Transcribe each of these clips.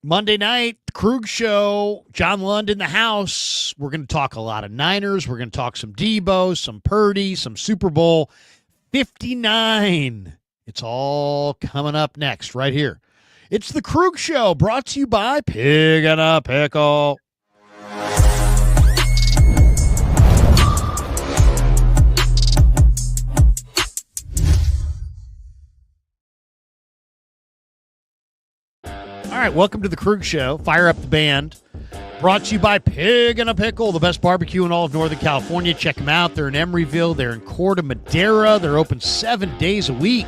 Monday night, the Krug Show, John Lund in the house. We're going to talk a lot of Niners. We're going to talk some Debo, some Purdy, some Super Bowl 59. It's all coming up next right here. It's the Krug Show, brought to you by Pig and a Pickle. All right, welcome to the Krug Show. Fire up the band. Brought to you by Pig and a Pickle, the best barbecue in all of Northern California. Check them out. They're in Emeryville. They're in Corte Madera. They're open 7 days a week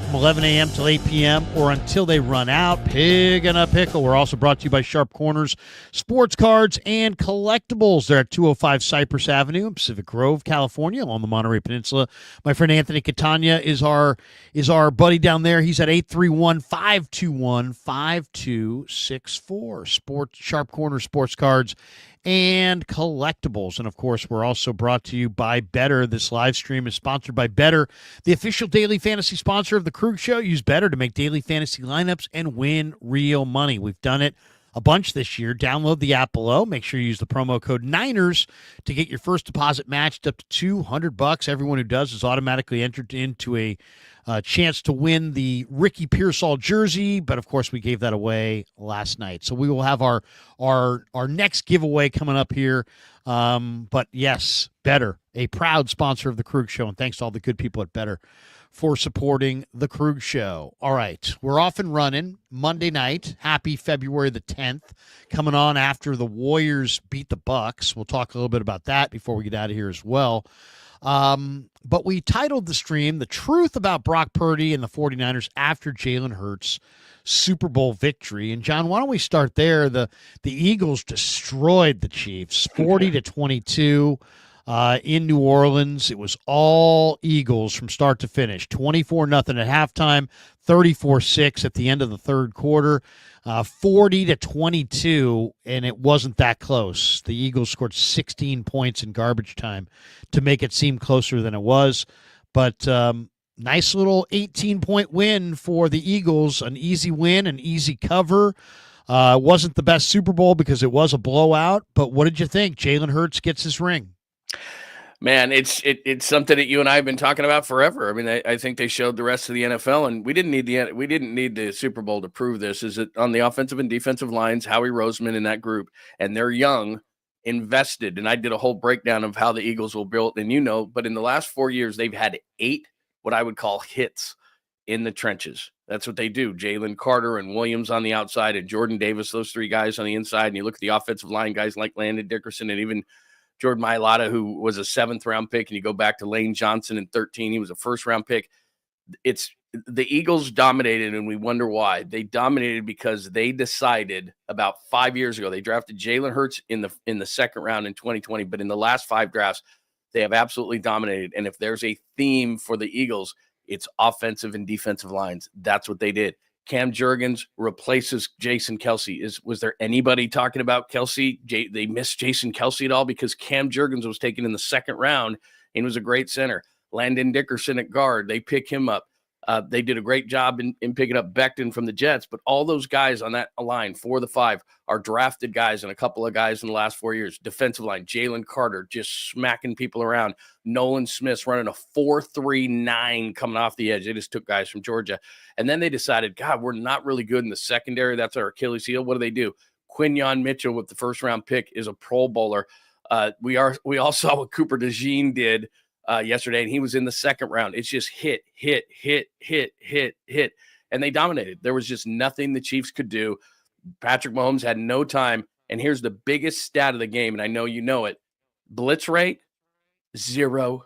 from 11 a.m. till 8 p.m. or until they run out. Pig and a Pickle. We're also brought to you by Sharp Corners, Sports Cards, and Collectibles. They're at 205 Cypress Avenue in Pacific Grove, California, along the Monterey Peninsula. My friend Anthony Catania is our buddy down there. He's at 831-521-5264. Sharp Corners, Sports Cards, and Collectibles. And, of course, we're also brought to you by Better. This live stream is sponsored by Better, the official daily fantasy sponsor of the Krug Show. Use Better to make daily fantasy lineups and win real money. We've done it a bunch this year. Download the app below. Make sure you use the promo code Niners to get your first deposit matched up to $200. Everyone who does is automatically entered into a chance to win the Ricky Pearsall jersey, but of course we gave that away last night. So we will have our next giveaway coming up here. But yes, Better, a proud sponsor of the Krug Show, and thanks to all the good people at Better for supporting the Krug Show. All right, we're off and running Monday night. Happy February the 10th, coming on after the Warriors beat the Bucks. We'll talk a little bit about that before we get out of here as well. But we titled the stream, The Truth About Brock Purdy and the 49ers After Jalen Hurts' Super Bowl Victory. And, John, why don't we start there? The Eagles destroyed the Chiefs 40-22 in New Orleans. It was all Eagles from start to finish, 24-0 at halftime, 34-6 at the end of the third quarter. 40-22, and it wasn't that close. The Eagles scored 16 points in garbage time to make it seem closer than it was. But nice little 18-point win for the Eagles, an easy win, an easy cover. Wasn't the best Super Bowl because it was a blowout, but what did you think? Jalen Hurts gets his ring. Man, it's something that you and I have been talking about forever. I mean, I think they showed the rest of the NFL, and we didn't need the Super Bowl to prove this. Is it on the offensive and defensive lines? Howie Roseman in that group, and they're young, invested. And I did a whole breakdown of how the Eagles were built, and but in the last 4 years, they've had 8 what I would call hits in the trenches. That's what they do. Jalen Carter and Williams on the outside, and Jordan Davis, those 3 guys on the inside. And you look at the offensive line guys like Landon Dickerson and even Jordan Mailata, who was a 7th-round pick, and you go back to Lane Johnson in 2013, he was a 1st-round pick. It's the Eagles dominated, and we wonder why. They dominated because they decided about 5 years ago. They drafted Jalen Hurts in the 2nd round in 2020, but in the last 5 drafts, they have absolutely dominated. And if there's a theme for the Eagles, it's offensive and defensive lines. That's what they did. Cam Jurgens replaces Jason Kelce. Was there anybody talking about Kelce? They missed Jason Kelce at all because Cam Jurgens was taken in the 2nd round and was a great center. Landon Dickerson at guard, they pick him up. They did a great job in picking up Becton from the Jets, but all those guys on that line, 4 of the 5, are drafted guys, and a couple of guys in the last 4 years. Defensive line, Jalen Carter just smacking people around. Nolan Smith's running a 4.39 coming off the edge. They just took guys from Georgia. And then they decided, God, we're not really good in the secondary. That's our Achilles heel. What do? Quinyon Mitchell with the 1st-round pick is a Pro Bowler. We all saw what Cooper DeJean did yesterday, and he was in the 2nd round. It's just hit. And they dominated. There was just nothing the Chiefs could do. Patrick Mahomes had no time. And here's the biggest stat of the game, and I know you know it. Blitz rate, 0.0.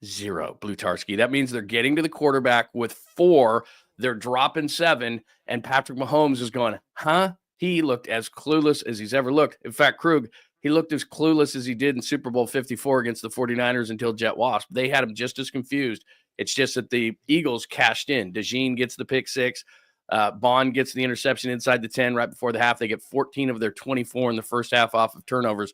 Blutarski. That means they're getting to the quarterback with 4. They're dropping 7, and Patrick Mahomes is going, huh? He looked as clueless as he's ever looked. In fact, Krug, he looked as clueless as he did in Super Bowl 54 against the 49ers until Jet Wasp. They had him just as confused. It's just that the Eagles cashed in. DeJean gets the pick 6. Bond gets the interception inside the 10 right before the half. They get 14 of their 24 in the first half off of turnovers,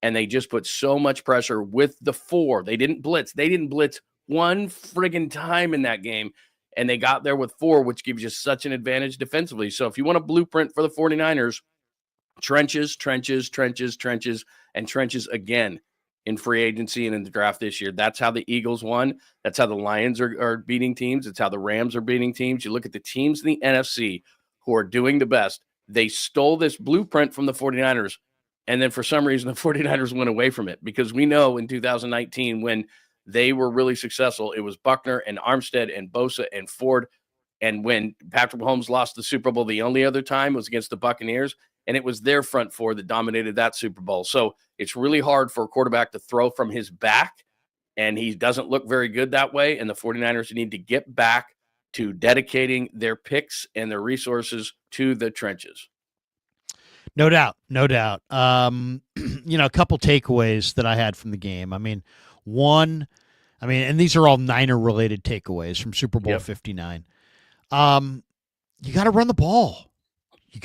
and they just put so much pressure with the 4. They didn't blitz. They didn't blitz one friggin' time in that game. and they got there with 4, which gives you such an advantage defensively. So if you want a blueprint for the 49ers, trenches, trenches, trenches, trenches, and trenches again in free agency and in the draft this year. That's how the Eagles won. That's how the Lions are beating teams. It's how the Rams are beating teams. You look at the teams in the NFC who are doing the best. They stole this blueprint from the 49ers, and then for some reason the 49ers went away from it, because we know in 2019 when they were really successful, it was Buckner and Armstead and Bosa and Ford. And when Patrick Mahomes lost the Super Bowl, the only other time was against the Buccaneers, and it was their front four that dominated that Super Bowl. So it's really hard for a quarterback to throw from his back, and he doesn't look very good that way. And the 49ers need to get back to dedicating their picks and their resources to the trenches. No doubt. No doubt. A couple takeaways that I had from the game. One, and these are all Niner-related takeaways from Super Bowl 59. You got to run the ball. You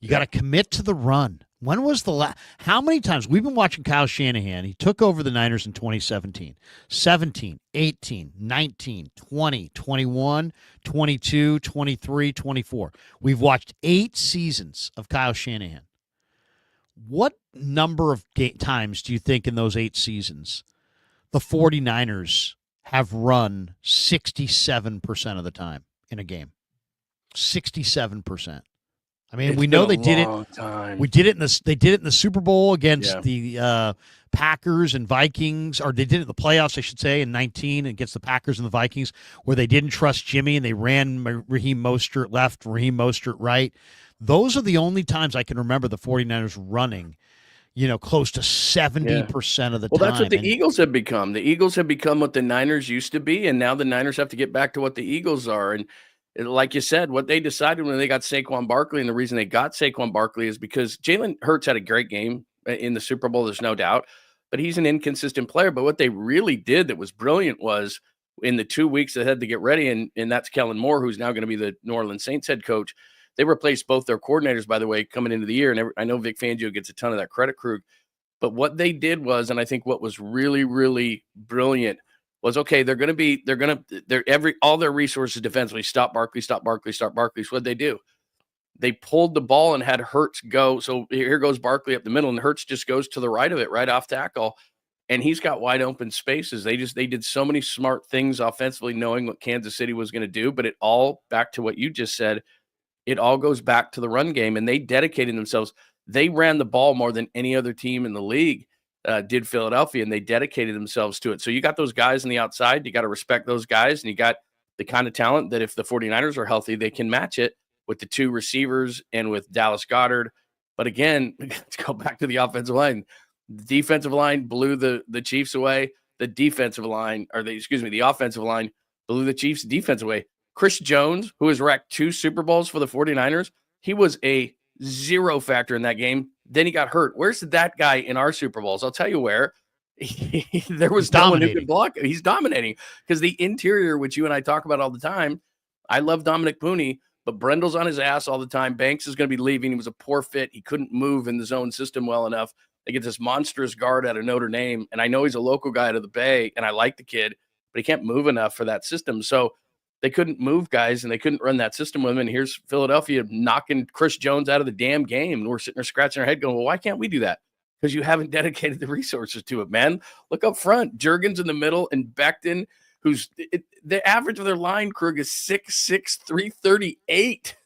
got to commit to the run. When was the last? How many times? We've been watching Kyle Shanahan. He took over the Niners in 2017, 17, 18, 19, 20, 21, 22, 23, 24. We've watched 8 seasons of Kyle Shanahan. What number of times do you think in those 8 seasons the 49ers have run 67% of the time in a game? 67%. We know they did it. Time. We did it they did it in the Super Bowl against the Packers and Vikings, or they did it in the playoffs, I should say, in 19 against the Packers and the Vikings, where they didn't trust Jimmy and they ran Raheem Mostert left, Raheem Mostert right. Those are the only times I can remember the 49ers running, close to 70% of the time. Well, that's what the Eagles have become. The Eagles have become what the Niners used to be, and now the Niners have to get back to what the Eagles are. And like you said, what they decided when they got Saquon Barkley, and the reason they got Saquon Barkley is because Jalen Hurts had a great game in the Super Bowl, there's no doubt, but he's an inconsistent player. But what they really did that was brilliant was in the 2 weeks they had to get ready, and that's Kellen Moore, who's now going to be the New Orleans Saints head coach. They replaced both their coordinators, by the way, coming into the year, and I know Vic Fangio gets a ton of that credit, Krug. But what they did was, and I think what was really, really brilliant was, okay, all their resources defensively, stop Barkley. So what'd they do? They pulled the ball and had Hurts go. So here goes Barkley up the middle, and Hurts just goes to the right of it, right off tackle. And he's got wide open spaces. They did so many smart things offensively, knowing what Kansas City was going to do. But it all, back to what you just said, it all goes back to the run game. And they dedicated themselves. They ran the ball more than any other team in the league. Did Philadelphia, and they dedicated themselves to it. So you got those guys on the outside. You got to respect those guys, and you got the kind of talent that if the 49ers are healthy, they can match it with the 2 receivers and with Dallas Goedert. But again, let's go back to the offensive line. The defensive line blew the Chiefs away. The offensive line blew the Chiefs' defense away. Chris Jones, who has racked 2 Super Bowls for the 49ers, he was a 0 factor in that game. Then he got hurt. Where's that guy in our Super Bowls? I'll tell you where. There was no one who could block it. He's dominating because the interior, which you and I talk about all the time, I love Dominic Pooney, but Brendel's on his ass all the time. Banks is going to be leaving. He was a poor fit. He couldn't move in the zone system well enough. They get this monstrous guard out of Notre Dame, and I know he's a local guy out of the Bay, and I like the kid, but he can't move enough for that system. So they couldn't move guys, and they couldn't run that system with him. And here's Philadelphia knocking Chris Jones out of the damn game. And we're sitting there scratching our head going, well, why can't we do that? Because you haven't dedicated the resources to it, man. Look up front. Jurgens in the middle, and Becton, the average of their line, Krug, is 6'6", 338.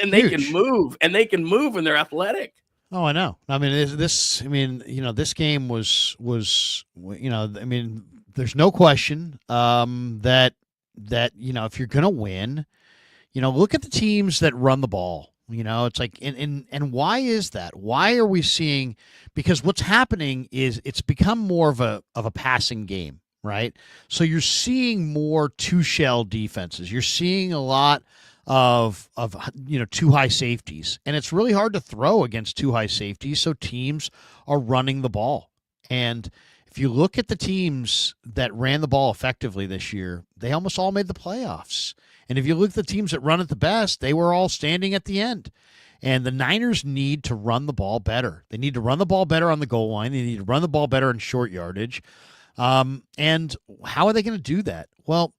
And they can move, and and they're athletic. Oh, I know. This game was there's no question that if you're going to win, look at the teams that run the ball. It's like, and why is that? Why are we seeing? Because what's happening is it's become more of a passing game, right? So you're seeing more 2-shell defenses. You're seeing a lot of 2 high safeties, and it's really hard to throw against 2 high safeties. So teams are running the ball, and if you look at the teams that ran the ball effectively this year, they almost all made the playoffs. And if you look at the teams that run it the best, they were all standing at the end. And the Niners need to run the ball better. They need to run the ball better on the goal line. They need to run the ball better in short yardage. And how are they going to do that? Well,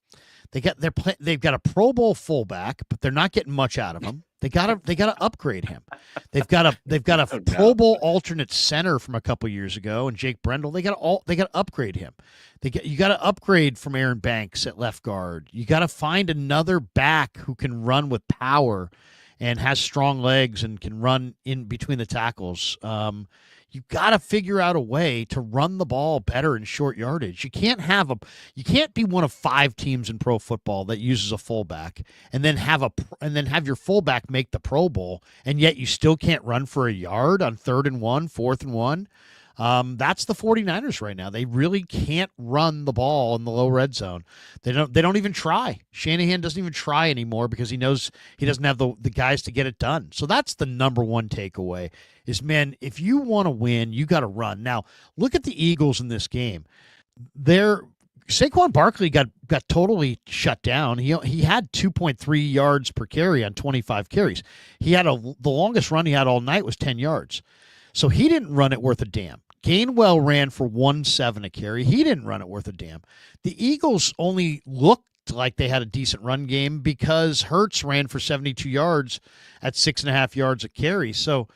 They've got a Pro Bowl fullback, but they're not getting much out of him. They gotta upgrade him. They've got a No Pro doubt. Bowl alternate center from a couple years ago, and Jake Brendel. They got to upgrade him. You got to upgrade from Aaron Banks at left guard. You got to find another back who can run with power and has strong legs and can run in between the tackles. You got to figure out a way to run the ball better in short yardage. You can't be one of 5 teams in pro football that uses a fullback and then have your fullback make the Pro Bowl, and yet you still can't run for a yard on 3rd and 1, 4th and 1. That's the 49ers right now. They really can't run the ball in the low red zone. They don't even try. Shanahan doesn't even try anymore because he knows he doesn't have the guys to get it done. So that's the number one takeaway is, man, if you want to win, you got to run. Now, look at the Eagles in this game. Saquon Barkley got totally shut down. He had 2.3 yards per carry on 25 carries. The longest run he had all night was 10 yards. So he didn't run it worth a damn. Gainwell ran for 1.7 a carry. He didn't run it worth a damn. The Eagles only looked like they had a decent run game because Hurts ran for 72 yards at 6.5 yards a carry. So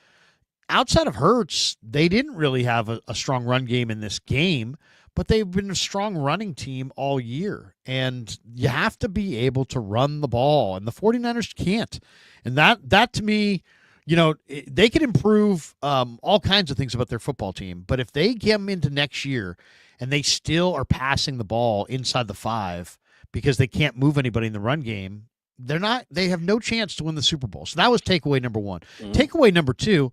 outside of Hurts, they didn't really have a strong run game in this game, but they've been a strong running team all year. And you have to be able to run the ball, and the 49ers can't. And that to me, they could improve all kinds of things about their football team, but if they get them into next year and they still are passing the ball inside the 5 because they can't move anybody in the run game, they have no chance to win the Super Bowl. So that was takeaway number 1. Mm-hmm. Takeaway number 2,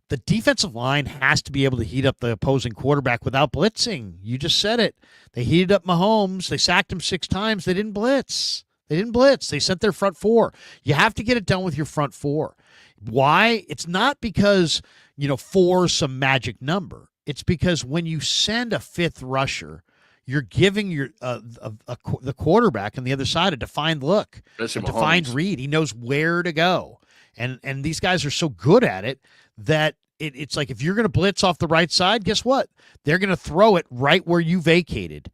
the defensive line has to be able to heat up the opposing quarterback without blitzing. You just said it. They heated up Mahomes. They sacked him 6 times. They didn't blitz. They sent their front 4. You have to get it done with your front 4. Why? It's not because, 4 is some magic number. It's because when you send a 5th rusher, you're giving the quarterback on the other side a defined look, a defined read. He knows where to go. And these guys are so good at it that it's like if you're going to blitz off the right side, guess what? They're going to throw it right where you vacated.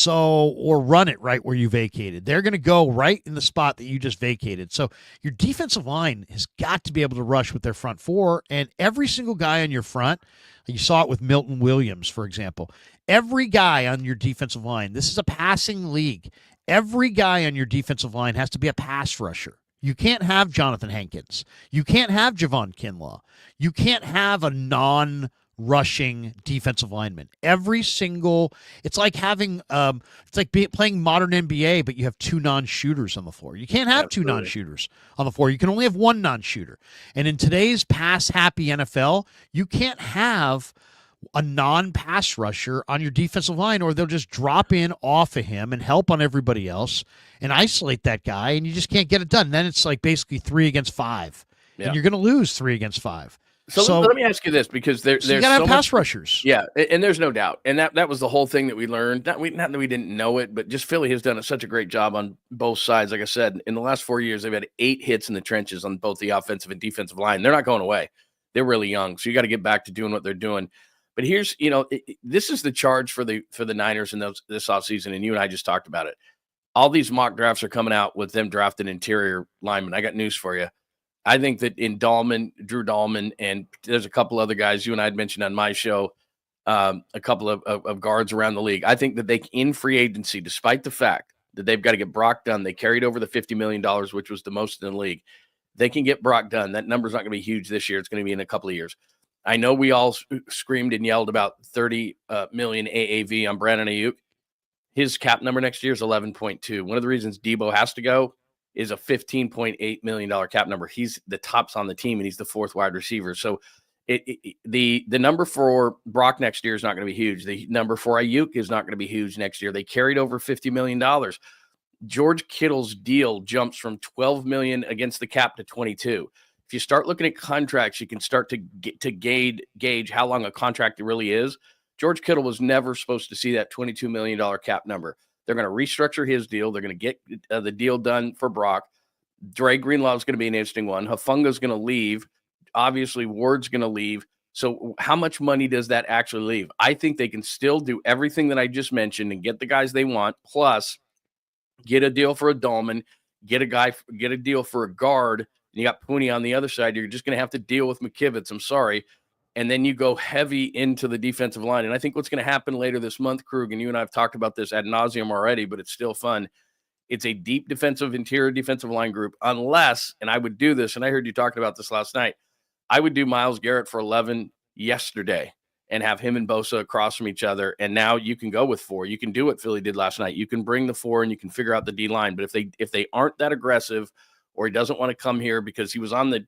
Or run it right where you vacated. They're going to go right in the spot that you just vacated. So your defensive line has got to be able to rush with their front 4, and every single guy on your front, you saw it with Milton Williams, for example. Every guy on your defensive line, this is a passing league. Every guy on your defensive line has to be a pass rusher. You can't have Jonathan Hankins. You can't have Javon Kinlaw. You can't have a non-rushing defensive lineman. It's like having playing modern NBA, but you have 2 non-shooters on the floor. You can't have Absolutely. 2 non-shooters on the floor. You can only have 1 non-shooter. And in today's pass-happy NFL, you can't have a non-pass rusher on your defensive line, or they'll just drop in off of him and help on everybody else and isolate that guy, and you just can't get it done. Then it's like basically 3 against 5, and you're going to lose 3 against 5. So let me ask you this, because there's you got to have pass rushers. Yeah, and there's no doubt. And that was the whole thing that we learned. Not that we didn't know it, but just Philly has done such a great job on both sides. Like I said, in the last 4 years, they've had 8 hits in the trenches on both the offensive and defensive line. They're not going away. They're really young, so you got to get back to doing what they're doing. But here's, this is the charge for the Niners in this offseason, and you and I just talked about it. All these mock drafts are coming out with them drafting interior linemen. I got news for you. I think that in Drew Dahlman, and there's a couple other guys you and I had mentioned on my show, a couple of guards around the league. I think that in free agency, despite the fact that they've got to get Brock done, they carried over the $50 million, which was the most in the league. They can get Brock done. That number's not going to be huge this year. It's going to be in a couple of years. I know we all screamed and yelled about 30 million AAV on Brandon Ayuk. His cap number next year is 11.2. One of the reasons Debo has to go is a $15.8 million cap number. He's the tops on the team, and he's the 4th wide receiver. So the number for Brock next year is not going to be huge. The number for Ayuk is not going to be huge next year. They carried over $50 million. George Kittle's deal jumps from $12 million against the cap to 22. If you start looking at contracts, you can start to gauge how long a contract it really is. George Kittle was never supposed to see that $22 million cap number. They're going to restructure his deal. They're going to get the deal done for Brock. Dre Greenlaw is going to be an interesting one. Hufunga's going to leave. Obviously, Ward's going to leave. So how much money does that actually leave? I think they can still do everything that I just mentioned and get the guys they want. Plus, get a deal for a Dolman, get a deal for a guard, and you got Puni on the other side. You're just going to have to deal with McKivitz. I'm sorry. And then you go heavy into the defensive line. And I think what's going to happen later this month, Krug, and you and I have talked about this ad nauseum already, but it's still fun. It's a deep interior defensive line group, unless, and I would do this, and I heard you talking about this last night, I would do Myles Garrett for 11 yesterday and have him and Bosa across from each other. And now you can go with 4. You can do what Philly did last night. You can bring the 4 and you can figure out the D line. But if they aren't that aggressive, or he doesn't want to come here because he was on the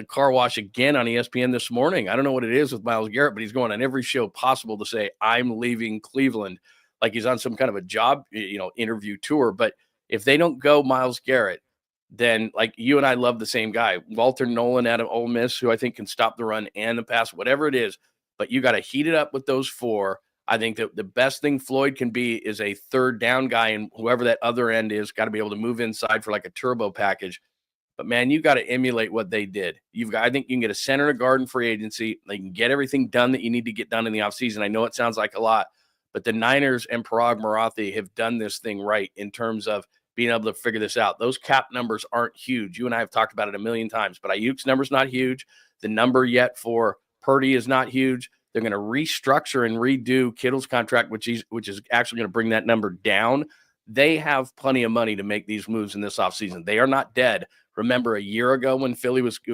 car wash again on ESPN this morning. I don't know what it is with Myles Garrett, but he's going on every show possible to say, I'm leaving Cleveland, like he's on some kind of a job, interview tour. But if they don't go Myles Garrett, then like you and I love the same guy, Walter Nolan out of Ole Miss, who I think can stop the run and the pass, whatever it is. But you got to heat it up with those 4. I think that the best thing Floyd can be is a third down guy, and whoever that other end is got to be able to move inside for like a turbo package. But man, you got to emulate what they did. I think you can get a center and a guard in free agency. They can get everything done that you need to get done in the offseason. I know it sounds like a lot, but the Niners and Parag Marathi have done this thing right in terms of being able to figure this out. Those cap numbers aren't huge. You and I have talked about it a million times, but Ayuk's number's not huge. The number yet for Purdy is not huge. They're going to restructure and redo Kittle's contract, which is actually going to bring that number down. They have plenty of money to make these moves in this offseason. They are not dead. Remember a year ago when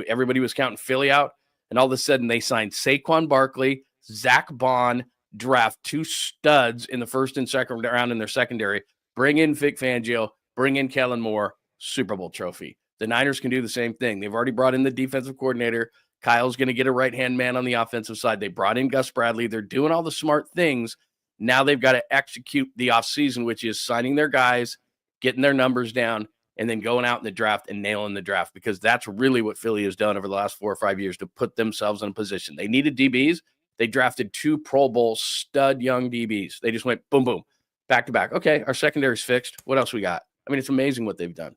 everybody was counting Philly out, and all of a sudden they signed Saquon Barkley, Zach Bond, draft 2 studs in the first and second round in their secondary, bring in Vic Fangio, bring in Kellen Moore, Super Bowl trophy. The Niners can do the same thing. They've already brought in the defensive coordinator. Kyle's going to get a right-hand man on the offensive side. They brought in Gus Bradley. They're doing all the smart things. Now they've got to execute the offseason, which is signing their guys, getting their numbers down, and then going out in the draft and nailing the draft, because that's really what Philly has done over the last 4 or 5 years to put themselves in a position. They needed DBs. They drafted 2 Pro Bowl stud young DBs. They just went boom, boom, back to back. Okay, our secondary's fixed. What else we got? I mean, it's amazing what they've done.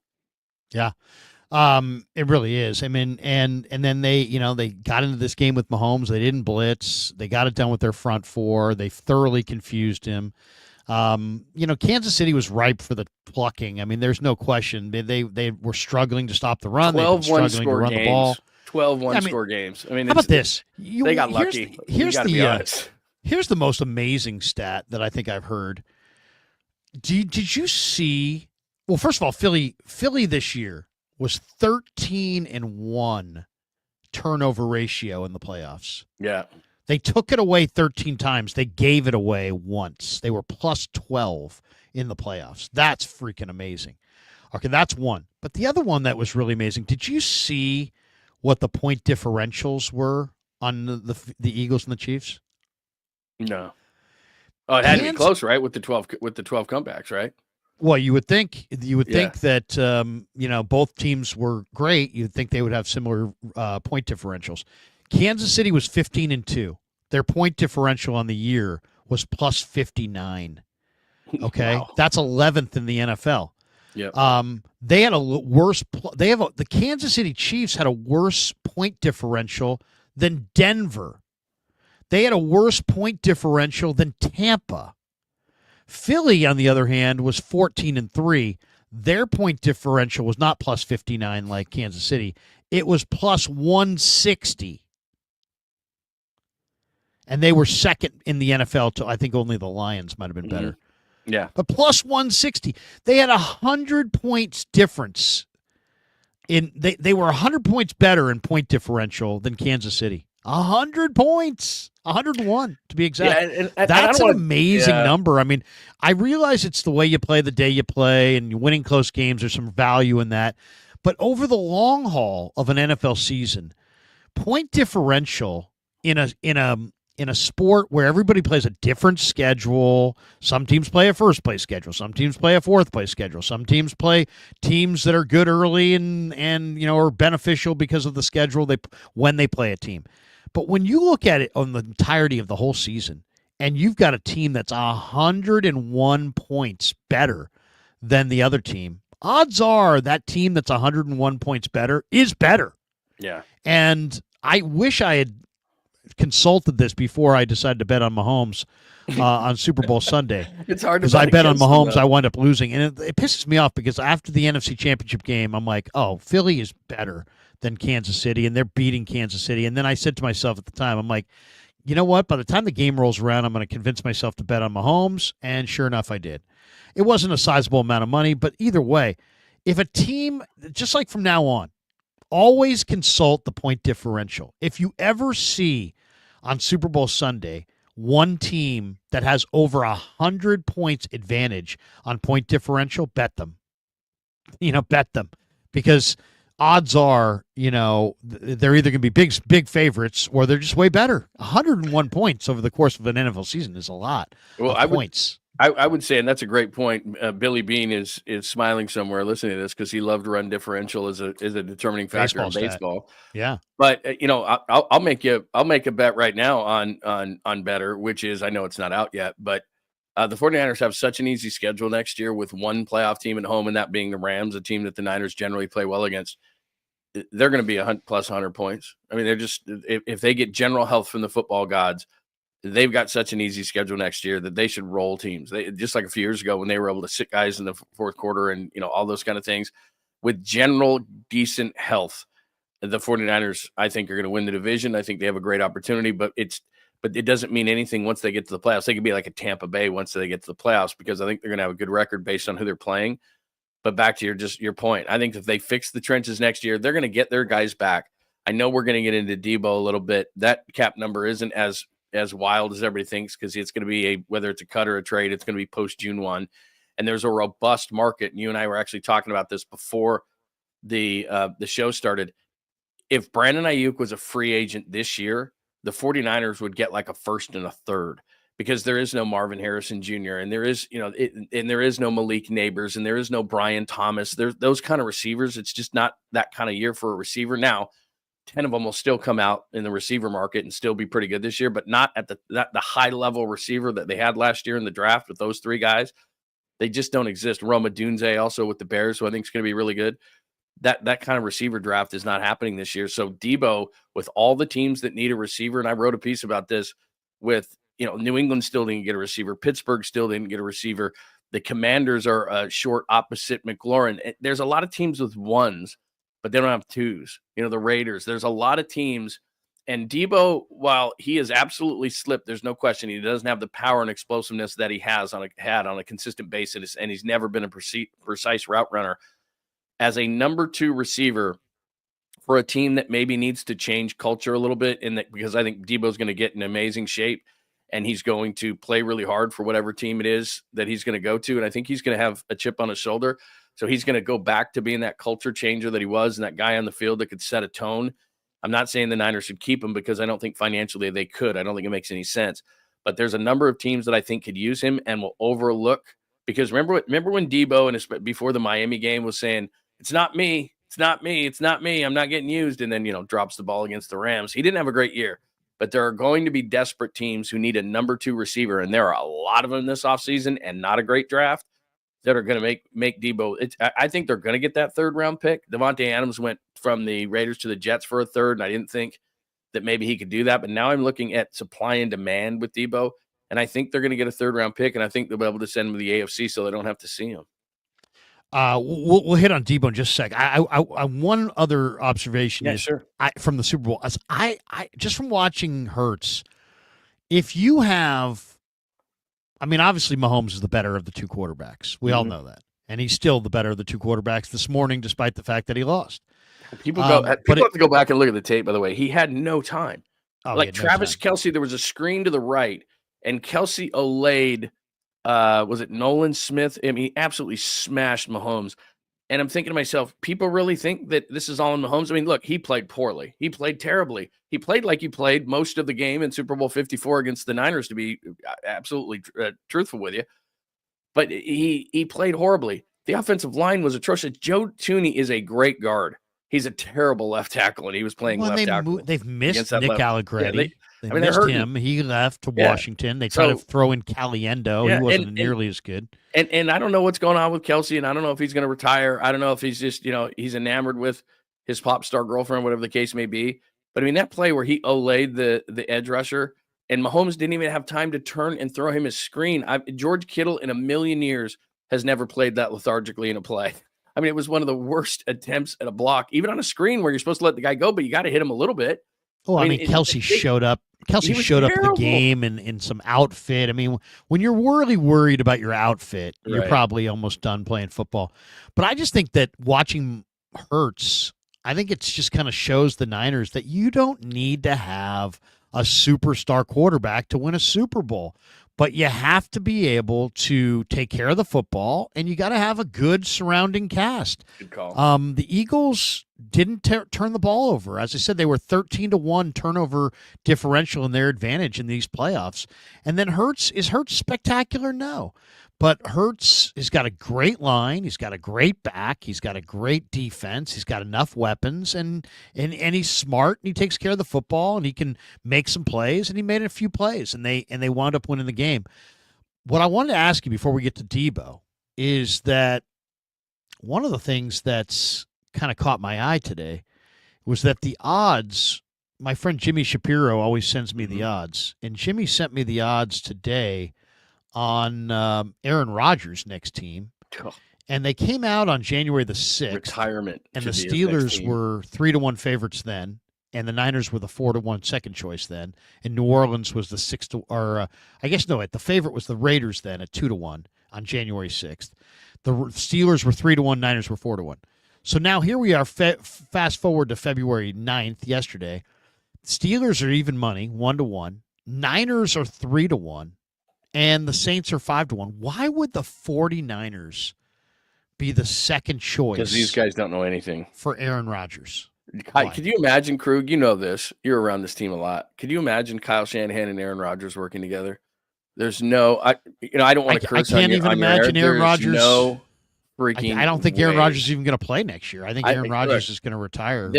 Yeah. It really is. I mean, and then they got into this game with Mahomes. They didn't blitz. They got it done with their front 4. They thoroughly confused him. Kansas City was ripe for the plucking. I mean, there's no question. They were struggling to stop the run. They were struggling to run the ball. 12 one-score games. I mean, how about this? They got lucky. Here's the most amazing stat that I think I've heard. Did you see? Well, first of all, Philly this year was 13-1 turnover ratio in the playoffs. Yeah. They took it away 13 times. They gave it away once. They were plus 12 in the playoffs. That's freaking amazing. Okay, that's one. But the other one that was really amazing, did you see what the point differentials were on the Eagles and the Chiefs? No. Oh, it had to be close, right? With the 12 comebacks, right? Well, you would think that both teams were great. You'd think they would have similar point differentials. Kansas City was 15-2. Their point differential on the year was plus 59. Okay, wow. That's 11th in the NFL. Yeah. They had a worse. The Kansas City Chiefs had a worse point differential than Denver. They had a worse point differential than Tampa. Philly, on the other hand, was 14-3. Their point differential was not plus 59 like Kansas City. It was plus 160. And they were second in the NFL. I think only the Lions might have been better. Yeah. But plus 160. They had 100 points difference. They were 100 points better in point differential than Kansas City. 100 points. 101 to be exact. Yeah, that's an amazing number. I mean, I realize it's the way you play the day you play, and winning close games. There's some value in that. But over the long haul of an NFL season, point differential in a sport where everybody plays a different schedule. Some teams play a first place schedule. Some teams play a fourth place schedule. Some teams play teams that are good early and are beneficial because of the schedule when they play a team. But when you look at it on the entirety of the whole season, and you've got a team that's 101 points better than the other team, odds are that team that's 101 points better is better. Yeah. And I wish I had consulted this before I decided to bet on Mahomes on Super Bowl Sunday. It's hard to because I bet on Mahomes, I them, wind up losing, and it pisses me off because after the NFC Championship game, I'm like, oh, Philly is better than Kansas City, and they're beating Kansas City. And then I said to myself at the time, I'm like, you know what? By the time the game rolls around, I'm going to convince myself to bet on Mahomes, and sure enough, I did. It wasn't a sizable amount of money, but either way, if a team, just like from now on, always consult the point differential. If you ever see on Super Bowl Sunday one team that has over 100 points advantage on point differential, bet them. Bet them, because odds are, they're either going to be big favorites or they're just way better. 101 points over the course of an NFL season is a lot of points. I would say, and that's a great point. Billy Bean is smiling somewhere listening to this because he loved run differential as a determining factor in baseball. Yeah, but I'll make a bet right now on better, which is, I know it's not out yet, but the 49ers have such an easy schedule next year with one playoff team at home, and that being the Rams, a team that the Niners generally play well against. They're going to be plus 100 points. I mean, they're just, if they get general health from the football gods, they've got such an easy schedule next year that they should roll teams. They, just like a few years ago when they were able to sit guys in the fourth quarter and, all those kind of things. With general decent health, the 49ers, I think, are going to win the division. I think they have a great opportunity, but it doesn't mean anything once they get to the playoffs. They could be like a Tampa Bay once they get to the playoffs, because I think they're going to have a good record based on who they're playing. But back to your point, I think if they fix the trenches next year, they're going to get their guys back. I know we're going to get into Debo a little bit. That cap number isn't as wild as everybody thinks, because it's going to be whether it's a cut or a trade, it's going to be post June 1. And there's a robust market. And you and I were actually talking about this before the show started. If Brandon Ayuk was a free agent this year, the 49ers would get like a first and a third, because there is no Marvin Harrison Jr. and there is, and there is no Malik Neighbors, and there is no Brian Thomas. There's those kind of receivers. It's just not that kind of year for a receiver. Now, 10 of them will still come out in the receiver market and still be pretty good this year, but not at the high level receiver that they had last year in the draft with those three guys. They just don't exist. Roma Dunze also with the Bears, who I think is going to be really good. That kind of receiver draft is not happening this year. So Debo, with all the teams that need a receiver, and I wrote a piece about this with, New England still didn't get a receiver. Pittsburgh still didn't get a receiver. The Commanders are short opposite McLaurin. There's a lot of teams with ones, but they don't have twos. The Raiders, there's a lot of teams. And Debo, while he has absolutely slipped, there's no question he doesn't have the power and explosiveness that he had on a consistent basis, and he's never been a precise route runner. As a number 2 receiver for a team that maybe needs to change culture a little bit, because I think Debo's going to get in amazing shape, and he's going to play really hard for whatever team it is that he's going to go to. And I think he's going to have a chip on his shoulder. So he's going to go back to being that culture changer that he was, and that guy on the field that could set a tone. I'm not saying the Niners should keep him, because I don't think financially they could. I don't think it makes any sense. But there's a number of teams that I think could use him and will overlook. Because remember when Debo, and before the Miami game, was saying, it's not me, I'm not getting used. And then, drops the ball against the Rams. He didn't have a great year. But there are going to be desperate teams who need a number 2 receiver. And there are a lot of them this offseason, and not a great draft, that are going to make Debo. I think they're going to get that 3rd round pick. Devontae Adams went from the Raiders to the Jets for a 3rd, and I didn't think that maybe he could do that. But now I'm looking at supply and demand with Debo, and I think they're going to get a 3rd round pick, and I think they'll be able to send him to the AFC so they don't have to see him. We'll hit on Debo in just a sec. I one other observation is sure. From the Super Bowl. I just from watching Hurts, if you have, obviously Mahomes is the better of the 2 quarterbacks. We all know that, and he's still the better of the 2 quarterbacks this morning, despite the fact that he lost. People have to go back and look at the tape. By the way, he had no time. Travis Kelce, there was a screen to the right, and Kelce allayed. Was it Nolan Smith? He absolutely smashed Mahomes. And I'm thinking to myself, people really think that this is all in Mahomes? Look, he played poorly. He played terribly. He played like he played most of the game in Super Bowl 54 against the Niners, to be absolutely truthful with you. But he played horribly. The offensive line was atrocious. Joe Thuney is a great guard. He's a terrible left tackle, and he was playing left tackle. They've missed Nick Allegretti. Yeah, they missed him. He left to Washington. They tried to throw in Caliendo. He wasn't nearly as good. And I don't know what's going on with Kelce, and I don't know if he's going to retire. I don't know if he's just, he's enamored with his pop star girlfriend, whatever the case may be. But I mean, that play where he olayed the edge rusher and Mahomes didn't even have time to turn and throw him his screen. George Kittle in a million years has never played that lethargically in a play. I mean, it was one of the worst attempts at a block, even on a screen where you're supposed to let the guy go, but you got to hit him a little bit. Oh, I mean, Kelsey showed up. Kelsey showed up in the game in some outfit. I mean, when you're really worried about your outfit, you're probably almost done playing football. But I just think that watching Hurts, I think it's just kind of shows the Niners that you don't need to have a superstar quarterback to win a Super Bowl. But you have to be able to take care of the football, and you got to have a good surrounding cast. Good call. The Eagles didn't turn the ball over. As I said, they were 13-1 turnover differential in their advantage in these playoffs. And then is Hurts spectacular? No. But Hurts has got a great line. He's got a great back. He's got a great defense. He's got enough weapons, and he's smart, and he takes care of the football, and he can make some plays, and he made a few plays, and they wound up winning the game. What I wanted to ask you before we get to Debo is that one of the things that's kind of caught my eye today was that the odds, my friend Jimmy Shapiro always sends me the odds, and Jimmy sent me the odds today on Aaron Rodgers' next team. And they came out on January the 6th. Retirement. And the Steelers were 3-1 favorites then, and the Niners were the 4-1 second choice then, and New Orleans was the the favorite was the Raiders then at 2-1 on January 6th. The Steelers were 3-1, Niners were 4-1. So now here we are, fast forward to February 9th, yesterday. Steelers are even money, 1-1. Niners are 3-1. And the Saints are 5-1. Why would the 49ers be the second choice? Because these guys don't know anything. For Aaron Rodgers. Could you imagine, Krug? You know this. You're around this team a lot. Could you imagine Kyle Shanahan and Aaron Rodgers working together? There's no, I don't want to curse. I can't even imagine Aaron Rodgers. No freaking. I don't think Aaron Rodgers is even going to play next year. I think Aaron Rodgers is going to retire.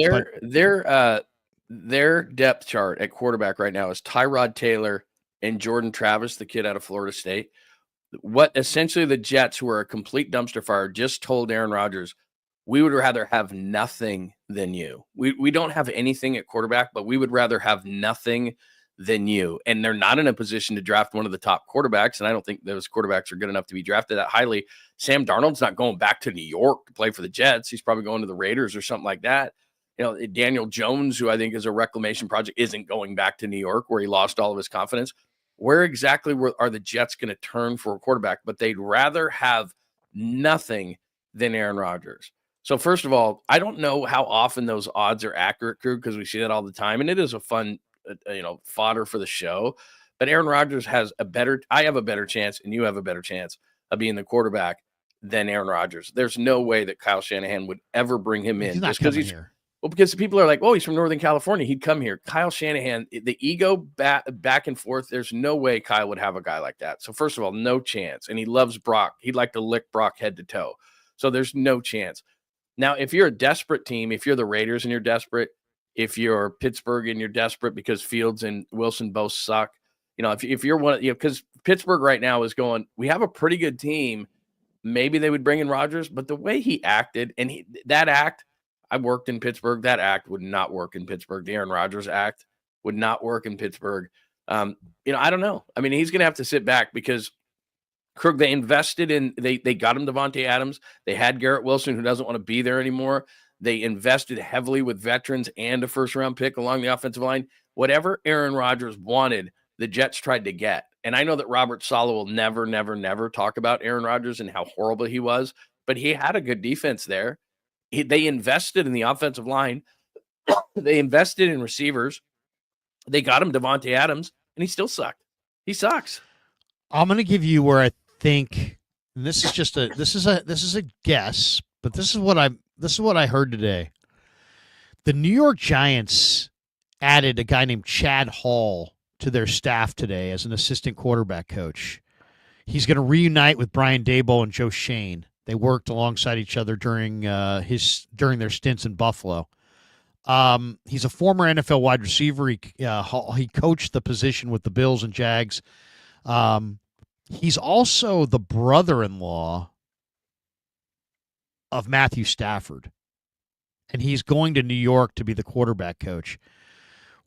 Their depth chart at quarterback right now is Tyrod Taylor and Jordan Travis, the kid out of Florida State. What essentially the Jets, who are a complete dumpster fire, just told Aaron Rodgers, we would rather have nothing than you. We don't have anything at quarterback, but we would rather have nothing than you. And they're not in a position to draft one of the top quarterbacks, and I don't think those quarterbacks are good enough to be drafted that highly. Sam Darnold's not going back to New York to play for the Jets. He's probably going to the Raiders or something like that. Daniel Jones, who I think is a reclamation project, isn't going back to New York where he lost all of his confidence. Where exactly are the Jets going to turn for a quarterback? But they'd rather have nothing than Aaron Rodgers. So first of all, I don't know how often those odds are accurate, Crew, because we see that all the time, and it is a fun, fodder for the show. But Aaron Rodgers I have a better chance, and you have a better chance of being the quarterback than Aaron Rodgers. There's no way that Kyle Shanahan would ever bring him in just because he's here. Well, because people are like, oh, he's from Northern California. He'd come here. Kyle Shanahan, the ego back and forth, there's no way Kyle would have a guy like that. So first of all, no chance. And he loves Brock. He'd like to lick Brock head to toe. So there's no chance. Now, if you're a desperate team, if you're the Raiders and you're desperate, if you're Pittsburgh and you're desperate because Fields and Wilson both suck, if you're one, because Pittsburgh right now is going, we have a pretty good team. Maybe they would bring in Rodgers, but the way he acted that act, I worked in Pittsburgh. That act would not work in Pittsburgh. The Aaron Rodgers act would not work in Pittsburgh. I don't know. I mean, he's going to have to sit back because Krug, they invested in, they got him Devontae Adams. They had Garrett Wilson, who doesn't want to be there anymore. They invested heavily with veterans and a first-round pick along the offensive line. Whatever Aaron Rodgers wanted, the Jets tried to get. And I know that Robert Saleh will never, never, never talk about Aaron Rodgers and how horrible he was, but he had a good defense there. They invested in the offensive line. They invested in receivers. They got him Devontae Adams, and he still sucked. He sucks. I'm going to give you where I think, and this is a guess, but this is what I heard today. The New York Giants added a guy named Chad Hall to their staff today as an assistant quarterback coach. He's going to reunite with Brian Daboll and Joe Shane. They worked alongside each other during their stints in Buffalo. He's a former NFL wide receiver. He coached the position with the Bills and Jags. He's also the brother-in-law of Matthew Stafford, and he's going to New York to be the quarterback coach.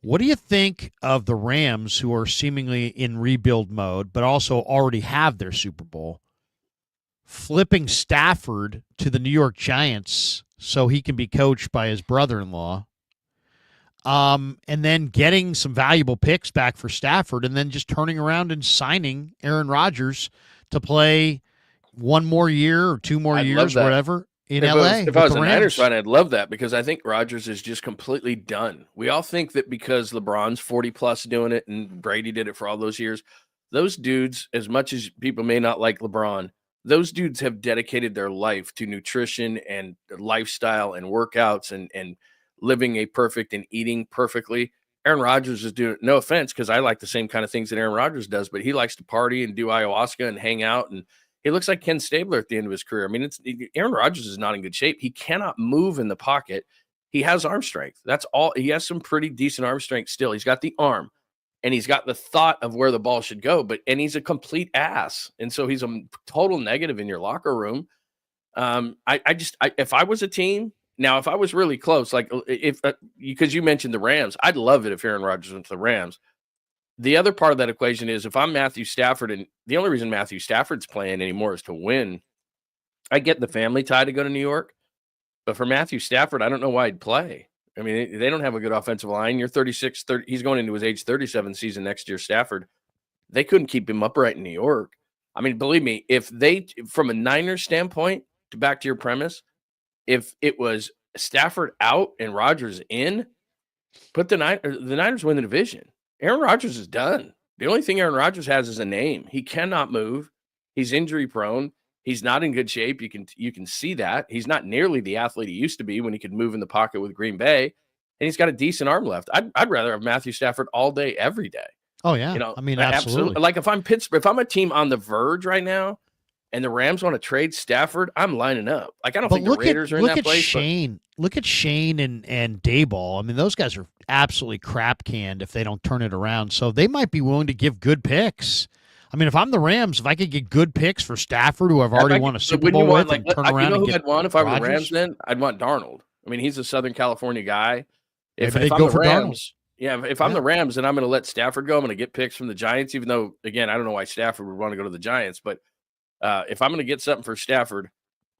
What do you think of the Rams, who are seemingly in rebuild mode, but also already have their Super Bowl, flipping Stafford to the New York Giants so he can be coached by his brother-in-law, and then getting some valuable picks back for Stafford, and then just turning around and signing Aaron Rodgers to play one more year or two more I'd love years, that. whatever, in If LA if with I was the a Rams. Niners fan, I'd love that because I think Rodgers is just completely done. We all think that because LeBron's 40 plus doing it and Brady did it for all those years, those dudes, as much as people may not like LeBron, those dudes have dedicated their life to nutrition and lifestyle and workouts and living a perfect and eating perfectly. Aaron Rodgers is doing, no offense, because I like the same kind of things that Aaron Rodgers does, but he likes to party and do ayahuasca and hang out, and he looks like Ken Stabler at the end of his career. I mean, Aaron Rodgers is not in good shape. He cannot move in the pocket. He has arm strength. That's all. He has some pretty decent arm strength still. He's got the arm and he's got the thought of where the ball should go, and he's a complete ass. And so he's a total negative in your locker room. If I was a team, now, if I was really close, like if because you mentioned the Rams, I'd love it if Aaron Rodgers went to the Rams. The other part of that equation is if I'm Matthew Stafford, and the only reason Matthew Stafford's playing anymore is to win. I get the family tie to go to New York, but for Matthew Stafford, I don't know why he'd play. I mean, they don't have a good offensive line. You're 36, 30, he's going into his age 37 season next year, Stafford. They couldn't keep him upright in New York. I mean, believe me, if they, from a Niners standpoint, back to your premise, if it was Stafford out and Rodgers in, put the Niners win the division. Aaron Rodgers is done. The only thing Aaron Rodgers has is a name. He cannot move. He's injury prone. He's not in good shape. You can see that. He's not nearly the athlete he used to be when he could move in the pocket with Green Bay. And he's got a decent arm left. I'd rather have Matthew Stafford all day, every day. Oh, yeah. You know, I mean, absolutely. Like if I'm Pittsburgh, if I'm a team on the verge right now and the Rams want to trade Stafford, I'm lining up. Like I don't think the Raiders are in that place. Look at Shane and Dayball. I mean, those guys are absolutely crap canned if they don't turn it around. So they might be willing to give good picks. I mean, if I'm the Rams, if I could get good picks for Stafford, who I've already won a Super Bowl with, and turn around and get I'd want if I were the Rodgers? Rams, then I'd want Darnold. I mean, he's a Southern California guy. If Maybe I'm go the for Rams, Darnold. if I'm the Rams, then I'm going to let Stafford go. I'm going to get picks from the Giants, even though, again, I don't know why Stafford would want to go to the Giants. But if I'm going to get something for Stafford,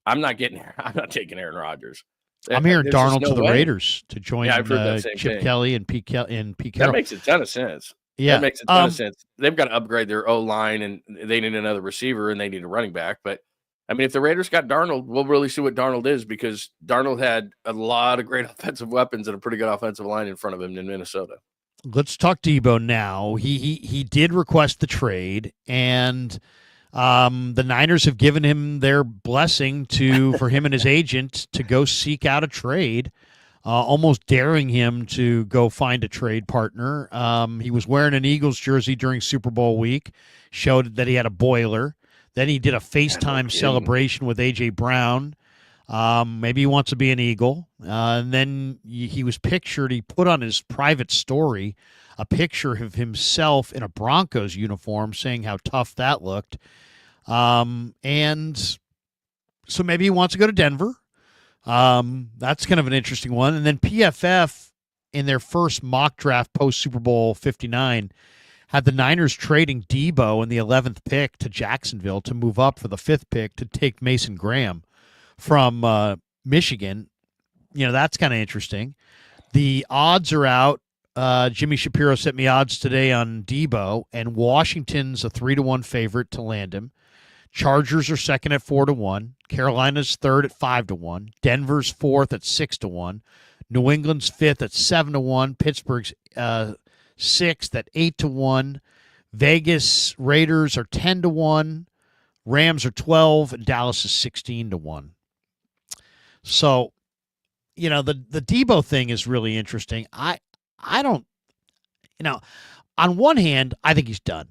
I'm not taking Aaron Rodgers. I'm hearing There's just Darnold to the way. Raiders to join I've heard that same Chip thing. Kelly and Pete Carroll. That makes a ton of sense. Yeah. That makes a ton of sense. They've got to upgrade their O-line, and they need another receiver, and they need a running back. But, I mean, if the Raiders got Darnold, we'll really see what Darnold is, because Darnold had a lot of great offensive weapons and a pretty good offensive line in front of him in Minnesota. Let's talk Debo now. He did request the trade, and the Niners have given him their blessing for him and his agent to go seek out a trade. Almost daring him to go find a trade partner. He was wearing an Eagles jersey during Super Bowl week, showed that he had a boiler. Then he did a FaceTime celebration with A.J. Brown. Maybe he wants to be an Eagle. And then he was pictured, he put on his private story a picture of himself in a Broncos uniform, saying how tough that looked. And so maybe he wants to go to Denver. That's kind of an interesting one. And then PFF, in their first mock draft post Super Bowl 59, had the Niners trading Debo in the 11th pick to Jacksonville to move up for the 5th pick to take Mason Graham from Michigan. You know, that's kind of interesting. The odds are out. Jimmy Shapiro sent me odds today on Debo, and Washington's a 3-1 favorite to land him. Chargers are second at 4-1. Carolina's third at 5-1. Denver's fourth at 6-1. New England's fifth at 7-1. Pittsburgh's sixth at 8-1. Vegas Raiders are 10-1. Rams are 12, and Dallas is 16-1. So, you know, the Debo thing is really interesting. I don't, you know, on one hand, I think he's done.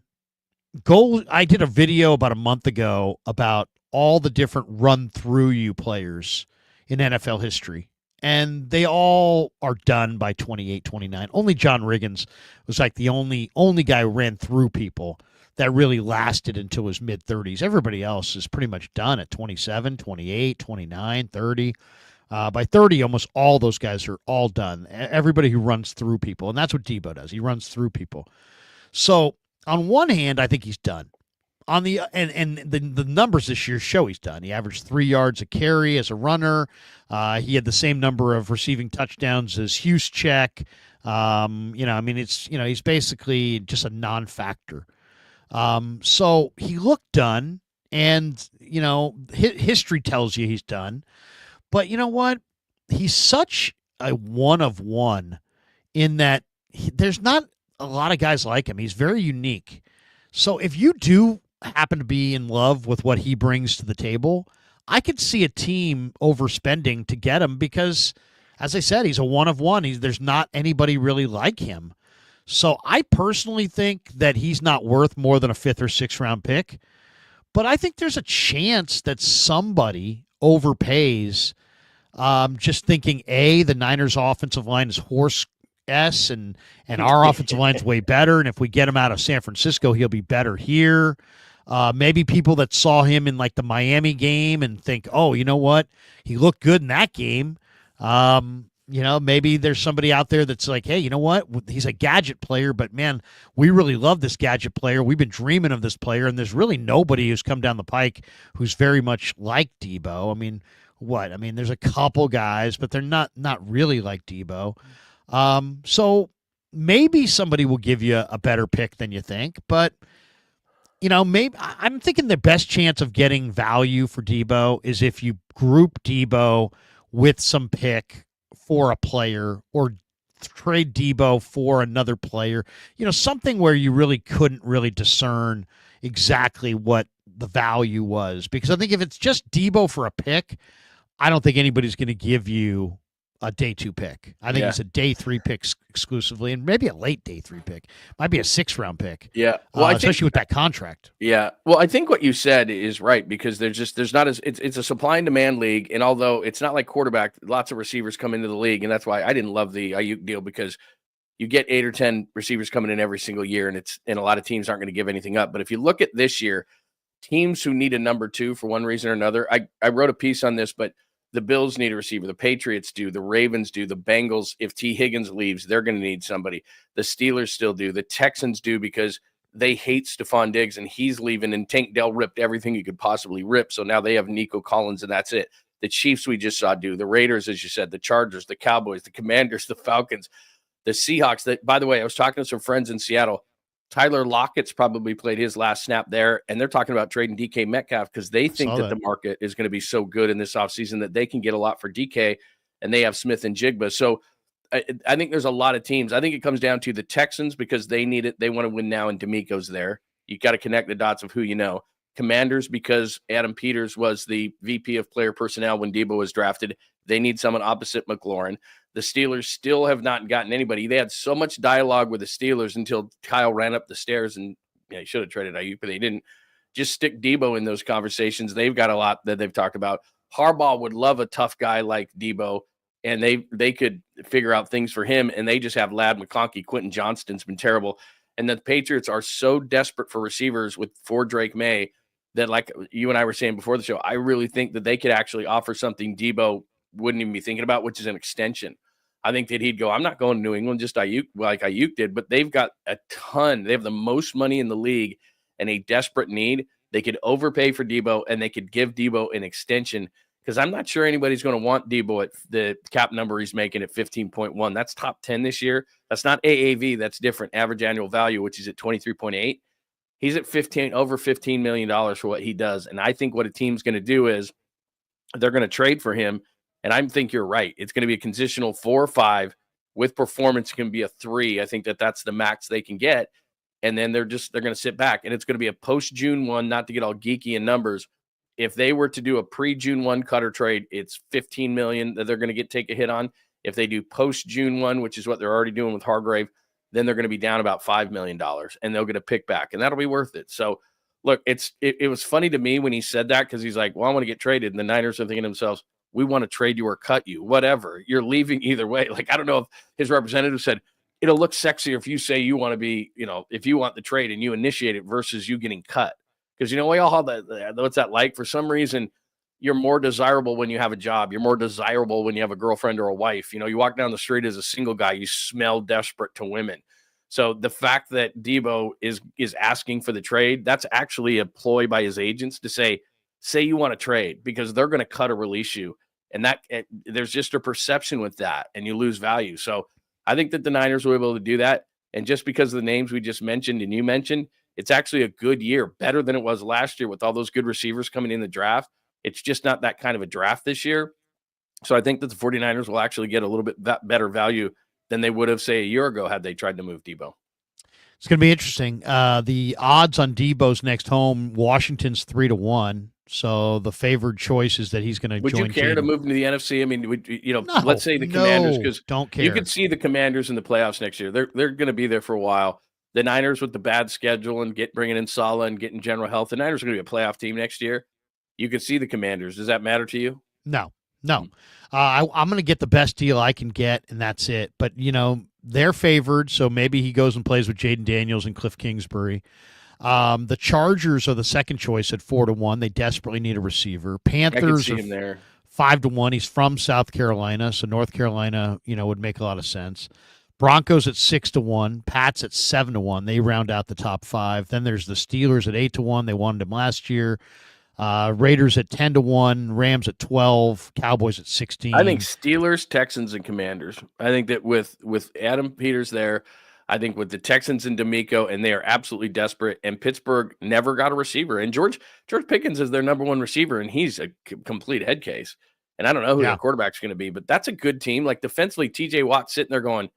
I did a video about a month ago about all the different run-through-you players in NFL history, and they all are done by 28, 29. Only John Riggins was like the only guy who ran through people that really lasted until his mid-30s. Everybody else is pretty much done at 27, 28, 29, 30. By 30, almost all those guys are all done. Everybody who runs through people, and that's what Debo does. He runs through people. So on one hand, I think he's done. On the and the numbers this year show he's done. He averaged 3 yards a carry as a runner. He had the same number of receiving touchdowns as Juszczyk. I mean, he's basically just a non-factor. So he looked done, and history tells you he's done. But you know what? He's such a one of one in that there's not a lot of guys like him. He's very unique. So if you do happen to be in love with what he brings to the table, I could see a team overspending to get him because, as I said, he's a one of one. There's not anybody really like him. So I personally think that he's not worth more than a 5th or 6th round pick. But I think there's a chance that somebody overpays, just thinking, the Niners' offensive line is horse S and our offensive line's way better. And if we get him out of San Francisco, he'll be better here. Maybe people that saw him in like the Miami game and think, oh, you know what? He looked good in that game. Maybe there's somebody out there that's like, hey, you know what? He's a gadget player, but man, we really love this gadget player. We've been dreaming of this player, and there's really nobody who's come down the pike who's very much like Debo. I mean, there's a couple guys, but they're not really like Debo. So maybe somebody will give you a better pick than you think, but maybe I'm thinking the best chance of getting value for Debo is if you group Debo with some pick for a player or trade Debo for another player, something where you really couldn't really discern exactly what the value was. Because I think if it's just Debo for a pick, I don't think anybody's going to give you a day 2 pick. I think it's a day 3 pick exclusively, and maybe a late day 3 pick. Might be a 6th round pick. Yeah, well, especially with that contract. Yeah, well, I think what you said is right because there's not it's a supply and demand league, and although it's not like quarterback, lots of receivers come into the league, and that's why I didn't love the Ayuk deal because you get 8 or 10 receivers coming in every single year, and a lot of teams aren't going to give anything up. But if you look at this year, teams who need a number 2 for one reason or another, I wrote a piece on this, but the Bills need a receiver. The Patriots do. The Ravens do. The Bengals, if T. Higgins leaves, they're going to need somebody. The Steelers still do. The Texans do because they hate Stephon Diggs, and he's leaving, and Tank Dell ripped everything he could possibly rip, so now they have Nico Collins, and that's it. The Chiefs we just saw do. The Raiders, as you said, the Chargers, the Cowboys, the Commanders, the Falcons, the Seahawks. That, by the way, I was talking to some friends in Seattle. Tyler Lockett's probably played his last snap there, and they're talking about trading DK Metcalf because they think that the market is going to be so good in this offseason that they can get a lot for DK, and they have Smith and Jigba. So I think there's a lot of teams. I think it comes down to the Texans because they need it. They want to win now, and D'Amico's there. You got to connect the dots of who you know. Commanders because Adam Peters was the VP of player personnel when Debo was drafted. They need someone opposite McLaurin. The Steelers still have not gotten anybody. They had so much dialogue with the Steelers until Kyle ran up the stairs, and he should have traded Ayuk, but they didn't. Just stick Debo in those conversations. They've got a lot that they've talked about. Harbaugh would love a tough guy like Debo, and they could figure out things for him, and they just have Ladd McConkey. Quentin Johnston's been terrible. And the Patriots are so desperate for receivers for Drake May that, like you and I were saying before the show, I really think that they could actually offer something Debo wouldn't even be thinking about, which is an extension. I think that he'd go, I'm not going to New England, just Ayuk, like Ayuk did, but they've got a ton. They have the most money in the league and a desperate need. They could overpay for Debo, and they could give Debo an extension because I'm not sure anybody's going to want Debo at the cap number he's making at 15.1. That's top 10 this year. That's not AAV. That's different average annual value, which is at 23.8. He's at over $15 million for what he does. And I think what a team's going to do is they're going to trade for him. And I think you're right. It's going to be a conditional 4 or 5 with performance can be a 3. I think that's the max they can get. And then they're going to sit back, and it's going to be a post June 1, not to get all geeky in numbers. If they were to do a pre June 1 cutter trade, it's 15 million that they're going to take a hit on. If they do post June 1, which is what they're already doing with Hargrave, then they're going to be down about $5 million, and they'll get a pick back, and that'll be worth it. So look, it was funny to me when he said that, because he's like, well, I want to get traded. And the Niners are thinking to themselves, we want to trade you or cut you, whatever. You're leaving either way. Like, I don't know if his representative said, it'll look sexier if you say you want to be, if you want the trade and you initiate it versus you getting cut. Because, we all have that. What's that like? For some reason, you're more desirable when you have a job. You're more desirable when you have a girlfriend or a wife. You walk down the street as a single guy, you smell desperate to women. So the fact that Debo is asking for the trade, that's actually a ploy by his agents to say you want to trade, because they're going to cut or release you. And that there's just a perception with that, and you lose value. So I think that the Niners will be able to do that. And just because of the names we just mentioned and you mentioned, it's actually a good year, better than it was last year with all those good receivers coming in the draft. It's just not that kind of a draft this year. So I think that the 49ers will actually get a little bit better value than they would have, say, a year ago had they tried to move Debo. It's going to be interesting. The odds on Debo's next home, Washington's 3-1. So the favored choice is that he's going to join. Would you care to move into the NFC? I mean, No, let's say the Commanders, because don't care. You could see the Commanders in the playoffs next year. They're going to be there for a while. The Niners with the bad schedule and bringing in Saleh and getting general health, the Niners are going to be a playoff team next year. You could see the Commanders. Does that matter to you? No. I'm going to get the best deal I can get, and that's it. But, they're favored, so maybe he goes and plays with Jaden Daniels and Cliff Kingsbury. The Chargers are the second choice at 4-1. They desperately need a receiver. Panthers are there. 5-1. He's from South Carolina, so North Carolina, would make a lot of sense. Broncos at 6-1. Pats at 7-1. They round out the top five. Then there's the Steelers at 8-1. They wanted him last year. Raiders at 10-1. Rams at 12. Cowboys at 16. I think Steelers, Texans, and Commanders. I think that with Adam Peters there, I think with the Texans and D'Amico, and they are absolutely desperate. And Pittsburgh never got a receiver. And George Pickens is their number one receiver, and he's a complete head case. And I don't know who their quarterback's going to be, but that's a good team. Like defensively, TJ Watt sitting there going,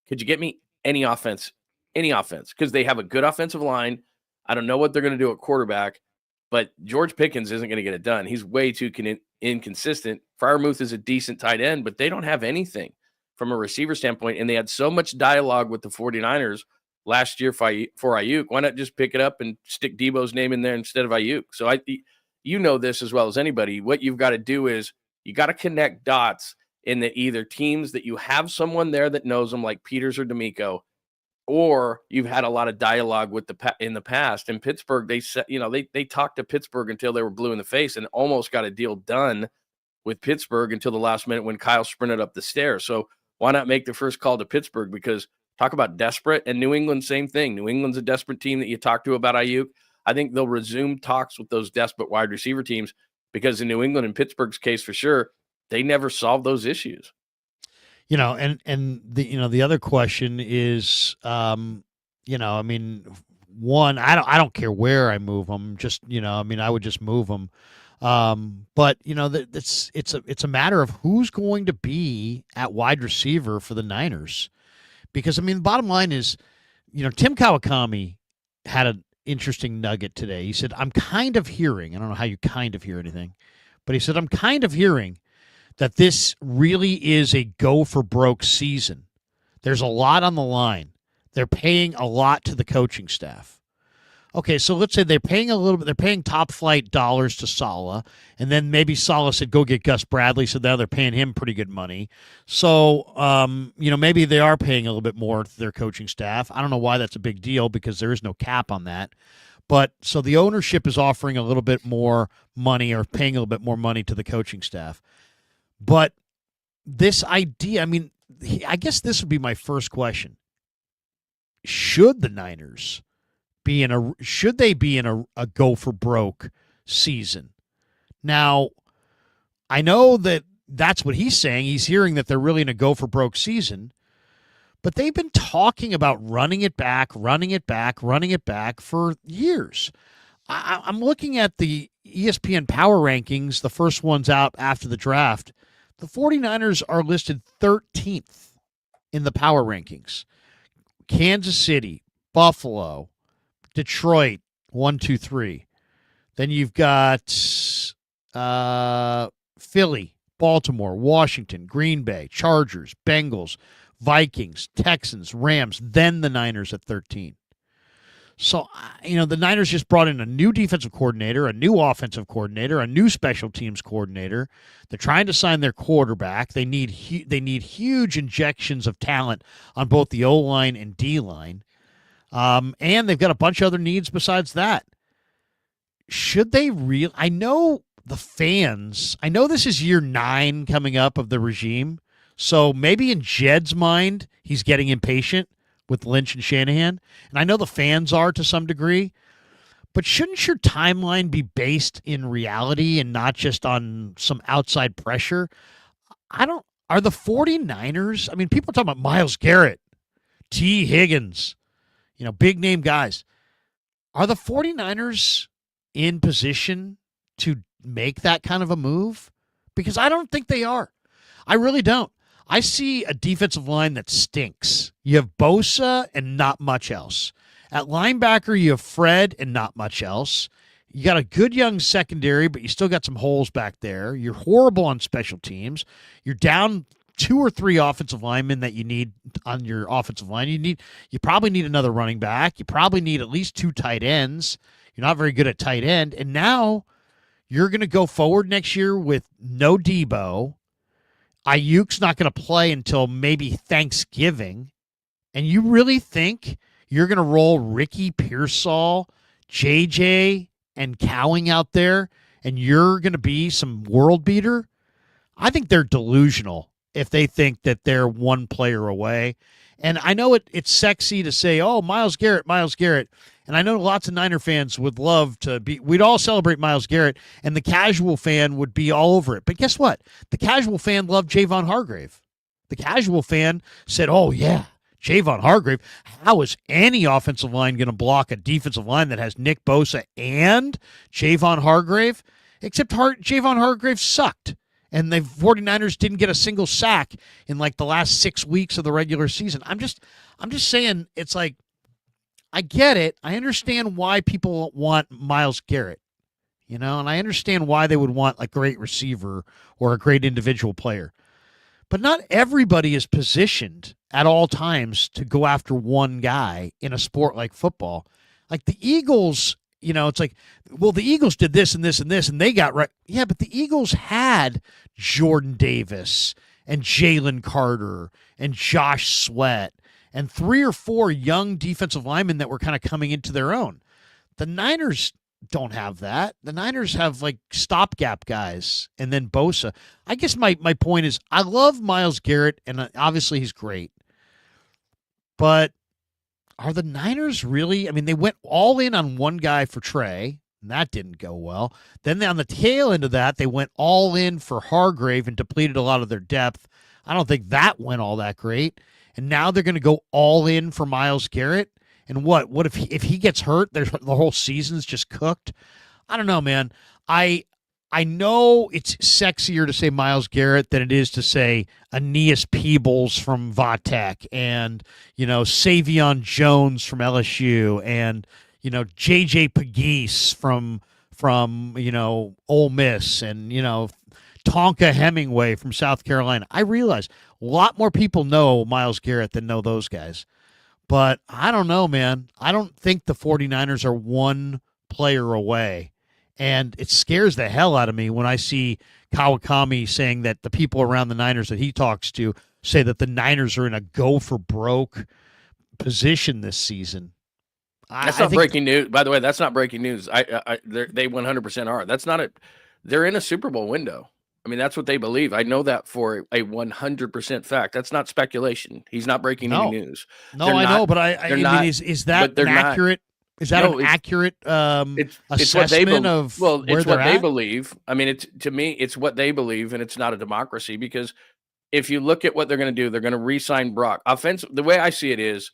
could you get me any offense? Any offense? Because they have a good offensive line. I don't know what they're going to do at quarterback, but George Pickens isn't going to get it done. He's way too inconsistent. Freiermuth is a decent tight end, but they don't have anything from a receiver standpoint, and they had so much dialogue with the 49ers last year for Ayuk. Why not just pick it up and stick Debo's name in there instead of Ayuk? So this as well as anybody. What you've got to do is you got to connect dots in that either teams that you have someone there that knows them, like Peters or D'Amico, or you've had a lot of dialogue with in the past. In Pittsburgh, they said, they talked to Pittsburgh until they were blue in the face and almost got a deal done with Pittsburgh until the last minute when Kyle sprinted up the stairs. So why not make the first call to Pittsburgh? Because talk about desperate, and New England, same thing. New England's a desperate team that you talk to about Ayuk. I think they'll resume talks with those desperate wide receiver teams, because in New England and Pittsburgh's case for sure, they never solved those issues. And the other question is, one, I don't care where I move them. Just, I would just move them. But it's a matter of who's going to be at wide receiver for the Niners, because the bottom line is, Tim Kawakami had an interesting nugget today. He said, I'm kind of hearing, I don't know how you kind of hear anything, but he said, I'm kind of hearing that this really is a go for broke season. There's a lot on the line. They're paying a lot to the coaching staff. Okay, so let's say they're paying a little bit. They're paying top flight dollars to Saleh, and then maybe Saleh said, go get Gus Bradley, so now they're paying him pretty good money. So, maybe they are paying a little bit more to their coaching staff. I don't know why that's a big deal, because there is no cap on that. But so the ownership is offering a little bit more money, or paying a little bit more money to the coaching staff. But this idea, I guess this would be my first question. Should the Niners be in a go for broke season? Now, I know that that's what he's saying. He's hearing that they're really in a go for broke season, but they've been talking about running it back for years. I'm looking at the ESPN Power Rankings, the first ones out after the draft. The 49ers are listed 13th in the Power Rankings. Kansas City, Buffalo, Detroit, 1, 2, 3. Then you've got Philly, Baltimore, Washington, Green Bay, Chargers, Bengals, Vikings, Texans, Rams, then the Niners at 13. So, the Niners just brought in a new defensive coordinator, a new offensive coordinator, a new special teams coordinator. They're trying to sign their quarterback. They need huge injections of talent on both the O-line and D-line. And they've got a bunch of other needs besides that. Should they I know the fans, I know this is year 9 coming up of the regime, so maybe in Jed's mind, he's getting impatient with Lynch and Shanahan. And I know the fans are to some degree, but shouldn't your timeline be based in reality and not just on some outside pressure? I don't, are the 49ers, I mean, people talk about Myles Garrett, T. Higgins, big name guys. Are the 49ers in position to make that kind of a move? Because I don't think they are. I really don't. I see a defensive line that stinks. You have Bosa and not much else. At linebacker, you have Fred and not much else. You got a good young secondary, but you still got some holes back there. You're horrible on special teams. You're down 2 or 3 offensive linemen that you need on your offensive line. You probably need another running back. You probably need at least 2 tight ends. You're not very good at tight end. And now you're going to go forward next year with no Debo. Ayuk's not going to play until maybe Thanksgiving. And you really think you're going to roll Ricky Pearsall, JJ, and Cowing out there, and you're going to be some world beater? I think they're delusional if they think that they're one player away. And I know it's sexy to say, oh, Myles Garrett. And I know lots of Niner fans would love to be, we'd all celebrate Myles Garrett, and the casual fan would be all over it. But guess what? The casual fan loved Javon Hargrave. The casual fan said, oh, yeah, Javon Hargrave. How is any offensive line going to block a defensive line that has Nick Bosa and Javon Hargrave? Except Javon Hargrave sucked. And the 49ers didn't get a single sack in like the last 6 weeks of the regular season. I'm just saying, it's like, I get it. I understand why people want Myles Garrett, and I understand why they would want a great receiver or a great individual player. But not everybody is positioned at all times to go after one guy in a sport like football. Like the Eagles, it's like, well, the Eagles did this and this and this, and they got right. Yeah, but the Eagles had Jordan Davis and Jalen Carter and Josh Sweat and 3 or 4 young defensive linemen that were kind of coming into their own. The Niners don't have that. The Niners have like stopgap guys and then Bosa. I guess my point is I love Myles Garrett, and obviously he's great. But are the Niners really? I mean, they went all in on one guy for Trey, and that didn't go well. Then on the tail end of that, they went all in for Hargrave and depleted a lot of their depth. I don't think that went all that great. And now they're going to go all in for Myles Garrett. And what if he gets hurt? The whole season's just cooked. I don't know, man. I know it's sexier to say Myles Garrett than it is to say Aeneas Peebles from Vatech and, Savion Jones from LSU and, J.J. Pegues from Ole Miss and, Tonka Hemingway from South Carolina. I realize a lot more people know Myles Garrett than know those guys. But I don't know, man. I don't think the 49ers are one player away. And it scares the hell out of me when I see Kawakami saying that the people around the Niners that he talks to say that the Niners are in a go-for-broke position this season. That's not breaking news. By the way, that's not breaking news. They 100% are. That's not it. They're in a Super Bowl window. I mean, that's what they believe. I know that for a 100% fact. That's not speculation. He's not breaking any news. No, I know, but I mean, is that accurate? Is that an accurate assessment of where it's they're what at? they believe. I mean, to me, it's what they believe, and it's not a democracy because if you look at what they're going to do, they're going to re-sign Brock. The way I see it is,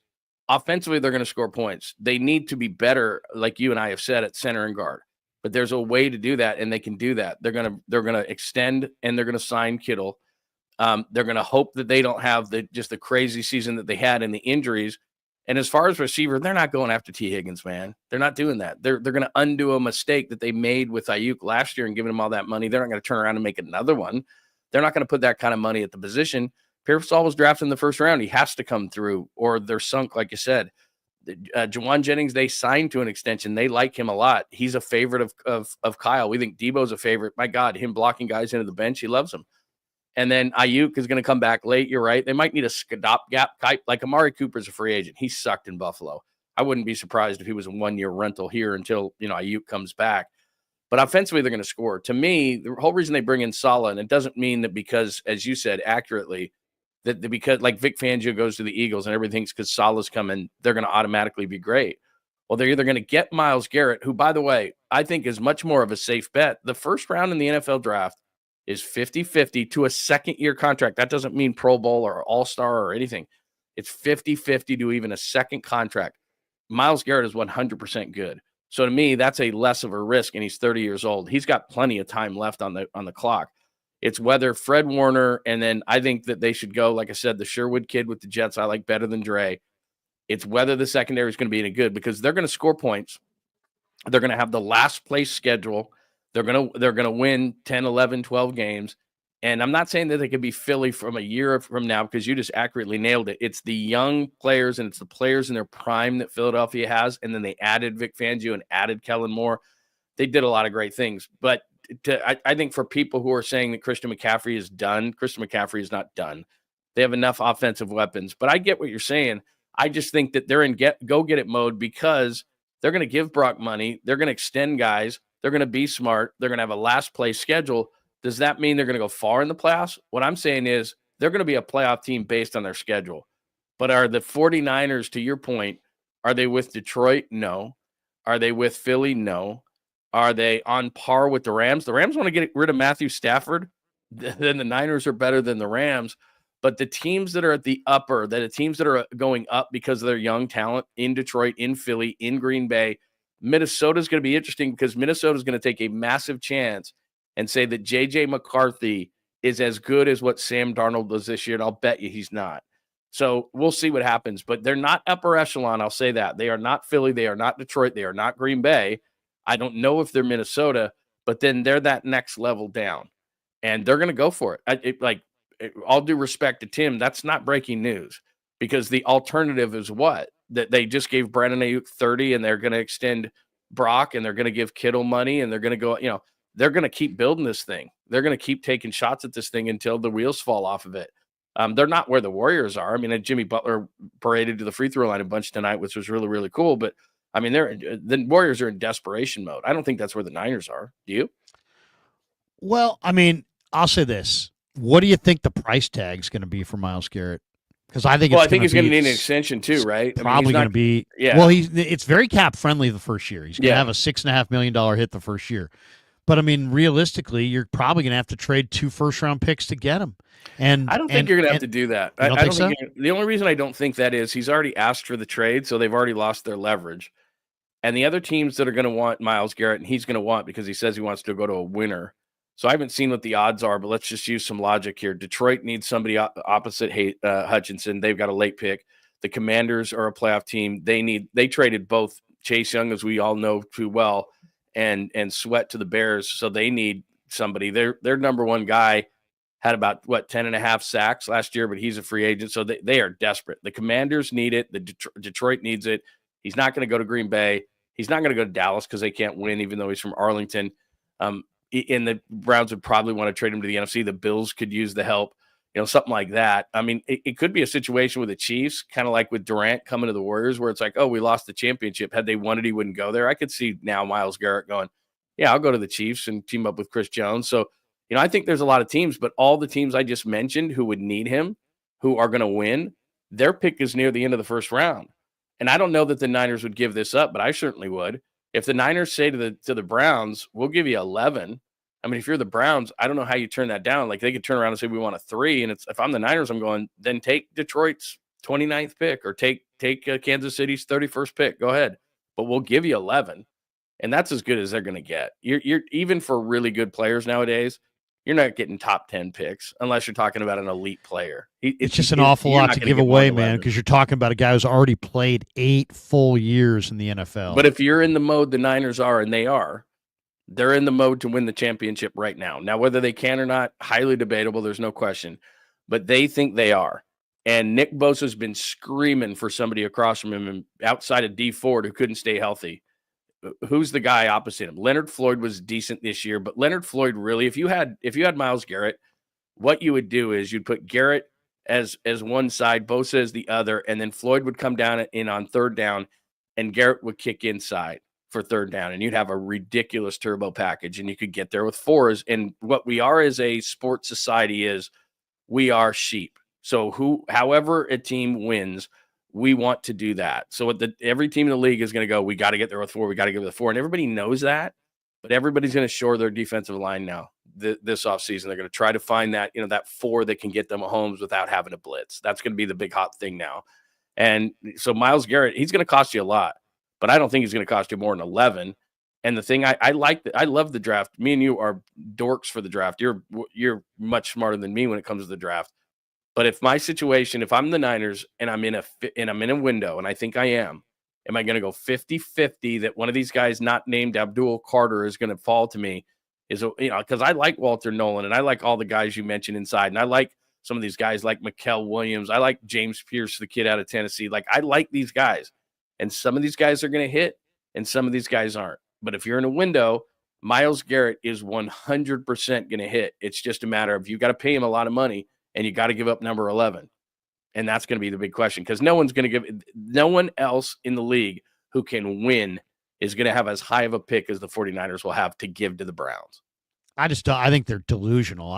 offensively, they're going to score points. They need to be better, like you and I have said, at center and guard. But there's a way to do that, and they can do that. They're gonna extend, and they're gonna sign Kittle. They're gonna hope that they don't have the crazy season that they had in the injuries. And as far as receiver, they're not going after T. Higgins, man. They're not doing that. They're gonna undo a mistake that they made with Ayuk last year and giving him all that money. They're not gonna turn around and make another one. They're not gonna put that kind of money at the position. Pearsall was drafted in the first round. He has to come through, or they're sunk, like you said. Jawan Jennings, they signed to an extension. They like him a lot. He's a favorite of Kyle. We think Debo's a favorite. My God, him blocking guys into the bench, he loves him. And then Ayuk is going to come back late. You're right. They might need a stopgap type. Like Amari Cooper's a free agent. He sucked in Buffalo. I wouldn't be surprised if he was a 1-year rental here until Ayuk comes back. but offensively they're going to score. To me, the whole reason they bring in Salah, and it doesn't mean that because, as you said accurately, because like Vic Fangio goes to the Eagles and everything's because Salah's coming, they're going to automatically be great. Well, they're either going to get Myles Garrett, who, by the way, I think is much more of a safe bet. The first round in the NFL draft is 50-50 to a second-year contract. That doesn't mean Pro Bowl or All-Star or anything. It's 50-50 to even a second contract. Myles Garrett is 100% good. So to me, that's a less of a risk, and he's 30 years old. He's got plenty of time left on the clock. It's whether Fred Warner, and then I think that they should go, like I said, the Sherwood kid with the Jets I like better than Dre. It's whether the secondary is going to be any good because they're going to score points. They're going to have the last place schedule. They're going to win 10, 11, 12 games. And I'm not saying that they could be Philly from a year from now because you just accurately nailed it. It's the young players and it's the players in their prime that Philadelphia has. And then they added Vic Fangio and added Kellen Moore. They did a lot of great things. But I think for people who are saying that Christian McCaffrey is done, Christian McCaffrey is not done. They have enough offensive weapons. But I get what you're saying. I just think that they're in go get it mode because they're going to give Brock money. They're going to extend guys. They're going to be smart. They're going to have a last place schedule. Does that mean they're going to go far in the playoffs? What I'm saying is they're going to be a playoff team based on their schedule. But are the 49ers, to your point, are they with Detroit? No. Are they with Philly? No. Are they on par with the Rams? The Rams want to get rid of Matthew Stafford. Then the Niners are better than the Rams. But the teams that are at the upper, the teams that are going up because of their young talent in Detroit, in Philly, in Green Bay, Minnesota is going to be interesting because Minnesota is going to take a massive chance and say that J.J. McCarthy is as good as what Sam Darnold does this year, and I'll bet you he's not. So we'll see what happens. But they're not upper echelon, I'll say that. They are not Philly. They are not Detroit. They are not Green Bay. I don't know if they're Minnesota, but then they're that next level down. And they're going to go for it. All due respect to Tim, that's not breaking news because the alternative is what? That they just gave Brandon Ayuk 30 and they're going to extend Brock and they're going to give Kittle money and they're going to go, they're going to keep building this thing. They're going to keep taking shots at this thing until the wheels fall off of it. They're not where the Warriors are. I mean, Jimmy Butler paraded to the free throw line a bunch tonight, which was really, really cool. But I mean, the Warriors are in desperation mode. I don't think that's where the Niners are. Do you? Well, I mean, I'll say this. What do you think the price tag is going to be for Myles Garrett? Because I think he's going to need an extension too, right? Probably going to be. Yeah. Well, it's very cap friendly the first year. He's going to have a $6.5 million hit the first year. But I mean, realistically, you're probably going to have to trade 2 first-round picks to get him. And I don't think you're going to have to do that. I don't think so? The only reason I don't think that is he's already asked for the trade, so they've already lost their leverage. And the other teams that are going to want Myles Garrett, and he's going to want because he says he wants to go to a winner. So I haven't seen what the odds are, but let's just use some logic here. Detroit needs somebody opposite Hutchinson. They've got a late pick. The Commanders are a playoff team. They traded both Chase Young, as we all know too well, and Sweat to the Bears. So they need somebody. Their number one guy had about 10.5 sacks last year, but he's a free agent. So they are desperate. The Commanders need it. The Detroit needs it. He's not going to go to Green Bay. He's not going to go to Dallas because they can't win, even though he's from Arlington. And the Browns would probably want to trade him to the NFC. The Bills could use the help, something like that. I mean, it could be a situation with the Chiefs, kind of like with Durant coming to the Warriors, where it's like, oh, we lost the championship. Had they won it, he wouldn't go there. I could see now Myles Garrett going, yeah, I'll go to the Chiefs and team up with Chris Jones. So, I think there's a lot of teams, but all the teams I just mentioned who would need him, who are going to win, their pick is near the end of the first round. And I don't know that the Niners would give this up, but I certainly would. If the Niners say to the Browns, we'll give you 11. I mean, if you're the Browns, I don't know how you turn that down. Like they could turn around and say, we want a 3. And if I'm the Niners, I'm going, then take Detroit's 29th pick or take Kansas City's 31st pick. Go ahead. But we'll give you 11. And that's as good as they're going to get. You're even for really good players nowadays, you're not getting top 10 picks unless you're talking about an elite player. It's just an awful lot to give away, man, because you're talking about a guy who's already played 8 full years in the NFL. But if you're in the mode the Niners are, and they are, they're in the mode to win the championship right now. Now, whether they can or not, highly debatable. There's no question. But they think they are. And Nick Bosa's been screaming for somebody across from him outside of D Ford who couldn't stay healthy. Who's the guy opposite him? Leonard Floyd was decent this year, but Leonard Floyd really, if you had Myles Garrett, what you would do is you'd put Garrett as one side, Bosa as the other, and then Floyd would come down in on third down, and Garrett would kick inside. for third down, and you'd have a ridiculous turbo package, and you could get there with 4s. And what we are as a sports society is we are sheep. So however a team wins, we want to do that. So every team in the league is going to go, we got to get there with 4. We got to get there with 4. And everybody knows that, but everybody's going to shore their defensive line now this offseason. They're going to try to find that, that 4 that can get them homes without having to blitz. That's going to be the big hot thing now. And so Myles Garrett, he's going to cost you a lot, but I don't think he's going to cost you more than 11. And the thing I love the draft. Me and you are dorks for the draft. You're much smarter than me when it comes to the draft. But if I'm the Niners and I'm in a window, and I think I am I going to go 50-50 that one of these guys not named Abdul Carter is going to fall to me? Because I like Walter Nolan and I like all the guys you mentioned inside, and I like some of these guys like Mikael Williams. I like James Pierce, the kid out of Tennessee. Like, I like these guys, and some of these guys are going to hit, and some of these guys aren't. But if you're in a window, Myles Garrett is 100% going to hit. It's just a matter of you got to pay him a lot of money. And you got to give up number 11. And that's going to be the big question, because no one else in the league who can win is going to have as high of a pick as the 49ers will have to give to the Browns. I think they're delusional.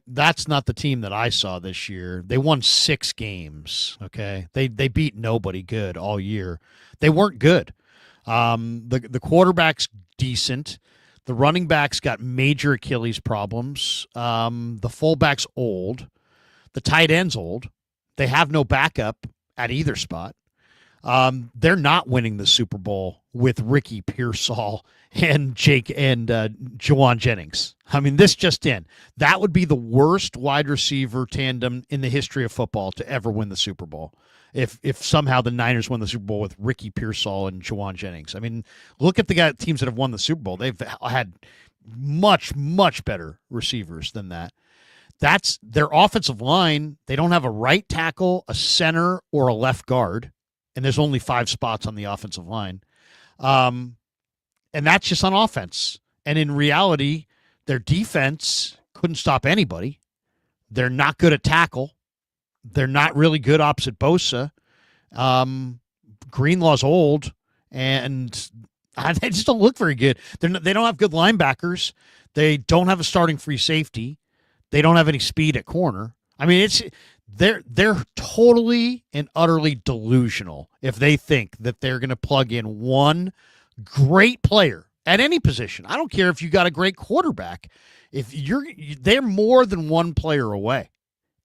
That's not the team that I saw this year. They won 6 games. Okay. They beat nobody good all year. They weren't good. The quarterback's decent. The running backs got major Achilles problems. The fullback's old. The tight end's old. They have no backup at either spot. They're not winning the Super Bowl with Ricky Pearsall and Jawan Jennings. I mean, this just in. That would be the worst wide receiver tandem in the history of football to ever win the Super Bowl. If somehow the Niners won the Super Bowl with Ricky Pearsall and Jawan Jennings. I mean, look at the teams that have won the Super Bowl. They've had much, much better receivers than that. That's their offensive line. They don't have a right tackle, a center, or a left guard, and there's only 5 spots on the offensive line. And that's just on offense. And in reality, their defense couldn't stop anybody. They're not good at tackle. They're not really good opposite Bosa. Greenlaw's old, and they just don't look very good. They don't have good linebackers. They don't have a starting free safety. They don't have any speed at corner. I mean, they're totally and utterly delusional if they think that they're going to plug in one great player at any position. I don't care if you got a great quarterback. They're more than one player away.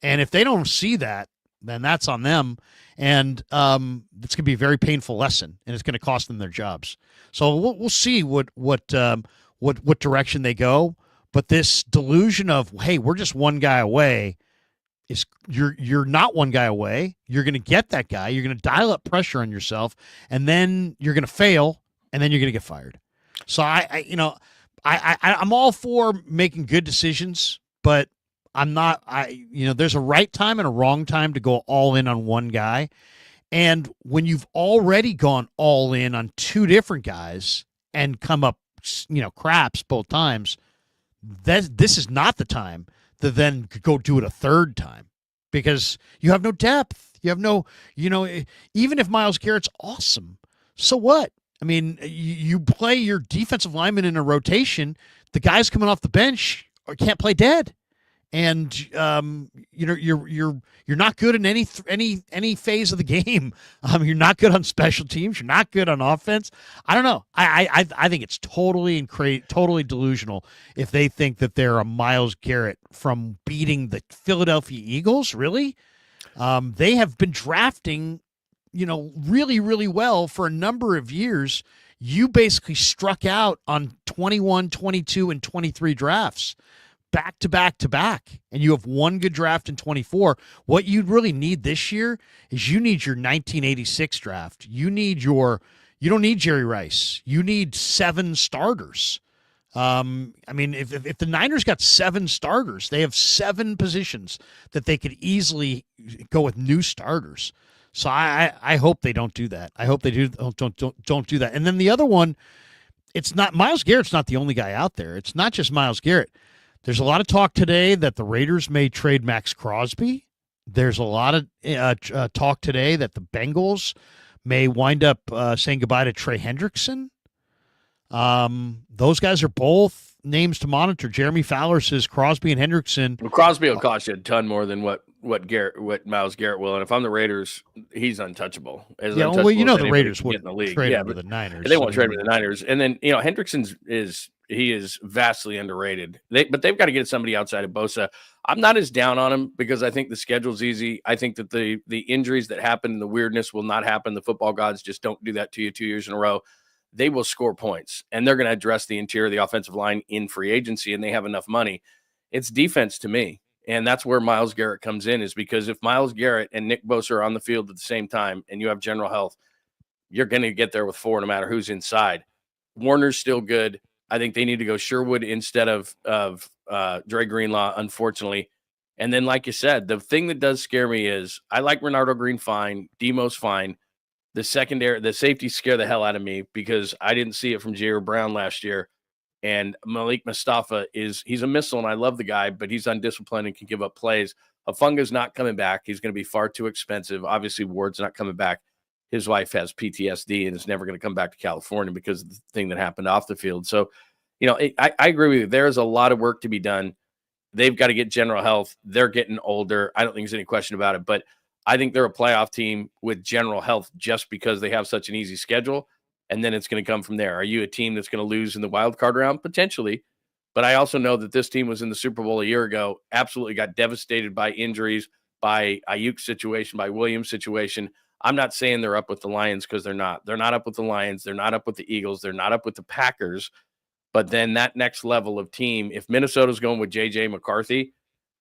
And if they don't see that, then that's on them. And it's going to be a very painful lesson, and it's going to cost them their jobs. So we'll see what direction they go. But this delusion of, hey, we're just one guy away, is you're not one guy away. You're going to get that guy. You're going to dial up pressure on yourself, and then you're going to fail, and then you're going to get fired. So I'm all for making good decisions, but I'm not. There's a right time and a wrong time to go all in on one guy, and when you've already gone all in on 2 different guys and come up, craps both times, this is not the time to then go do it a third time, because you have no depth. You have no, even if Myles Garrett's awesome, so what? I mean, you play your defensive lineman in a rotation. The guys coming off the bench can't play dead. And you're not good in any phase of the game. You're not good on special teams. You're not good on offense. I don't know. I think it's totally delusional if they think that they're a Myles Garrett from beating the Philadelphia Eagles. Really, they have been drafting, really, really well for a number of years. You basically struck out on 21, 22, and 23 drafts. Back to back to back, and you have one good draft in 24. What you really need this year is you need your 1986 draft. You don't need Jerry Rice. You need 7 starters. If the Niners got 7 starters, they have 7 positions that they could easily go with new starters. So I hope they don't do that. I hope they don't do that. And then the other one, it's not Myles Garrett's not the only guy out there. It's not just Myles Garrett. There's a lot of talk today that the Raiders may trade Max Crosby. There's a lot of talk today that the Bengals may wind up saying goodbye to Trey Hendrickson. Those guys are both names to monitor. Jeremy Fowler says Crosby and Hendrickson. Well, Crosby will cost you a ton more than what Myles Garrett will. And if I'm the Raiders, he's untouchable. As Yeah, untouchable well, you as know the anybody Raiders can get in wouldn't the league. trade Yeah, him to but the Niners. they won't trade him to the Niners. And then Hendrickson's is vastly underrated. But they've got to get somebody outside of Bosa. I'm not as down on him because I think the schedule's easy. I think that the injuries that happen and the weirdness will not happen. The football gods just don't do that to you 2 years in a row. They will score points, and they're going to address the interior of the offensive line in free agency, and they have enough money. It's defense to me. And that's where Myles Garrett comes in, is because if Myles Garrett and Nick Bosa are on the field at the same time and you have general health, you're going to get there with 4 no matter who's inside. Warner's still good. I think they need to go Sherwood instead of Dre Greenlaw, unfortunately. And then, like you said, the thing that does scare me is I like Renardo Green fine, Demo's fine. The safety scare the hell out of me because I didn't see it from Jair Brown last year. And Malik Mustafa he's a missile, and I love the guy, but he's undisciplined and can give up plays. Hafunga's not coming back. He's going to be far too expensive. Obviously, Ward's not coming back. His wife has PTSD and is never going to come back to California because of the thing that happened off the field. So, I agree with you. There's a lot of work to be done. They've got to get general health. They're getting older. I don't think there's any question about it, but I think they're a playoff team with general health just because they have such an easy schedule. And then it's going to come from there. Are you a team that's going to lose in the wild card round? Potentially. But I also know that this team was in the Super Bowl a year ago, absolutely got devastated by injuries, by Ayuk's situation, by Williams' situation. I'm not saying they're up with the Lions because they're not. They're not up with the Lions. They're not up with the Eagles. They're not up with the Packers. But then that next level of team, if Minnesota's going with J.J. McCarthy,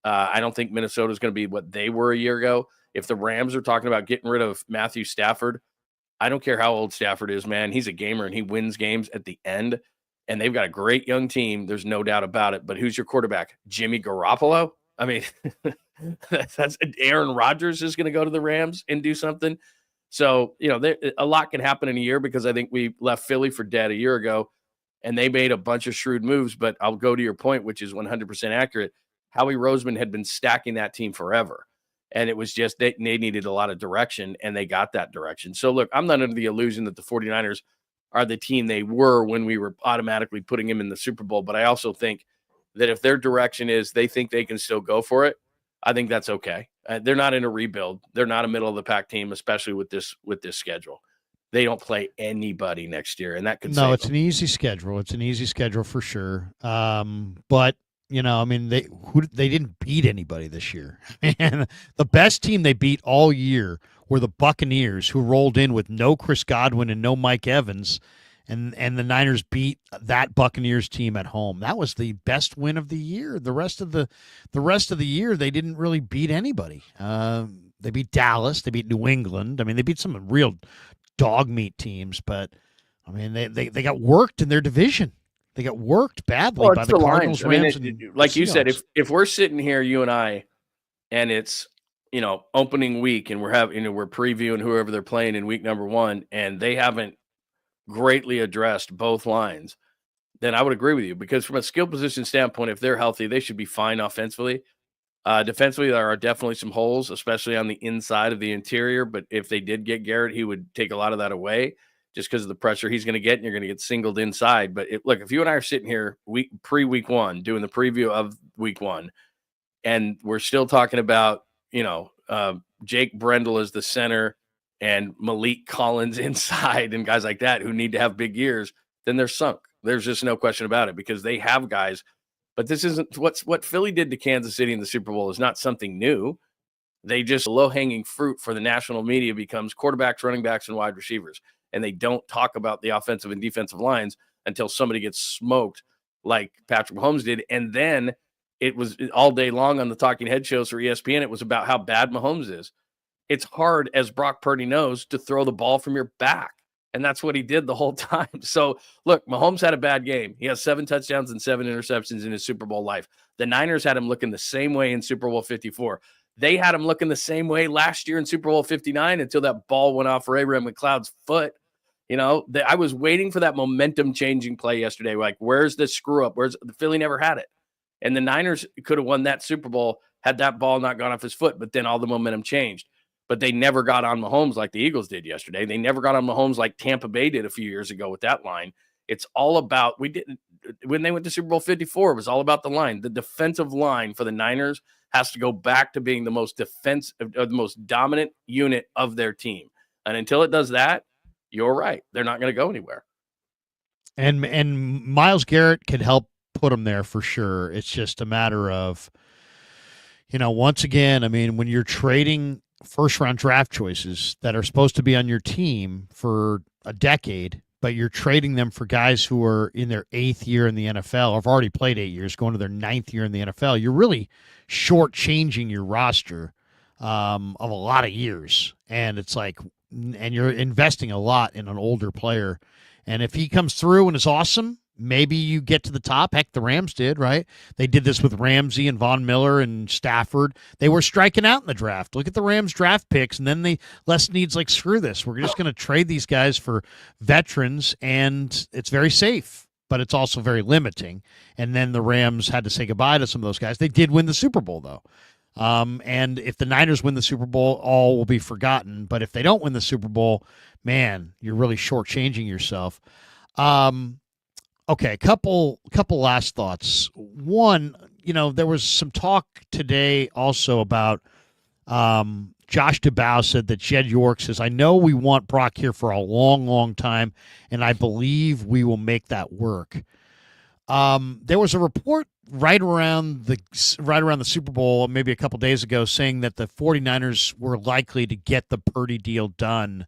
I don't think Minnesota's going to be what they were a year ago. If the Rams are talking about getting rid of Matthew Stafford, I don't care how old Stafford is, man. He's a gamer and he wins games at the end. And they've got a great young team. There's no doubt about it. But who's your quarterback? Jimmy Garoppolo? I mean, that's Aaron Rodgers is going to go to the Rams and do something. So, a lot can happen in a year because I think we left Philly for dead a year ago and they made a bunch of shrewd moves. But I'll go to your point, which is 100% accurate. Howie Roseman had been stacking that team forever. And it was just they needed a lot of direction, and they got that direction. So, look, I'm not under the illusion that the 49ers are the team they were when we were automatically putting them in the Super Bowl. But I also think that if their direction is they think they can still go for it, I think that's okay. They're not in a rebuild. They're not a middle-of-the-pack team, especially with this schedule. They don't play anybody next year, and that could No, it's them. an easy schedule. It's an easy schedule for sure. But they didn't beat anybody this year. And the best team they beat all year were the Buccaneers, who rolled in with no Chris Godwin and no Mike Evans, and the Niners beat that Buccaneers team at home. That was the best win of the year. The rest of the year they didn't really beat anybody. They beat Dallas, they beat New England. I mean, they beat some real dog meat teams, but I mean they got worked in their division. They got worked badly by the Cardinals, Rams, and like you said, if we're sitting here, you and I, and it's opening week, and we're previewing whoever they're playing in week number 1, and they haven't greatly addressed both lines, then I would agree with you because from a skill position standpoint, if they're healthy, they should be fine offensively. Defensively, there are definitely some holes, especially on the inside of the interior. But if they did get Garrett, he would take a lot of that away just because of the pressure he's going to get, and you're going to get singled inside. But look, if you and I are sitting here pre-week 1 doing the preview of week 1, and we're still talking about, Jake Brendel as the center and Malik Collins inside and guys like that who need to have big years, then they're sunk. There's just no question about it because they have guys. But this isn't what Philly did to Kansas City in the Super Bowl is not something new. They just low-hanging fruit for the national media becomes quarterbacks, running backs, and wide receivers. And they don't talk about the offensive and defensive lines until somebody gets smoked like Patrick Mahomes did. And then it was all day long on the talking head shows for ESPN. It was about how bad Mahomes is. It's hard, as Brock Purdy knows, to throw the ball from your back. And that's what he did the whole time. So, look, Mahomes had a bad game. He has 7 touchdowns and 7 interceptions in his Super Bowl life. The Niners had him looking the same way in Super Bowl 54. They had him looking the same way last year in Super Bowl 59 until that ball went off Ray McLeod's foot. I was waiting for that momentum-changing play yesterday. Like, where's the screw-up? The Philly never had it. And the Niners could have won that Super Bowl had that ball not gone off his foot, but then all the momentum changed. But they never got on Mahomes like the Eagles did yesterday. They never got on Mahomes like Tampa Bay did a few years ago with that line. It's all about, when they went to Super Bowl 54, it was all about the line. The defensive line for the Niners has to go back to being the most the most dominant unit of their team. And until it does that, you're right. They're not going to go anywhere. And Myles Garrett could help put them there for sure. It's just a matter of, once again, I mean, when you're trading first round draft choices that are supposed to be on your team for a decade, but you're trading them for guys who are in their 8th year in the NFL or have already played 8 years, going to their 9th year in the NFL, you're really shortchanging your roster of a lot of years. And it's like, and you're investing a lot in an older player. And if he comes through and is awesome, maybe you get to the top. Heck, the Rams did, right? They did this with Ramsey and Von Miller and Stafford. They were striking out in the draft. Look at the Rams draft picks, and then Les Snead's like, screw this. We're just going to trade these guys for veterans, and it's very safe, but it's also very limiting. And then the Rams had to say goodbye to some of those guys. They did win the Super Bowl, though. And if the Niners win the Super Bowl, all will be forgotten. But if they don't win the Super Bowl, man, you're really shortchanging yourself. Okay, couple last thoughts. One, there was some talk today also about Josh DeBow said that Jed York says, I know we want Brock here for a long, long time, and I believe we will make that work. There was a report right around the Super Bowl, maybe a couple days ago, saying that the 49ers were likely to get the Purdy deal done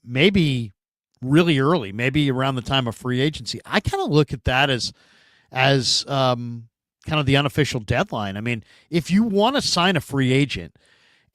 maybe really early, maybe around the time of free agency. I kind of look at that as kind of the unofficial deadline. I mean, if you want to sign a free agent,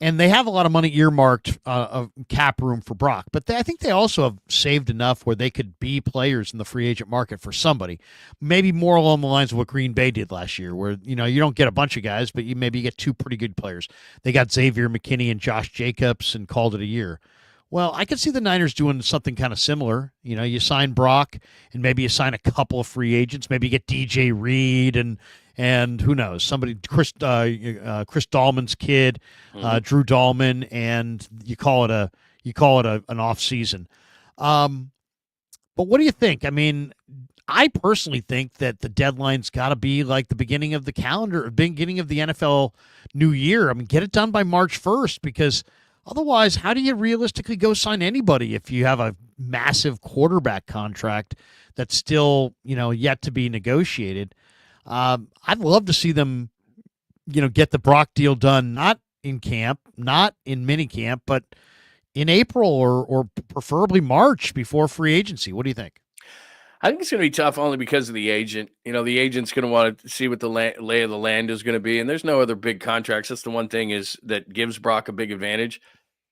and they have a lot of money earmarked of cap room for Brock, but I think they also have saved enough where they could be players in the free agent market for somebody, maybe more along the lines of what Green Bay did last year, where you don't get a bunch of guys, but you get 2 pretty good players. They got Xavier McKinney and Josh Jacobs and called it a year. Well, I could see the Niners doing something kind of similar. You sign Brock, and maybe you sign a couple of free agents. Maybe you get DJ Reed and who knows, somebody, Chris Dahlman's kid, Drew Dahlman, and you call it an off season. But what do you think? I mean, I personally think that the deadline's got to be like the beginning of the beginning of the NFL new year. I mean, get it done by March 1st, because otherwise, how do you realistically go sign anybody if you have a massive quarterback contract that's still, yet to be negotiated? I'd love to see them, get the Brock deal done, not in camp, not in mini camp, but in April or preferably March before free agency. What do you think? I think it's going to be tough only because of the agent. The agent's going to want to see what the lay of the land is going to be, and there's no other big contracts. That's the one thing that gives Brock a big advantage,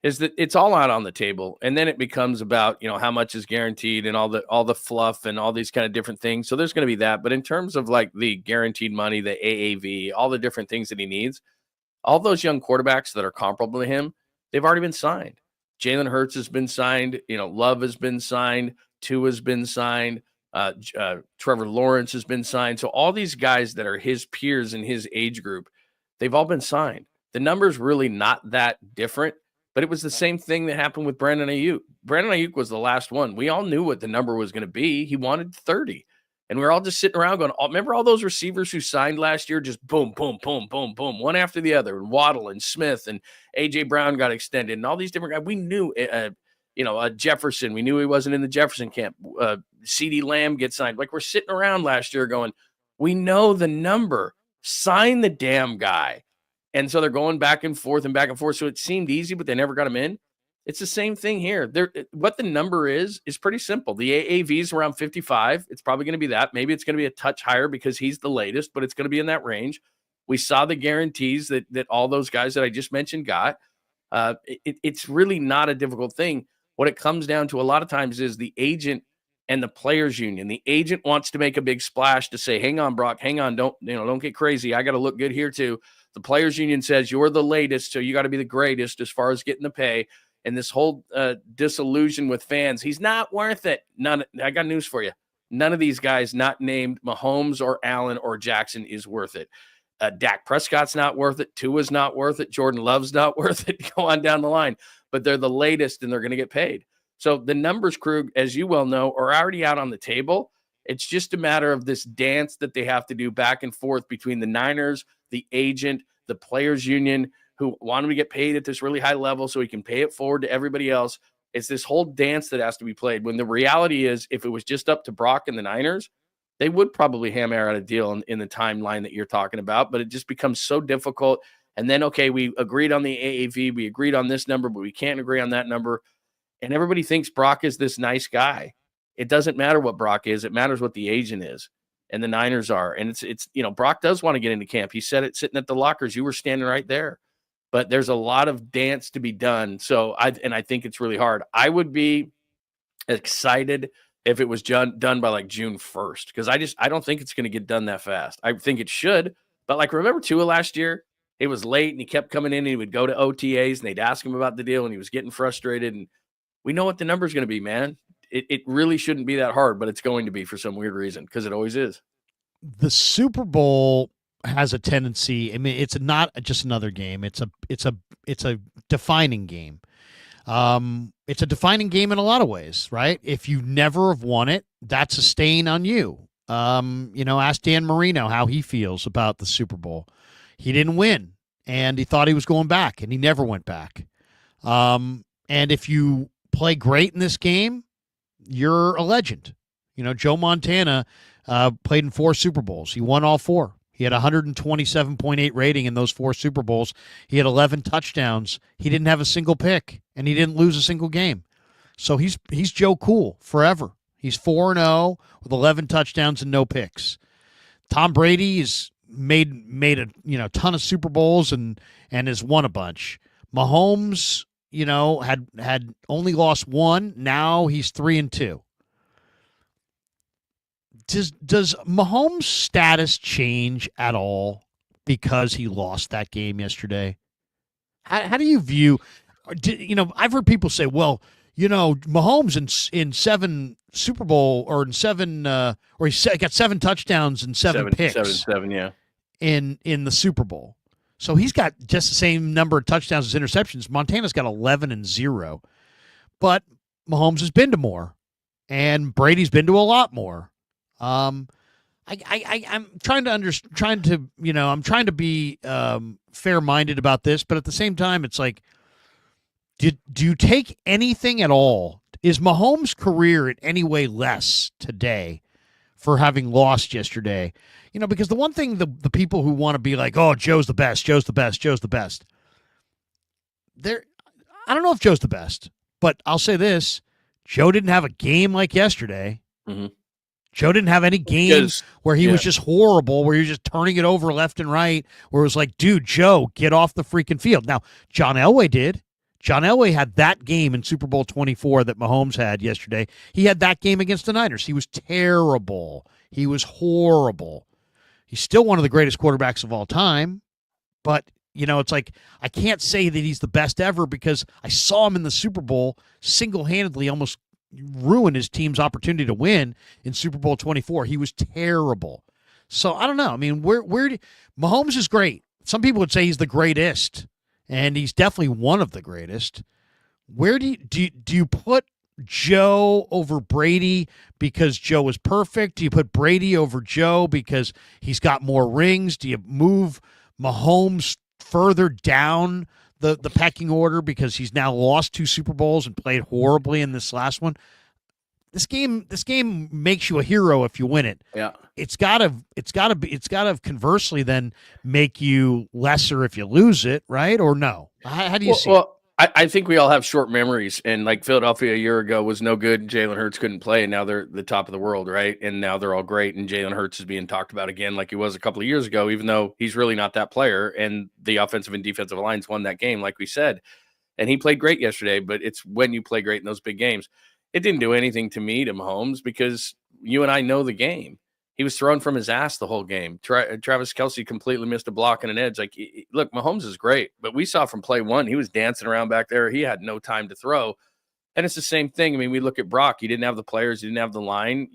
is that it's all out on the table, and then it becomes about how much is guaranteed and all the fluff and all these kind of different things. So there's going to be that, but in terms of like the guaranteed money, the AAV, all the different things that he needs, all those young quarterbacks that are comparable to him, they've already been signed. Jalen Hurts has been signed. Love has been signed. Tua has been signed. Trevor Lawrence has been signed. So all these guys that are his peers in his age group, they've all been signed. The number's really not that different. But it was the same thing that happened with Brandon Ayuk. Brandon Ayuk was the last one. We all knew what the number was going to be. He wanted 30. And we were all just sitting around going, remember all those receivers who signed last year? Just boom, boom, boom, boom, boom, one after the other. And Waddle and Smith and A.J. Brown got extended and all these different guys. We knew, Jefferson. We knew he wasn't in the Jefferson camp. C.D. Lamb gets signed. Like, we're sitting around last year going, we know the number. Sign the damn guy. And so they're going back and forth. So it seemed easy, but they never got him in. It's the same thing here. What the number is pretty simple. The AAV is around 55. It's probably going to be that. Maybe it's going to be a touch higher because he's the latest, but it's going to be in that range. We saw the guarantees that all those guys that I just mentioned got. It's really not a difficult thing. What it comes down to a lot of times is the agent and the players union. The agent wants to make a big splash to say, hang on, Brock, hang on. Don't get crazy. I got to look good here too. The players union says you're the latest, so you got to be the greatest as far as getting the pay. And this whole disillusion with fans, he's not worth it. I got news for you. None of these guys not named Mahomes or Allen or Jackson is worth it. Dak Prescott's not worth it. Tua's not worth it. Jordan Love's not worth it. Go on down the line. But they're the latest, and they're going to get paid. So the numbers, Krug, as you well know, are already out on the table. It's just a matter of this dance that they have to do back and forth between the Niners, the agent, the players union, who want him to get paid at this really high level so he can pay it forward to everybody else. It's this whole dance that has to be played. When the reality is, if it was just up to Brock and the Niners, they would probably hammer out a deal in the timeline that you're talking about, but it just becomes so difficult. And then, okay, we agreed on the AAV, we agreed on this number, but we can't agree on that number. And everybody thinks Brock is this nice guy. It doesn't matter what Brock is. It matters what the agent is. And the Niners are. And it's Brock does want to get into camp. He said it sitting at the lockers. You were standing right there. But there's a lot of dance to be done. So I think it's really hard. I would be excited if it was done by like June 1st, because I don't think it's going to get done that fast. I think it should. But like, remember Tua last year? It was late and he kept coming in and he would go to OTAs and they'd ask him about the deal and he was getting frustrated. And we know what the number's going to be, man. It really shouldn't be that hard, but it's going to be for some weird reason, because it always is. The Super Bowl has a tendency. I mean, it's not just another game. It's a defining game. It's a defining game in a lot of ways, right? If you never have won it, that's a stain on you. Ask Dan Marino how he feels about the Super Bowl. He didn't win, and he thought he was going back, and he never went back. And if you play great in this game, you're a legend. Joe Montana played in 4 Super Bowls. He won all 4. He had 127.8 rating in those 4 Super Bowls. He had 11 touchdowns. He didn't have a single pick, and he didn't lose a single game. So he's Joe Cool forever. He's 4-0 with 11 touchdowns and no picks. Tom Brady has made a ton of Super Bowls and has won a bunch. Mahomes, had only lost 1. Now he's 3-2. Does Mahomes' status change at all because he lost that game yesterday? How do you view? I've heard people say, well, Mahomes in 7 Super Bowl or in 7 or got 7 touchdowns and 7 picks. 7, yeah. In the Super Bowl. So he's got just the same number of touchdowns as interceptions. Montana's got 11-0. But Mahomes has been to more. And Brady's been to a lot more. I'm trying to be fair-minded about this, but at the same time, it's like, do you take anything at all? Is Mahomes' career in any way less today for having lost yesterday? Because the one thing the people who want to be like, oh, Joe's the best, I don't know if Joe's the best, but I'll say this: Joe didn't have a game like yesterday. Mm-hmm. Joe didn't have any games where he was just horrible, where he was just turning it over left and right, where it was like, dude, Joe, get off the freaking field. Now, John Elway did. John Elway had that game in Super Bowl 24 that Mahomes had yesterday. He had that game against the Niners. He was terrible. He was horrible. He's still one of the greatest quarterbacks of all time, but, it's like, I can't say that he's the best ever because I saw him in the Super Bowl single-handedly almost ruin his team's opportunity to win in Super Bowl 24. He was terrible. So I don't know. I mean, Mahomes is great. Some people would say he's the greatest, and he's definitely one of the greatest. Where do you put Joe over Brady because Joe is perfect? Do you put Brady over Joe because he's got more rings? Do you move Mahomes further down the pecking order because he's now lost 2 Super Bowls and played horribly in this last one? This game makes you a hero if you win it. Yeah. It's gotta conversely then make you lesser if you lose it, right? Or no? How do you see it? Well, I think we all have short memories, and like Philadelphia a year ago was no good. Jalen Hurts couldn't play, and now they're the top of the world, right? And now they're all great, and Jalen Hurts is being talked about again like he was a couple of years ago, even though he's really not that player. And the offensive and defensive lines won that game, like we said. And he played great yesterday, but it's when you play great in those big games. It didn't do anything to me, to Mahomes, because you and I know the game. He was thrown from his ass the whole game. Travis Kelce completely missed a block and an edge. Like, look, Mahomes is great, but we saw from play 1, he was dancing around back there. He had no time to throw. And it's the same thing. I mean, we look at Brock. He didn't have the players. He didn't have the line.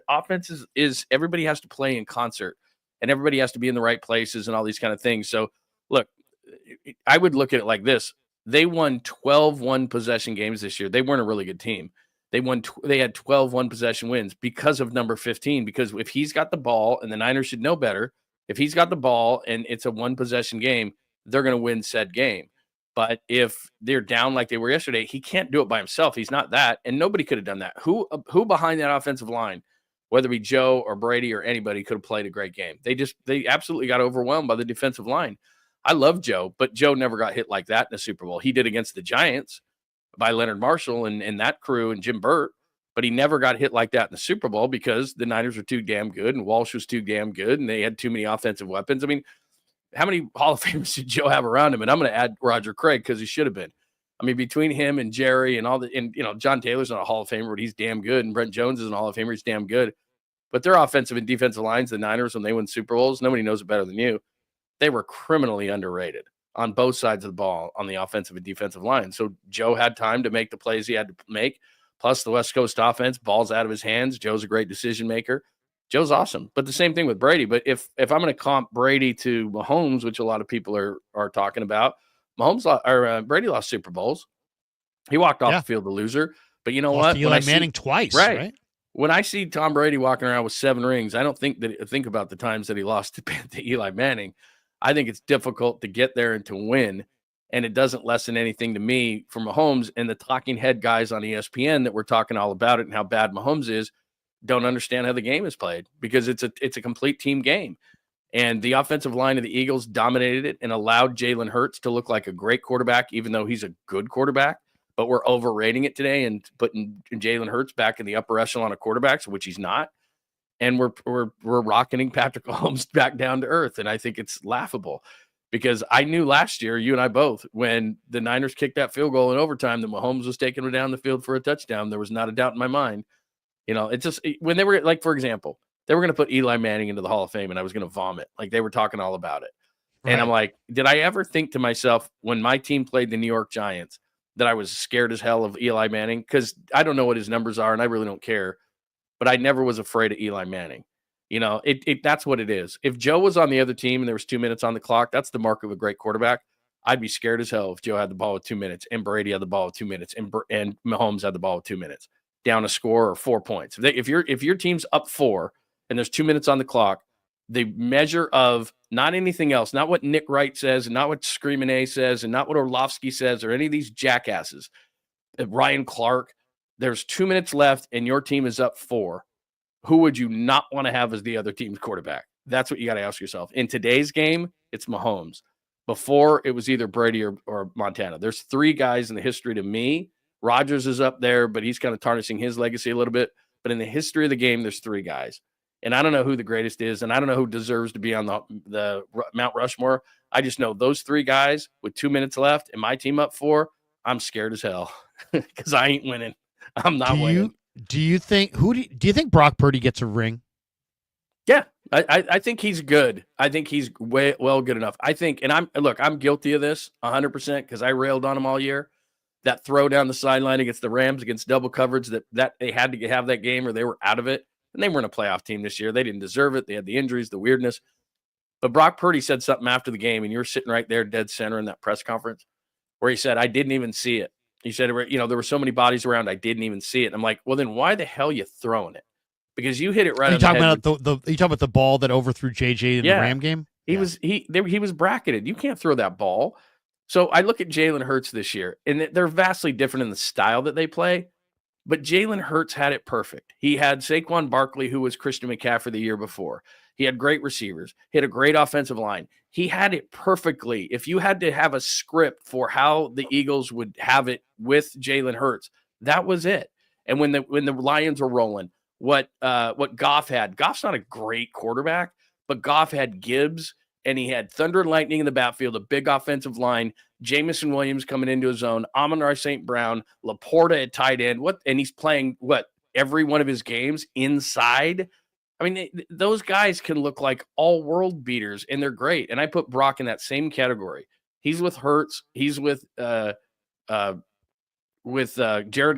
Offense is everybody has to play in concert, and everybody has to be in the right places and all these kind of things. So, look, I would look at it like this. They won 12 one-possession games this year. They weren't a really good team. They had 12 one-possession wins because of number 15, because if he's got the ball, and the Niners should know better, if he's got the ball and it's a one-possession game, they're going to win said game. But if they're down like they were yesterday, he can't do it by himself. He's not that, and nobody could have done that. Who behind that offensive line, whether it be Joe or Brady or anybody, could have played a great game. They absolutely got overwhelmed by the defensive line. I love Joe, but Joe never got hit like that in the Super Bowl. He did against the Giants by Leonard Marshall and that crew and Jim Burt, but he never got hit like that in the Super Bowl because the Niners were too damn good and Walsh was too damn good and they had too many offensive weapons. I mean, how many Hall of Famers did Joe have around him? And I'm going to add Roger Craig because he should have been. I mean, between him and Jerry and John Taylor's not a Hall of Famer, but he's damn good. And Brent Jones is a Hall of Famer. He's damn good. But their offensive and defensive lines, the Niners, when they win Super Bowls, nobody knows it better than you. They were criminally underrated on both sides of the ball on the offensive and defensive line. So Joe had time to make the plays he had to make. Plus the West Coast offense, balls out of his hands. Joe's a great decision maker. Joe's awesome. But the same thing with Brady. But if I'm going to comp Brady to Mahomes, which a lot of people are talking about, Brady lost Super Bowls. He walked off the field a loser. But you know what? Eli Manning twice, right? When I see Tom Brady walking around with 7 rings, I don't think about the times that he lost to Eli Manning. I think it's difficult to get there and to win, and it doesn't lessen anything to me for Mahomes. And the talking head guys on ESPN that were talking all about it and how bad Mahomes is don't understand how the game is played, because it's a complete team game. And the offensive line of the Eagles dominated it and allowed Jalen Hurts to look like a great quarterback, even though he's a good quarterback. But we're overrating it today and putting Jalen Hurts back in the upper echelon of quarterbacks, which he's not. And we're rocketing Patrick Mahomes back down to earth. And I think it's laughable, because I knew last year, you and I both, when the Niners kicked that field goal in overtime, that Mahomes was taking him down the field for a touchdown. There was not a doubt in my mind. It's just when they were like, for example, they were going to put Eli Manning into the Hall of Fame and I was going to vomit. Like, they were talking all about it. Right. And I'm like, did I ever think to myself when my team played the New York Giants that I was scared as hell of Eli Manning? Because I don't know what his numbers are and I really don't care. But I never was afraid of Eli Manning. That's what it is. If Joe was on the other team and there was 2 minutes on the clock, that's the mark of a great quarterback. I'd be scared as hell if Joe had the ball with 2 minutes and Brady had the ball with 2 minutes and Mahomes had the ball with 2 minutes, down a score or 4 points. If your team's up 4 and there's 2 minutes on the clock, the measure of not anything else, not what Nick Wright says, and not what Screamin' A says, and not what Orlovsky says, or any of these jackasses, Ryan Clark, there's 2 minutes left and your team is up 4. Who would you not want to have as the other team's quarterback? That's what you got to ask yourself. In today's game, it's Mahomes. Before, it was either Brady or Montana. There's 3 guys in the history to me. Rodgers is up there, but he's kind of tarnishing his legacy a little bit. But in the history of the game, there's 3 guys. And I don't know who the greatest is, and I don't know who deserves to be on the Mount Rushmore. I just know those 3 guys with 2 minutes left and my team up 4, I'm scared as hell because I ain't winning. I'm not winning. Do you think Brock Purdy gets a ring? Yeah, I think he's good. I think he's well good enough. I think, and I'm guilty of this 100% because I railed on him all year. That throw down the sideline against the Rams against double coverage that they had to have that game or they were out of it. And they weren't a playoff team this year. They didn't deserve it. They had the injuries, the weirdness. But Brock Purdy said something after the game, and you were sitting right there dead center in that press conference, where he said, I didn't even see it. He said, there were so many bodies around, I didn't even see it. And I'm like, well, then why the hell are you throwing it? Because you hit it right on the head. Are you talking about the ball that overthrew JJ in the Ram game? He was bracketed. You can't throw that ball. So I look at Jalen Hurts this year, and they're vastly different in the style that they play. But Jalen Hurts had it perfect. He had Saquon Barkley, who was Christian McCaffrey the year before. He had great receivers. He had a great offensive line. He had it perfectly. If you had to have a script for how the Eagles would have it with Jalen Hurts, that was it. And when the Lions were rolling, what Goff had, Goff's not a great quarterback, but Goff had Gibbs, and he had thunder and lightning in the backfield, a big offensive line, Jamison Williams coming into his own, Amon-Ra St. Brown, Laporta at tight end. And he's playing every one of his games inside. I mean, those guys can look like all world beaters, and they're great. And I put Brock in that same category. He's with Hurts. He's with Jared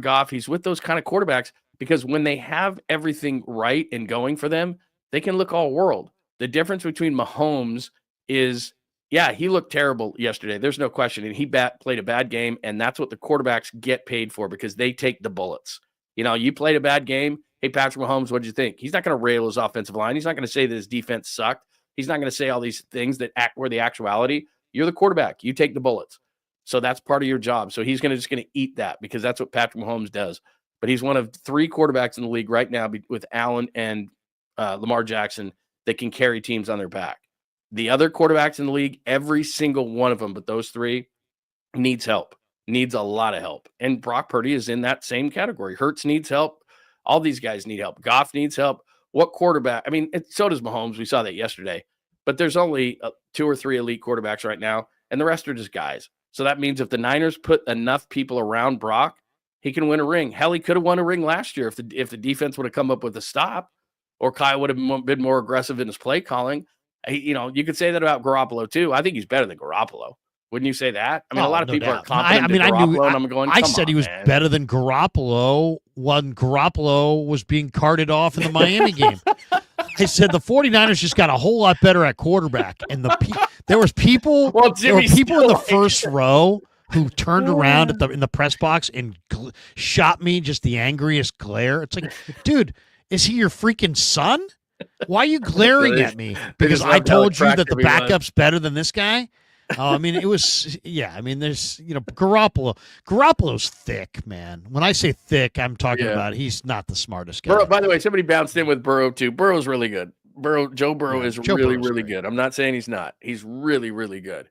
Goff. He's with those kind of quarterbacks because when they have everything right and going for them, they can look all world. The difference between Mahomes is Yeah, he looked terrible yesterday. There's no question. And he played a bad game. And that's what the quarterbacks get paid for, because they take the bullets. You played a bad game. Hey, Patrick Mahomes, what did you think? He's not going to rail his offensive line. He's not going to say that his defense sucked. He's not going to say all these things that were the actuality. You're the quarterback. You take the bullets. So that's part of your job. So he's just going to eat that, because that's what Patrick Mahomes does. But he's one of 3 quarterbacks in the league right now with Allen and Lamar Jackson that can carry teams on their back. The other quarterbacks in the league, every single one of them, but those 3, needs help, needs a lot of help. And Brock Purdy is in that same category. Hurts needs help. All these guys need help. Goff needs help. What quarterback? I mean, so does Mahomes. We saw that yesterday. But there's only 2 or 3 elite quarterbacks right now, and the rest are just guys. So that means if the Niners put enough people around Brock, he can win a ring. Hell, he could have won a ring last year if the defense would have come up with a stop, or Kyle would have been more aggressive in his play calling. You could say that about Garoppolo too. I think he's better than Garoppolo. Wouldn't you say that? I mean, a lot of people are confident in Garoppolo, and I'm going, I said he was better than Garoppolo when Garoppolo was being carted off in the Miami game. I said the 49ers just got a whole lot better at quarterback, and there were people in the first row who turned around in the press box and shot me just the angriest glare. It's like, dude, is he your freaking son? Why are you glaring at me? Because I told you that the backup's better than this guy? I mean, it was, I mean, there's, Garoppolo's thick, man. When I say thick, I'm talking about he's not the smartest guy. By the way, somebody bounced in with Burrow too. Burrow's really good. Joe Burrow is really good. I'm not saying he's not. He's really, really good.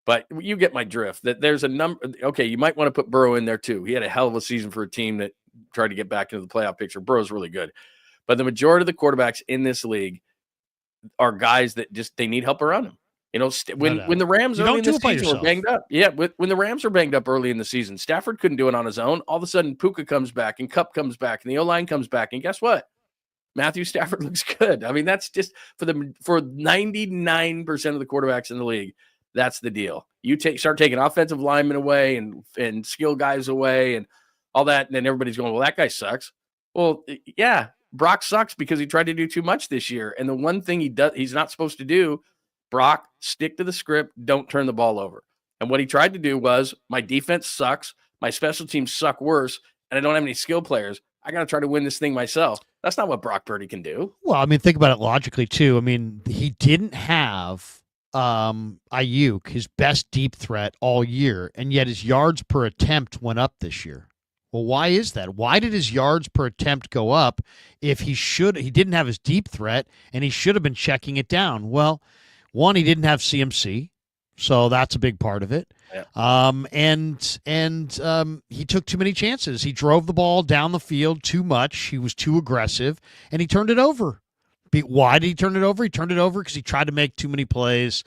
But you get my drift, that there's a number. Okay, you might want to put Burrow in there too. He had a hell of a season for a team that tried to get back into the playoff picture. Burrow's really good. But the majority of the quarterbacks in this league are guys that they need help around them. When the Rams early in the season were banged up. Yeah, when the Rams were banged up early in the season, Stafford couldn't do it on his own. All of a sudden, Puka comes back and Kupp comes back and the O-line comes back. And guess what? Matthew Stafford looks good. I mean, that's just for 99% of the quarterbacks in the league. That's the deal. You start taking offensive linemen away and skill guys away and all that, and then everybody's going, well, that guy sucks. Well, yeah, Brock sucks because he tried to do too much this year. And the one thing he's not supposed to do, Brock, stick to the script, don't turn the ball over. And what he tried to do was, my defense sucks, my special teams suck worse, and I don't have any skill players. I got to try to win this thing myself. That's not what Brock Purdy can do. Well, I mean, think about it logically, too. I mean, he didn't have Ayuk, his best deep threat all year, and yet his yards per attempt went up this year. Well, why is that? Why did his yards per attempt go up if he didn't have his deep threat and he should have been checking it down? Well, one, he didn't have CMC, so that's a big part of it. Yeah. He took too many chances. He drove the ball down the field too much. He was too aggressive, and he turned it over. Why did he turn it over? He turned it over because he tried to make too many plays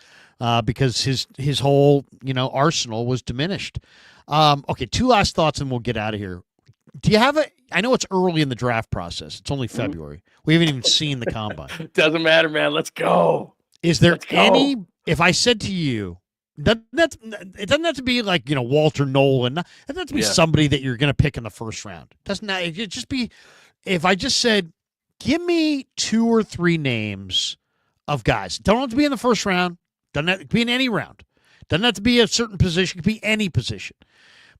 because his whole arsenal was diminished. Okay, 2 last thoughts and we'll get out of here. Do you have I know it's early in the draft process. It's only February. We haven't even seen the combine. Doesn't matter, man. Let's go. Is there any, if I said to you, it doesn't have to be like, Walter Nolan. It doesn't have to be somebody that you're going to pick in the first round. It just be, if I just said, give me 2 or 3 names of guys. Don't have to be in the first round. Doesn't have to be in any round. Doesn't have to be a certain position. It could be any position.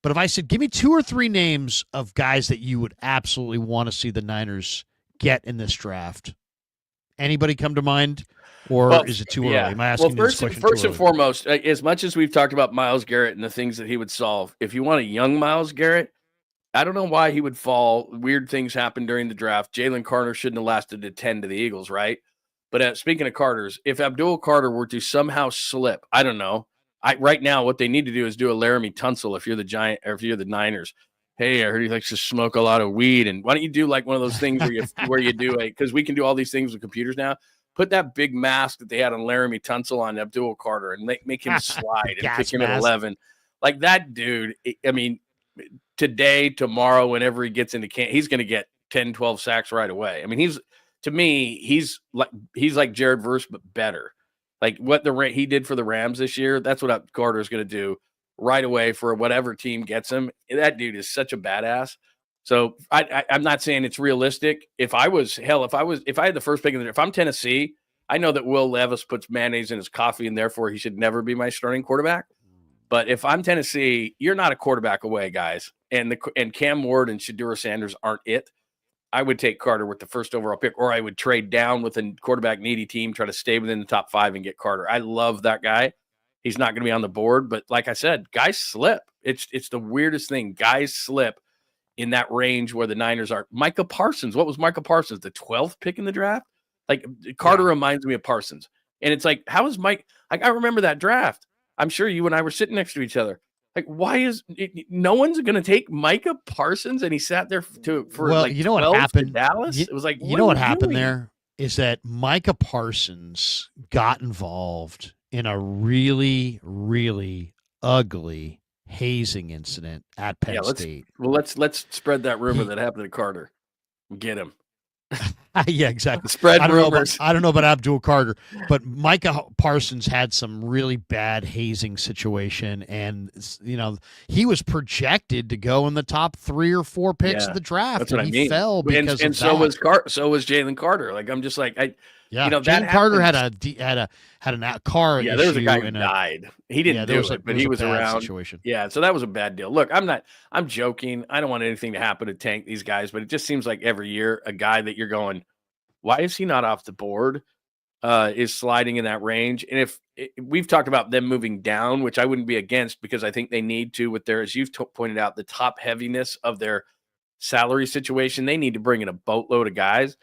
But if I said, give me 2 or 3 names of guys that you would absolutely want to see the Niners get in this draft, anybody come to mind? Or is it too early? Am I asking this question first and foremost, as much as we've talked about Myles Garrett and the things that he would solve, if you want a young Myles Garrett, I don't know why he would fall. Weird things happen during the draft. Jalen Carter shouldn't have lasted to 10 to the Eagles, right? But speaking of Carters, if Abdul Carter were to somehow slip, I don't know. Right now, what they need to do is do a Laramie Tunsil if you're the Giant or if you're the Niners. Hey, I heard he likes to smoke a lot of weed. And why don't you do like one of those things where you do because we can do all these things with computers now. Put that big mask that they had on Laramie Tunsil on Abdul Carter and make him slide and pick him at 11. Like that dude, I mean, today, tomorrow, whenever he gets into camp, he's going to get 10, 12 sacks right away. I mean, he's like Jared Verse, but better. Like what he did for the Rams this year, that's what Carter is going to do right away for whatever team gets him. That dude is such a badass. So I'm not saying it's realistic. If I had the first pick if I'm Tennessee, I know that Will Levis puts mayonnaise in his coffee, and therefore he should never be my starting quarterback. But if I'm Tennessee, you're not a quarterback away, guys. And Cam Ward and Shedeur Sanders aren't it. I would take Carter with the first overall pick, or I would trade down with a quarterback needy team, try to stay within the top 5 and get Carter. I love that guy. He's not going to be on the board, but like I said, guys slip. It's the weirdest thing. Guys slip in that range where the Niners are. Micah Parsons. What was Micah Parsons? The 12th pick in the draft? Like Carter reminds me of Parsons. And it's like, how is Mike? Like, I remember that draft. I'm sure you and I were sitting next to each other. Like, why is no one's going to take Micah Parsons? And he sat there for like, you know what happened? Dallas. It was like, you know what happened there is that Micah Parsons got involved in a really, really ugly hazing incident at Penn State. Let's spread that rumor that happened to Carter. Get him. Yeah, exactly. Spread rumors. I don't know about Abdul Carter, but Micah Parsons had some really bad hazing situation, and he was projected to go in the top 3 or 4 picks of the draft. That's what I mean. He fell because and so was Jalen Carter. Like, I'm just like, Jalen Carter had a car issue. Yeah, there was a guy who died. He didn't do it, but he was around. Situation. Yeah, so that was a bad deal. Look, I'm joking. I don't want anything to happen to tank these guys, but it just seems like every year a guy that you're going, why is he not off the board, is sliding in that range. And if we've talked about them moving down, which I wouldn't be against because I think they need to with their, as you've pointed out, the top heaviness of their salary situation, they need to bring in a boatload of guys.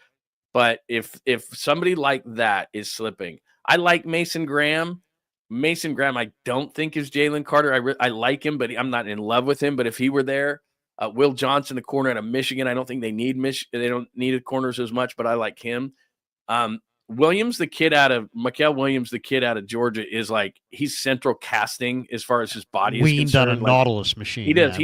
But if somebody like that is slipping, I like Mason Graham. Mason Graham, I don't think is Jalen Carter. I like him, but I'm not in love with him. But if he were there, Will Johnson, the corner out of Michigan, I don't think they need they don't need corners as much, but I like him. Williams, the kid out of Georgia, is like, he's central casting as far as his body is concerned. On a Nautilus machine. He does.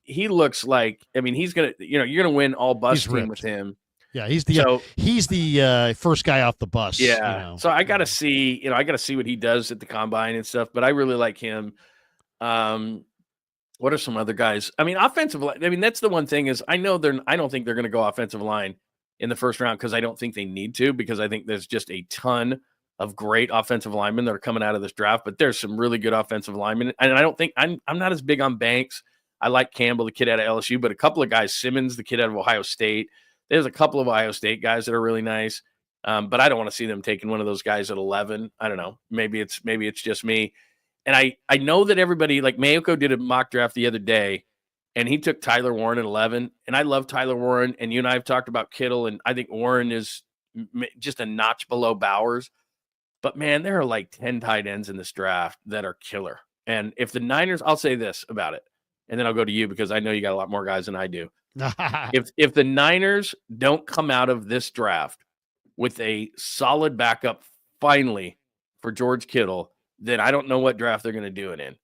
He looks like, he's gonna, you're gonna win all bus team with him. Yeah, he's the first guy off the bus. Yeah. So I gotta see, what he does at the combine and stuff. But I really like him. What are some other guys? Offensive line. That's the one thing is I don't think they're gonna go offensive line in the first round because I don't think they need to, because I think there's just a ton of great offensive linemen that are coming out of this draft. But there's some really good offensive linemen, and I don't think I'm not as big on Banks. I like Campbell, the kid out of LSU, but a couple of guys, Simmons, the kid out of Ohio State. There's a couple of Ohio State guys that are really nice, but I don't want to see them taking one of those guys at 11. I don't know. Maybe it's just me. And I know that everybody, like Mayoko did a mock draft the other day, and he took Tyler Warren at 11. And I love Tyler Warren, and you and I have talked about Kittle, and I think Warren is just a notch below Bowers. But, man, there are like 10 tight ends in this draft that are killer. And if the Niners – I'll say this about it, and then I'll go to you because I know you got a lot more guys than I do. If the Niners don't come out of this draft with a solid backup finally for George Kittle, then I don't know what draft they're going to do it in.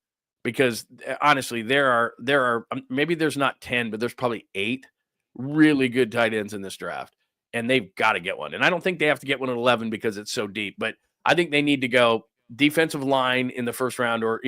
Because honestly, there are maybe there's not 10, but there's probably 8 really good tight ends in this draft, and they've got to get one. And I don't think they have to get one at 11 because it's so deep, but I think they need to go defensive line in the first round, or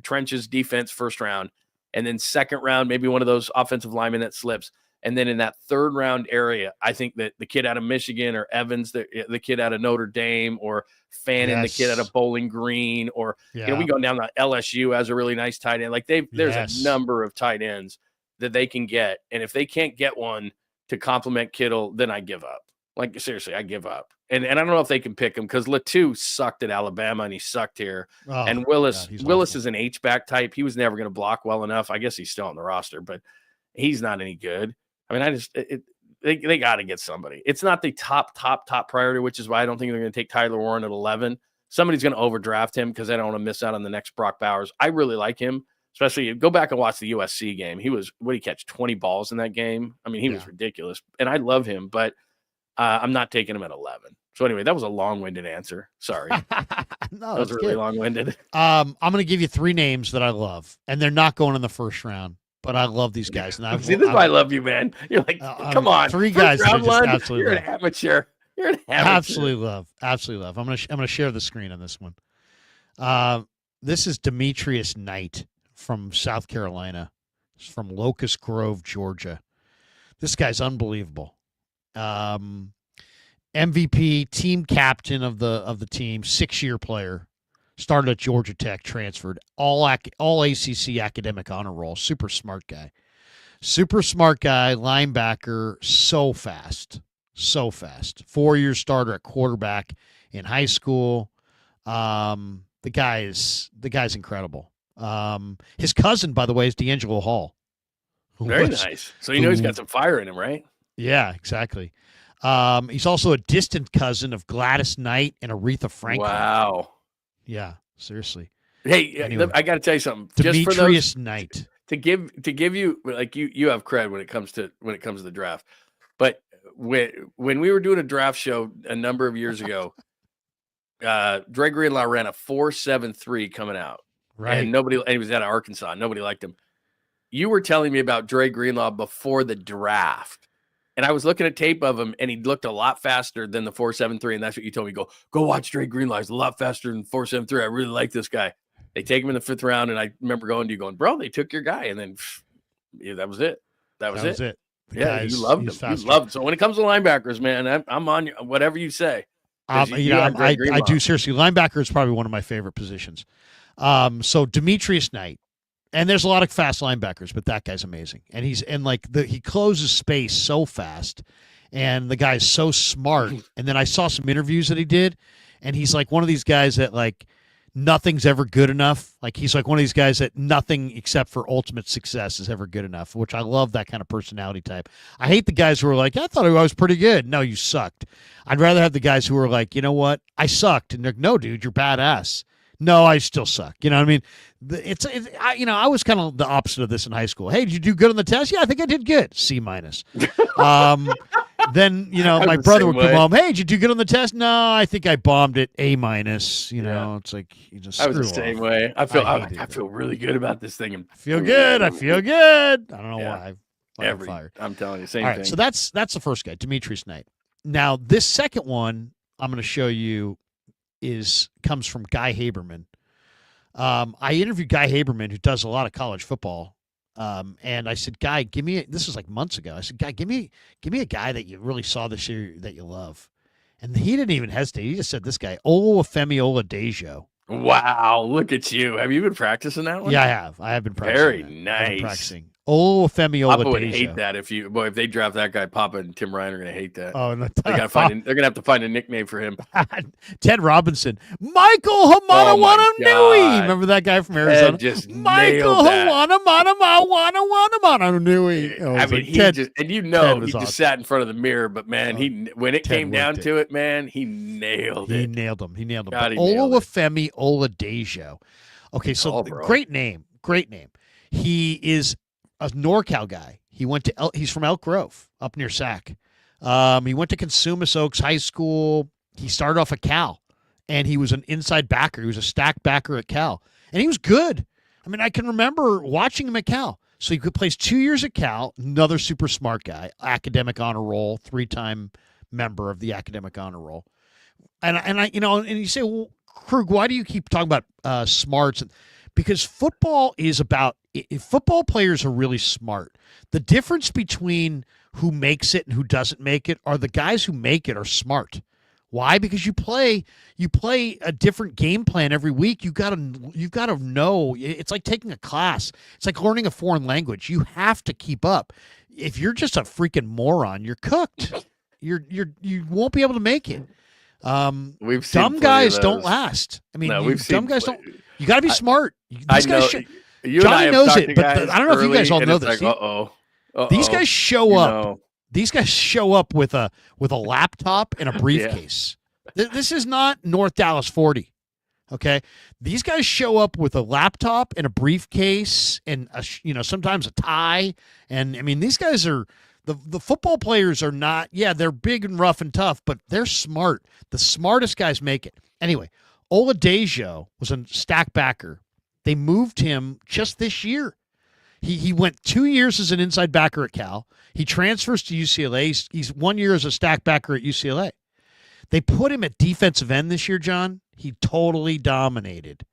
trenches defense first round. And then second round, maybe one of those offensive linemen that slips. And then in that third round area, I think that the kid out of Michigan, or Evans, the kid out of Notre Dame, or Fannin, the kid out of Bowling Green, or we go down to LSU as a really nice tight end. Like there's a number of tight ends that they can get. And if they can't get one to complement Kittle, then I give up. Like, seriously, I give up. And I don't know if they can pick him, because Latu sucked at Alabama and he sucked here. Oh, and Willis is an H-back type. He was never going to block well enough. I guess he's still on the roster, but he's not any good. They got to get somebody. It's not the top priority, which is why I don't think they're going to take Tyler Warren at 11. Somebody's going to overdraft him because they don't want to miss out on the next Brock Bowers. I really like him, especially go back and watch the USC game. What did he catch? 20 balls in that game. He was ridiculous, and I love him, but I'm not taking him at 11. So anyway, that was a long-winded answer. Sorry. No, that was really long-winded. I'm going to give you 3 names that I love, and they're not going in the first round, but I love these guys. And See, this is why I love you, man. You're like, come on. 3 guys that I just absolutely love. You're an amateur. Absolutely love. Absolutely love. I'm going to share the screen on this one. This is Demetrius Knight from South Carolina. He's from Locust Grove, Georgia. This guy's unbelievable. MVP, team captain of the team, 6-year player. Started at Georgia Tech, transferred, all ACC academic honor roll. Super smart guy. Super smart guy, linebacker, so fast. So fast. 4-year starter at quarterback in high school. The guy's incredible. His cousin, by the way, is D'Angelo Hall. Very nice. So he's got some fire in him, right? Yeah, exactly. He's also a distant cousin of Gladys Knight and Aretha Franklin. Wow. Yeah, seriously. Hey, Anyway, I got to tell you something. Demetrius just for those, Knight. to give you, like, you have cred when it comes to the draft. But when we were doing a draft show a number of years ago, Dre Greenlaw ran a 4.73 coming out. Right. And he was out of Arkansas. Nobody liked him. You were telling me about Dre Greenlaw before the draft. And I was looking at tape of him, and he looked a lot faster than the 4.73. And that's what you told me. Go watch Dre Greenlaw. He's a lot faster than 4.73. I really like this guy. They take him in the 5th round, and I remember going to you going, bro, they took your guy. And then yeah, that was it. That was it. Yeah, you loved him. You loved him. So when it comes to linebackers, man, I'm on you, whatever you say. I do seriously. Linebacker is probably one of my favorite positions. So Demetrius Knight. And there's a lot of fast linebackers, but that guy's amazing. And he closes space so fast, and the guy's so smart. And then I saw some interviews that he did, and he's like one of these guys that like nothing's ever good enough. Like he's like one of these guys that nothing except for ultimate success is ever good enough, which I love that kind of personality type. I hate the guys who are like, I thought I was pretty good. No, you sucked. I'd rather have the guys who are like, you know what? I sucked. And they're like, no, dude, you're badass. No, I still suck. You know what I mean? I was kind of the opposite of this in high school. Hey, did you do good on the test? Yeah, I think I did good. C-. Then, my brother would come home. Hey, did you do good on the test? No, I think I bombed it. A-. It's like, you just I was the same way. I feel really good about this thing. I feel good. I don't know why. I'm fired. I'm telling you, same thing. Thing. So that's the first guy, Demetrius Knight. Now, this second one I'm going to show you comes from Guy Haberman. I interviewed Guy Haberman, who does a lot of college football. And I said, Guy, this was like months ago. I said, Guy, give me a guy that you really saw this year that you love. And he didn't even hesitate. He just said, this guy, Oluwafemi Oladejo. Wow, look at you. Have you been practicing that one? Yeah, I have. I have been practicing. Very that. nice. I've been practicing. Oluwafemi Oladejo. Papa would hate that if they draft that guy. Papa and Tim Ryan are going to hate that. Oh, no, they're going to have to find a nickname for him. Ted Robinson, Michael Hamanawananui. Remember that guy from Arizona? Michael Hamanawananui. I mean, he just sat in front of the mirror, but man, when it came down to it, man, he nailed it. He nailed him. Oluwafemi Oladejo. Okay, so great name. He is a NorCal guy. He's from Elk Grove, up near Sac. He went to Consumnes Oaks High School. He started off at Cal, and he was an inside backer. He was a stack backer at Cal, and he was good. I mean, I can remember watching him at Cal. So he plays 2 years at Cal. Another super smart guy, academic honor roll, 3-time member of the academic honor roll. And you say, well, Krug, why do you keep talking about smarts? Because football players are really smart. The difference between who makes it and who doesn't make it are the guys who make it are smart. Why? Because you play a different game plan every week. You've got to know. It's like taking a class. It's like learning a foreign language. You have to keep up. If you're just a freaking moron, you're cooked. You won't be able to make it. Dumb guys don't last. I mean, dumb guys don't. You got to be smart. Johnny knows it, but I don't know if you guys all know this. These guys show up. These guys show up with a laptop and a briefcase. This is not North Dallas 40. Okay, these guys show up with a laptop and a briefcase and sometimes a tie. And I mean, these guys are the football players are not. Yeah, they're big and rough and tough, but they're smart. The smartest guys make it. Anyway, Oladejo was a stack backer. They moved him just this year. He went 2 years as an inside backer at Cal. He transfers to UCLA. He's 1 year as a stack backer at UCLA. They put him at defensive end this year, John. He totally dominated.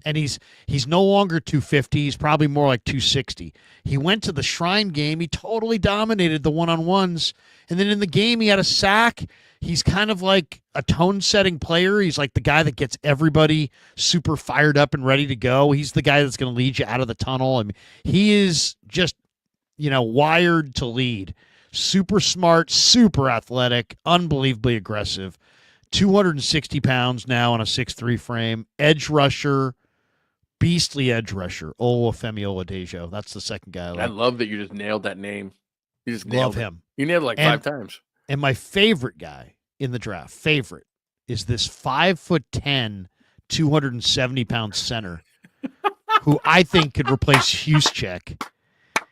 And he's no longer 250. He's probably more like 260. He went to the Shrine game. He totally dominated the one-on-ones. And then in the game, he had a sack. He's kind of like a tone-setting player. He's like the guy that gets everybody super fired up and ready to go. He's the guy that's going to lead you out of the tunnel. I mean, he is just, wired to lead. Super smart, super athletic, unbelievably aggressive. 260 pounds now on a 6'3" frame. Edge rusher. Beastly edge rusher, Olufemi Oladejo. That's the second guy I like. I love that you just nailed that name. You just nailed him. You nailed it like 5 times. And my favorite guy in the draft, is this 5'10", 270-pound center who I think could replace Juszczyk.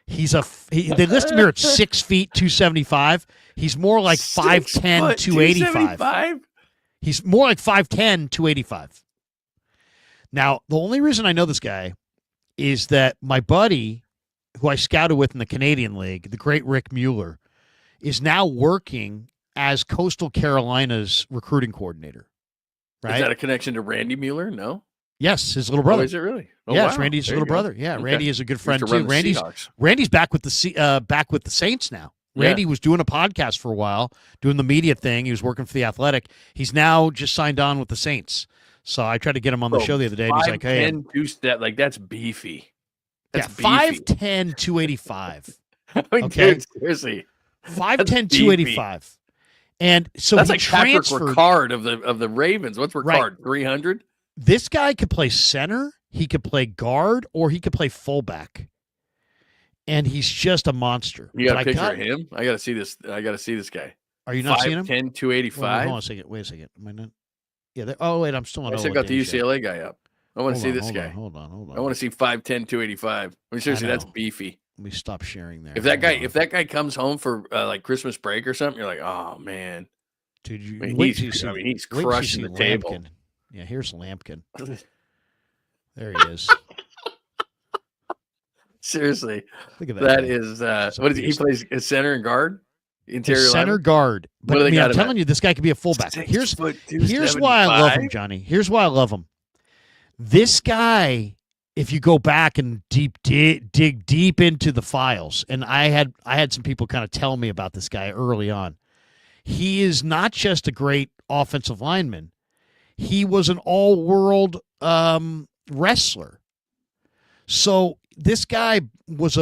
They list him here at 6 feet, 275. He's more like 5'10", 285. He's more like 5'10", 285. Now, the only reason I know this guy is that my buddy, who I scouted with in the Canadian League, the great Rick Mueller, is now working as Coastal Carolina's recruiting coordinator. Right? Is that a connection to Randy Mueller? No. Yes, his little brother. Oh, is it really? Oh, yes, wow. Randy's little brother. Yeah, okay. Randy is a good friend too. Randy's back with the Saints now. Randy was doing a podcast for a while, doing the media thing. He was working for The Athletic. He's now just signed on with the Saints. So I tried to get him on the show the other day, and he's like, hey. 2-step, like, that's beefy. That's 5'10", 285. I mean, okay? Dude, seriously. 5'10", 285. And so that's he like transferred. Patrick Ricard of the Ravens. What's Ricard? Right. 300? This guy could play center, he could play guard, or he could play fullback. And he's just a monster. You got a picture of him? I got to see this. I got to see this guy. Are you not seeing him? 5'10", 285. Hold on a second. Wait a second. Am I not? Yeah. Oh, wait. I'm still on. I still got the UCLA guy up. I want to see this guy. Hold on. I want to see 5'10", 285. I mean, seriously, that's beefy. Let me stop sharing there. If that guy comes home for like Christmas break or something, you're like, oh man, dude, he's crushing the table. Lampkin. Yeah, here's Lampkin. There he is. Seriously, look at that. That is what is he plays center and guard, interior center guard. But I mean, I'm telling you, this guy could be a fullback. 6 foot, here's why I love him, Johnny. Here's why I love him. This guy, if you go back and dig deep into the files, and I had some people kind of tell me about this guy early on. He is not just a great offensive lineman. He was an all-world wrestler. So this guy was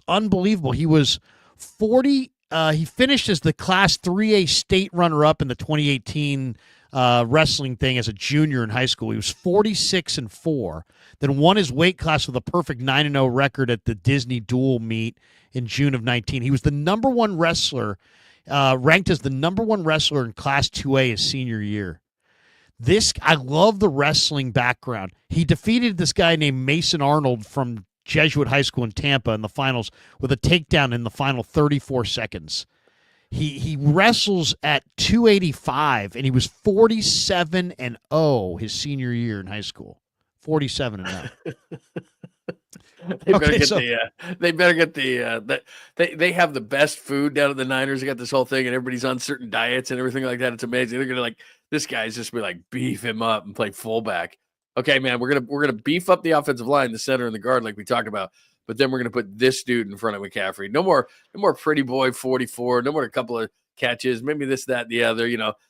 unbelievable. He was 40. He finished as the Class 3A state runner-up in the 2018 wrestling thing as a junior in high school. He was 46-4. Then won his weight class with a perfect 9-0 record at the Disney Dual meet in June of 19. He was the number one wrestler, ranked as the number one wrestler in Class 2A his senior year. I love the wrestling background. He defeated this guy named Mason Arnold from Jesuit High School in Tampa in the finals with a takedown in the final 34 seconds. He wrestles at 285, and he was 47-0 his senior year in high school. 47-0. They better get they have the best food down at the Niners. They got this whole thing, and everybody's on certain diets and everything like that. It's amazing. They're gonna this guy's just be like beef him up and play fullback. Okay, man, we're gonna beef up the offensive line, the center and the guard, like we talked about. But then we're gonna put this dude in front of McCaffrey. No more pretty boy 44. No more a couple of catches. Maybe this, that, the other.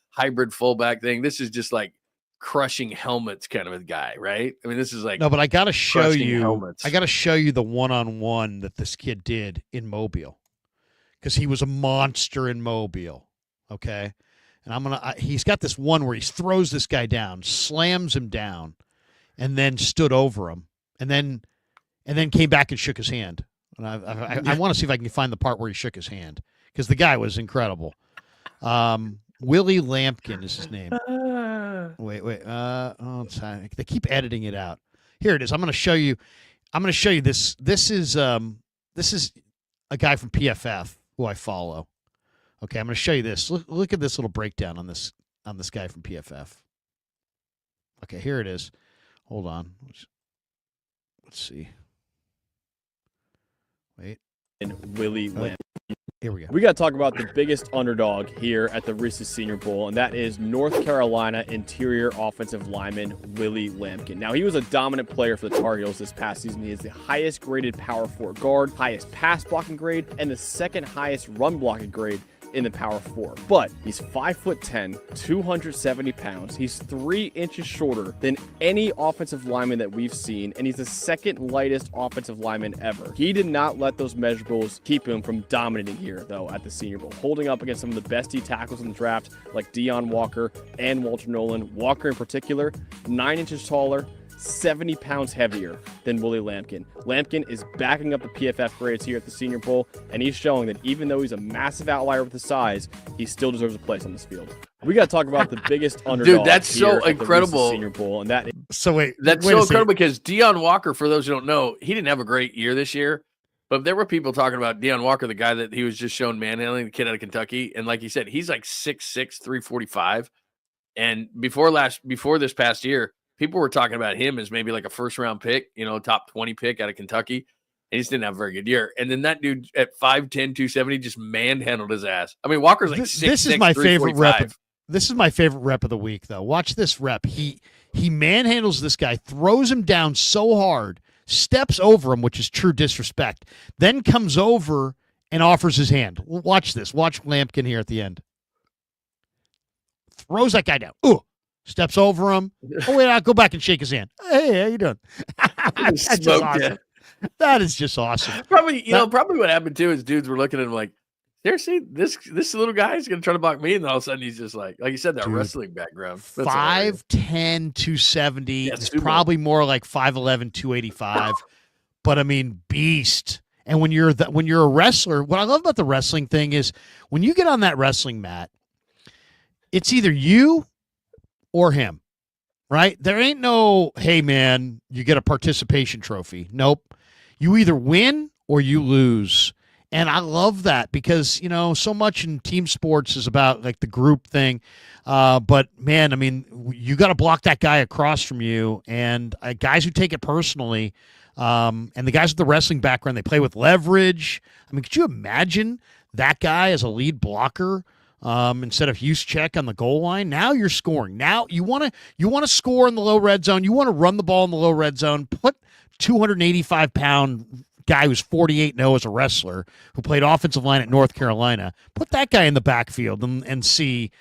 Hybrid fullback thing. This is just like crushing helmets kind of a guy, right? I mean, this is like no, but I got to show you. Helmets. I got to show you the one-on-one that this kid did in Mobile, because he was a monster in Mobile. Okay, and he's got this one where he throws this guy down, slams him down, and then stood over him, and then came back and shook his hand. And I want to see if I can find the part where he shook his hand, because the guy was incredible. Willie Lampkin is his name. Wait. They keep editing it out. Here it is. I'm going to show you this. This is a guy from PFF who I follow. Okay, I'm going to show you this. Look at this little breakdown on this guy from PFF. Okay, here it is. Hold on. Let's see. Wait. And Willie Lampkin. Here we go. We got to talk about the biggest underdog here at the Reese's Senior Bowl, and that is North Carolina interior offensive lineman Willie Lampkin. Now, he was a dominant player for the Tar Heels this past season. He is the highest graded power 4 guard, highest pass blocking grade, and the second highest run blocking grade in the power 4. But he's 5'10", 270 pounds. He's 3 inches shorter than any offensive lineman that we've seen, and he's the second lightest offensive lineman ever. He did not let those measurables keep him from dominating here, though, at the Senior Bowl, holding up against some of the best D tackles in the draft, like Deion Walker and Walter Nolan. Walker in particular, 9 inches taller, 70 pounds heavier than Willie Lampkin. Lampkin is backing up the PFF grades here at the Senior Bowl, and he's showing that even though he's a massive outlier with his size, he still deserves a place on this field. We got to talk about the biggest underdog. Dude, that's so incredible. Senior Bowl, and that. That's so incredible because Deion Walker, for those who don't know, he didn't have a great year this year, but there were people talking about Deion Walker, the guy that he was just shown manhandling, the kid out of Kentucky, and like you said, he's like 6'6", 345, and before this past year, people were talking about him as maybe like a first-round pick, top 20 pick out of Kentucky. And he just didn't have a very good year. And then that dude at 5'10", 270 just manhandled his ass. I mean, Walker's like 6'6", This is my favorite rep. 345. This is my favorite rep of the week, though. Watch this rep. He manhandles this guy, throws him down so hard, steps over him, which is true disrespect, then comes over and offers his hand. Watch this. Watch Lampkin here at the end. Throws that guy down. Ooh. Steps over him. Oh, wait, I'll go back and shake his hand. Hey, how you doing? That's just awesome. That is just awesome. Probably what happened too is dudes were looking at him like, seriously, this little guy is going to try to block me, and then all of a sudden he's just like you said, that wrestling background. 5'10", 270. It's probably more like 5'11", 285. But I mean, beast. And when you're a wrestler, what I love about the wrestling thing is when you get on that wrestling mat, it's either you or him, right? There ain't no, hey, man, you get a participation trophy. Nope. You either win or you lose. And I love that because, so much in team sports is about like the group thing. But, man, I mean, you got to block that guy across from you. And guys who take it personally, and the guys with the wrestling background, they play with leverage. I mean, could you imagine that guy as a lead blocker? Instead of Juszczyk on the goal line, now you're scoring. Now you want to score in the low red zone. You want to run the ball in the low red zone. Put 285-pound guy who's 48-0 as a wrestler who played offensive line at North Carolina. Put that guy in the backfield and see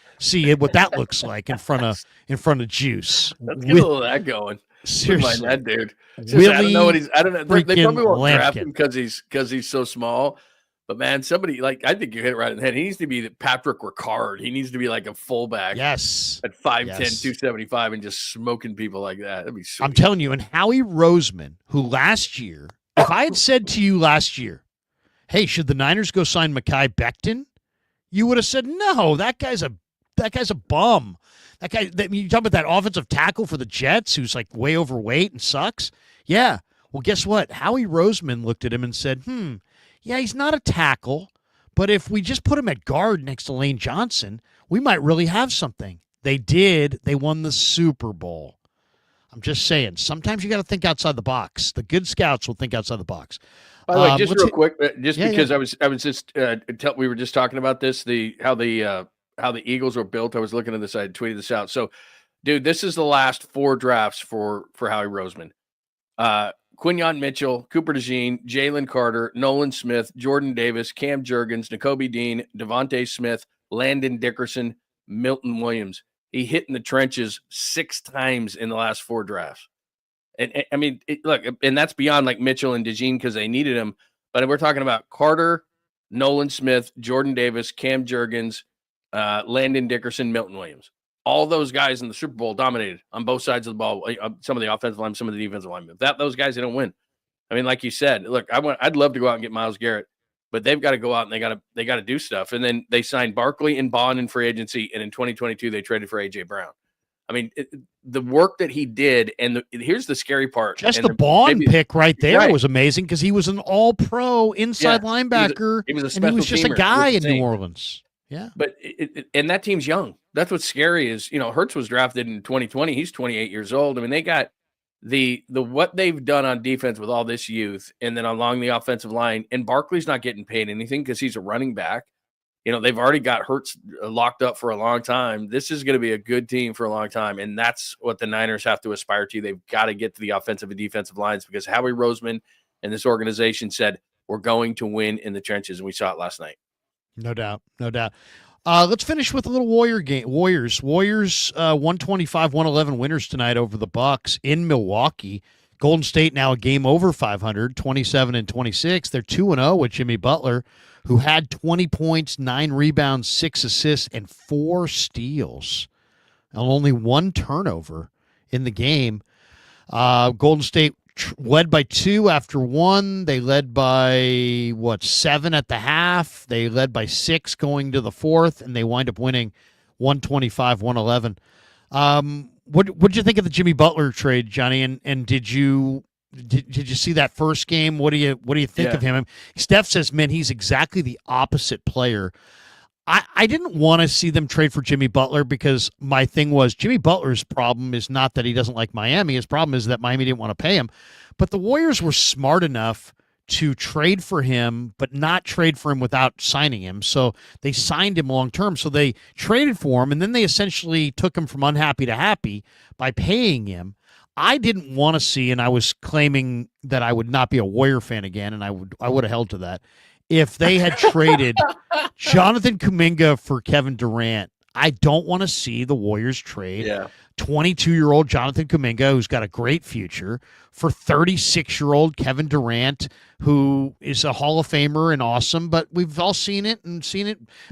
what that looks like in front of Juice. Let's get a little of that going. Seriously, that dude. Really, I don't know what he's. I don't know. They probably won't Lampkin. draft him because he's so small. But, man, somebody, I think you hit it right in the head. He needs to be the Patrick Ricard. He needs to be like a fullback. Yes. At 5'10", 275 and just smoking people like that. That'd be sweet. I'm telling you, and Howie Roseman, who last year, if I had said to you last year, hey, should the Niners go sign Mekhi Becton? You would have said, no, that guy's a bum. That guy, you talk about that offensive tackle for the Jets who's like way overweight and sucks? Yeah. Well, guess what? Howie Roseman looked at him and said, yeah, he's not a tackle, but if we just put him at guard next to Lane Johnson, we might really have something. They did. They won the Super Bowl. I'm just saying, sometimes you got to think outside the box. The good scouts will think outside the box. By the way, just real quick, because I was just we were just talking about this, how the Eagles were built. I was looking at this. I had tweeted this out. So, dude, this is the last 4 drafts for Howie Roseman. Quinyon Mitchell, Cooper DeJean, Jalen Carter, Nolan Smith, Jordan Davis, Cam Jurgens, Nakobe Dean, Devontae Smith, Landon Dickerson, Milton Williams. He hit in the trenches 6 times in the last 4 drafts. And I mean, look, and that's beyond like Mitchell and DeJean because they needed him. But we're talking about Carter, Nolan Smith, Jordan Davis, Cam Jurgens, Landon Dickerson, Milton Williams. All those guys in the Super Bowl dominated on both sides of the ball. Some of the offensive line, some of the defensive line. Without those guys, they don't win. I mean, like you said, look, I'd love to go out and get Myles Garrett, but they've got to go out and they got to do stuff. And then they signed Barkley and Bond in free agency, and in 2022 they traded for AJ Brown. I mean, the work that he did, and here's the scary part. Just the Bond pick right there was amazing because he was an all-pro inside linebacker. He was a and he was just a teamer. guy in New Orleans. Yeah, but and that team's young. That's what's scary is, Hurts was drafted in 2020. He's 28 years old. I mean, they got the what they've done on defense with all this youth, and then along the offensive line, and Barkley's not getting paid anything because he's a running back. They've already got Hurts locked up for a long time. This is going to be a good team for a long time, and that's what the Niners have to aspire to. They've got to get to the offensive and defensive lines because Howie Roseman and this organization said, we're going to win in the trenches, and we saw it last night. No doubt. Let's finish with a little Warrior game. Warriors 125-111 winners tonight over the Bucks in Milwaukee. Golden State now a game over 500, 27-26. They're 2-0 with Jimmy Butler, who had 20 points, 9 rebounds, 6 assists, and 4 steals. And only 1 turnover in the game. Golden State led by 2 after 1. They led by 7 at the half. They led by 6 going to the fourth, and they wind up winning 125-111. What did you think of the Jimmy Butler trade, Johnny? And did you see that first game? What do you think of him? Steph says, man, he's exactly the opposite player. I didn't want to see them trade for Jimmy Butler because my thing was Jimmy Butler's problem is not that he doesn't like Miami. His problem is that Miami didn't want to pay him. But the Warriors were smart enough to trade for him, but not trade for him without signing him. So they signed him long term. So they traded for him, and then they essentially took him from unhappy to happy by paying him. I didn't want to see, and I was claiming that I would not be a Warrior fan again, and I would have held to that. If they had traded Jonathan Kuminga for Kevin Durant, I don't want to see the Warriors trade 22-year-old Jonathan Kuminga, who's got a great future, for 36-year-old Kevin Durant, who is a Hall of Famer and awesome, but we've all seen it,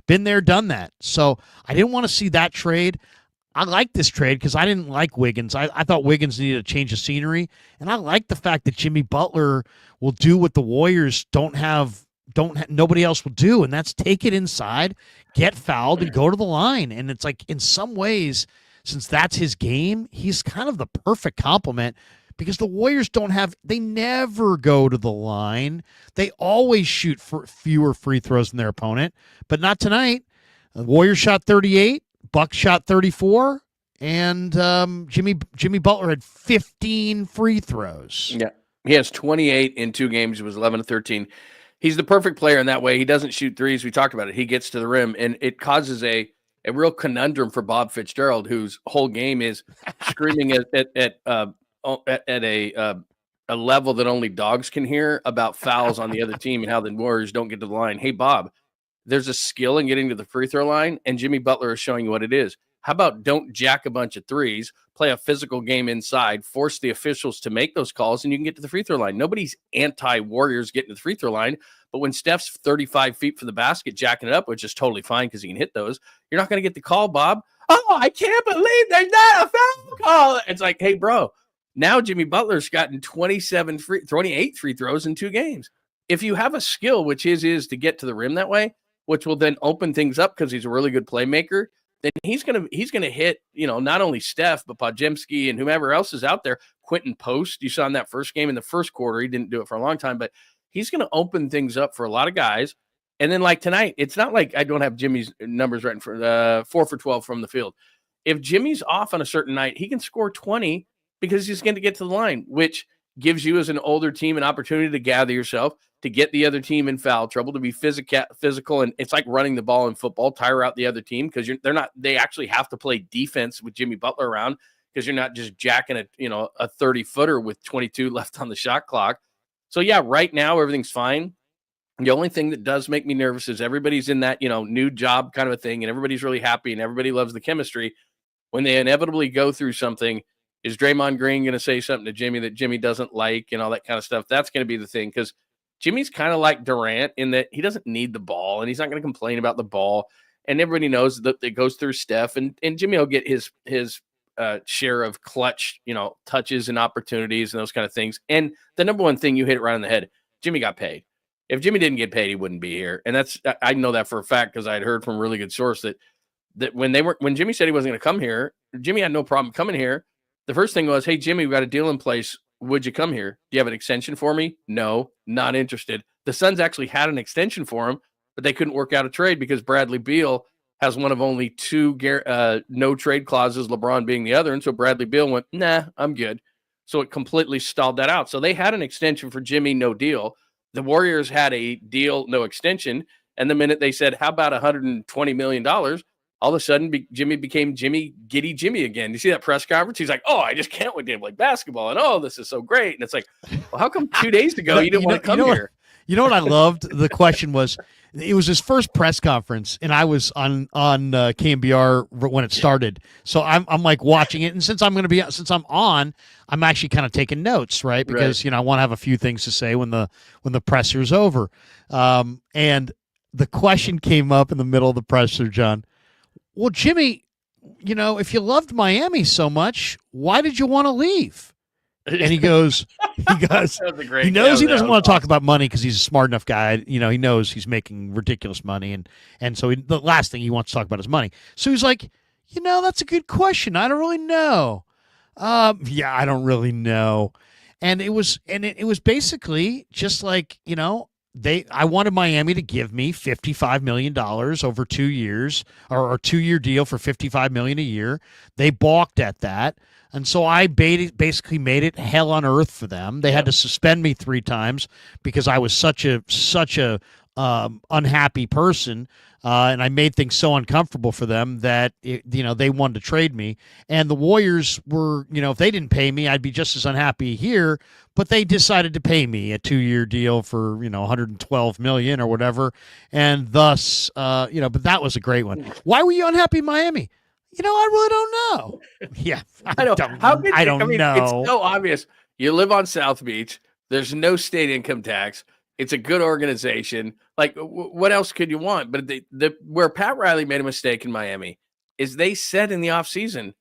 been there, done that. So I didn't want to see that trade. I like this trade because I didn't like Wiggins. I thought Wiggins needed a change of scenery, and I like the fact that Jimmy Butler will do what the Warriors nobody else will do, and that's take it inside, get fouled, and go to the line. And it's like, in some ways, since that's his game, he's kind of the perfect complement because the Warriors they never go to the line. They always shoot for fewer free throws than their opponent, but not tonight. The Warriors shot 38, Bucks shot 34, and Jimmy Butler had 15 free throws. Yeah, he has 28 in 2 games. He was 11-13. He's the perfect player in that way. He doesn't shoot threes. We talked about it. He gets to the rim, and it causes a real conundrum for Bob Fitzgerald, whose whole game is screaming at a level that only dogs can hear about fouls on the other team and how the Warriors don't get to the line. Hey, Bob, there's a skill in getting to the free throw line, and Jimmy Butler is showing you what it is. How about don't jack a bunch of threes, play a physical game inside, force the officials to make those calls, and you can get to the free throw line. Nobody's anti-Warriors getting to the free throw line, but when Steph's 35 feet from the basket jacking it up, which is totally fine because he can hit those, you're not going to get the call, Bob. Oh, I can't believe there's not a foul call. It's like, hey, bro, now Jimmy Butler's gotten 28 free throws in 2 games. If you have a skill, which his is to get to the rim that way, which will then open things up because he's a really good playmaker, then he's gonna hit, not only Steph, but Podziemski and whomever else is out there. Quentin Post, you saw in that first game in the first quarter, he didn't do it for a long time, but he's gonna open things up for a lot of guys. And then like tonight, it's not like I don't have Jimmy's numbers right in front, 4 for 12 from the field. If Jimmy's off on a certain night, he can score 20 because he's going to get to the line, which gives you as an older team an opportunity to gather yourself, to get the other team in foul trouble, to be physical. And it's like running the ball in football, tire out the other team because they actually have to play defense with Jimmy Butler around because you're not just jacking a 30-footer with 22 left on the shot clock. So yeah, right now everything's fine. The only thing that does make me nervous is everybody's in that, new job kind of a thing, and everybody's really happy and everybody loves the chemistry. When they inevitably go through something, is Draymond Green going to say something to Jimmy that Jimmy doesn't like and all that kind of stuff? That's going to be the thing because Jimmy's kind of like Durant in that he doesn't need the ball and he's not going to complain about the ball. And everybody knows that it goes through Steph, and Jimmy will get his share of clutch, touches and opportunities and those kind of things. And the number one thing, you hit it right on the head. Jimmy got paid. If Jimmy didn't get paid, he wouldn't be here. And I know that for a fact because I had heard from a really good source that when Jimmy said he wasn't going to come here, Jimmy had no problem coming here. The first thing was, hey, Jimmy, we've got a deal in place. Would you come here? Do you have an extension for me? No, not interested. The Suns actually had an extension for him, but they couldn't work out a trade because Bradley Beal has one of only 2 no trade clauses, LeBron being the other. And so Bradley Beal went, nah, I'm good. So it completely stalled that out. So they had an extension for Jimmy, no deal. The Warriors had a deal, no extension. And the minute they said, how about $120 million? All of a sudden, Jimmy became Giddy Jimmy again. You see that press conference? He's like, oh, I just can't wait to play basketball. And oh, this is so great. And it's like, well, how come 2 days ago you didn't want to come here? You know what I loved? The question was, it was his first press conference, and I was on KMBR when it started. So I'm like watching it, and since I'm on, I'm actually kind of taking notes, right? Because I want to have a few things to say when the presser's over. And the question came up in the middle of the presser, John. Well, Jimmy, if you loved Miami so much, why did you want to leave? And he knows he doesn't want to talk about money because he's a smart enough guy. He knows he's making ridiculous money. And so the last thing he wants to talk about is money. So he's like, that's a good question. I don't really know. Yeah, I don't really know. And it was basically just like, I wanted Miami to give me $55 million over 2 years, or a 2-year deal for $55 million a year. They balked at that. And so I basically made it hell on earth for them. They had to suspend me 3 times because I was such a unhappy person, and I made things so uncomfortable for them that they wanted to trade me. And the Warriors were, if they didn't pay me, I'd be just as unhappy here. But they decided to pay me a 2-year deal for $112 million or whatever, and thus, But that was a great one. Why were you unhappy in Miami? I really don't know. Yeah, I don't know. It's so obvious. You live on South Beach. There's no state income tax. It's a good organization. Like, what else could you want? But where Pat Riley made a mistake in Miami is they said in the offseason,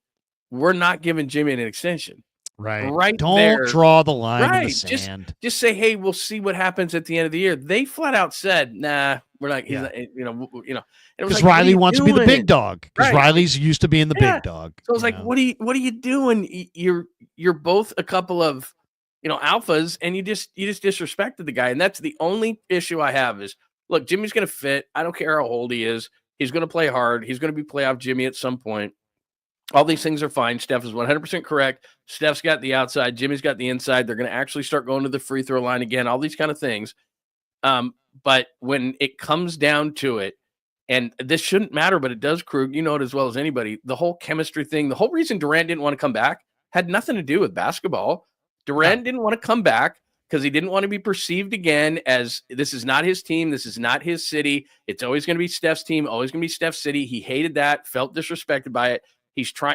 we're not giving Jimmy an extension. Right. Don't draw the line in the sand. Just say, hey, we'll see what happens at the end of the year. They flat out said, nah, we're not. Yeah. Because Riley wants to be the big dog. Because Riley's used to being the big dog. So I was like, what are you doing? You're both a couple of alphas, and you just disrespected the guy. And that's the only issue I have is, look, Jimmy's going to fit. I don't care how old he is. He's going to play hard. He's going to be playoff Jimmy at some point. All these things are fine. Steph is 100% correct. Steph's got the outside. Jimmy's got the inside. They're going to actually start going to the free throw line again, all these kind of things. But when it comes down to it, and this shouldn't matter, but it does, Krug, you know it as well as anybody, the whole chemistry thing, the whole reason Durant didn't want to come back had nothing to do with basketball. Durant didn't want to come back because he didn't want to be perceived again as this is not his team. This is not his city. It's always going to be Steph's team, always going to be Steph's city. He hated that, felt disrespected by it.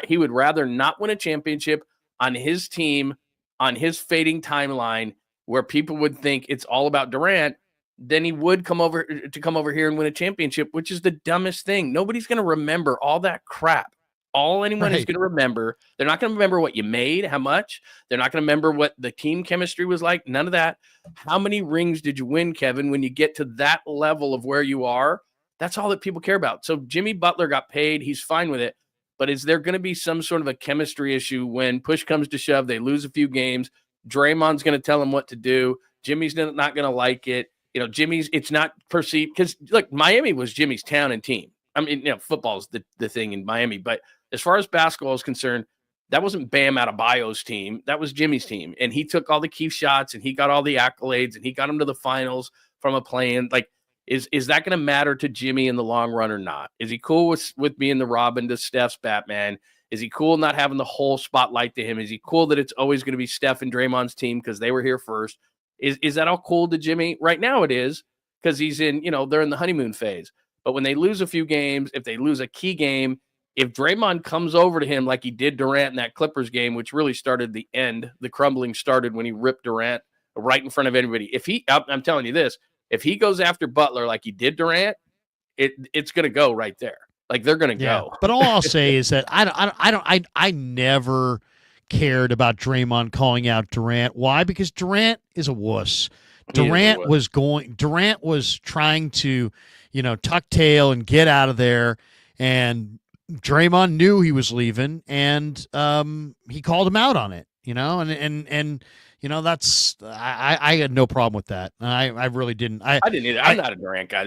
He would rather not win a championship on his team, on his fading timeline, where people would think it's all about Durant, than he would come over here and win a championship, which is the dumbest thing. Nobody's going to remember all that crap. All anyone is going to remember, they're not going to remember what you made, how much. They're not going to remember what the team chemistry was like. None of that. How many rings did you win, Kevin, when you get to that level of where you are? That's all that people care about. So Jimmy Butler got paid. He's fine with it. But is there going to be some sort of a chemistry issue when push comes to shove, they lose a few games, Draymond's going to tell him what to do, Jimmy's not going to like it. It's not perceived because, look, Miami was Jimmy's town and team. I mean, football's the thing in Miami. But as far as basketball is concerned, that wasn't Bam Adebayo's team. That was Jimmy's team. And he took all the key shots and he got all the accolades and he got them to the finals from a play-in. Like, is that going to matter to Jimmy in the long run or not? Is he cool with being the Robin to Steph's Batman? Is he cool not having the whole spotlight to him? Is he cool that it's always going to be Steph and Draymond's team because they were here first? Is that all cool to Jimmy? Right now it is because he's in, they're in the honeymoon phase. But when they lose a few games, if they lose a key game, if Draymond comes over to him like he did Durant in that Clippers game, which really started the end, the crumbling started when he ripped Durant right in front of everybody. I'm telling you this, if he goes after Butler like he did Durant, it's going to go right there. Like they're going to go. But all I'll say is that I never cared about Draymond calling out Durant. Why? Because Durant is a wuss. Durant was trying to, tuck tail and get out of there, and Draymond knew he was leaving, and he called him out on it. And that's I had no problem with that. I really didn't. I didn't either. I'm not a Durant guy.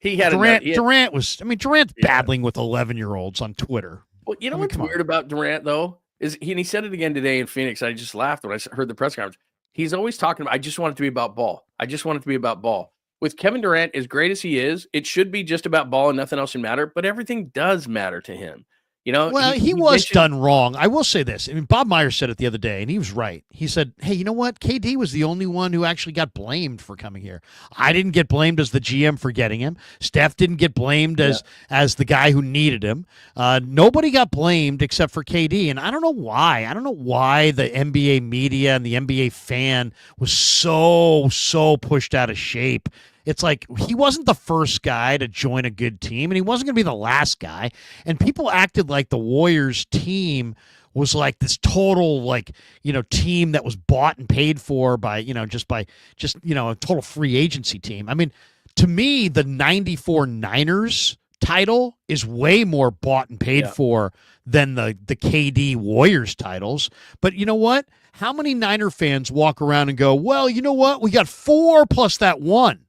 Durant's battling with 11-year-olds on Twitter. Well, what's weird about Durant though and he said it again today in Phoenix. I just laughed when I heard the press conference. He's always talking about, I just want it to be about ball. I just want it to be about ball. With Kevin Durant, as great as he is, it should be just about ball and nothing else should matter, but everything does matter to him. You know, well, he was done wrong. I will say this. I mean, Bob Myers said it the other day, and he was right. He said, hey, you know what? KD was the only one who actually got blamed for coming here. I didn't get blamed as the GM for getting him. Steph didn't get blamed as the guy who needed him. Nobody got blamed except for KD, and I don't know why. I don't know why the NBA media and the NBA fan was so pushed out of shape. It's like he wasn't the first guy to join a good team, and he wasn't going to be the last guy. And people acted like the Warriors team was like this total, like, you know, team that was bought and paid for by a total free agency team. I mean, to me, the 94 Niners title is way more bought and paid for than the KD Warriors titles. But you know what? How many Niner fans walk around and go, well, you know what? We got 4 plus that 1.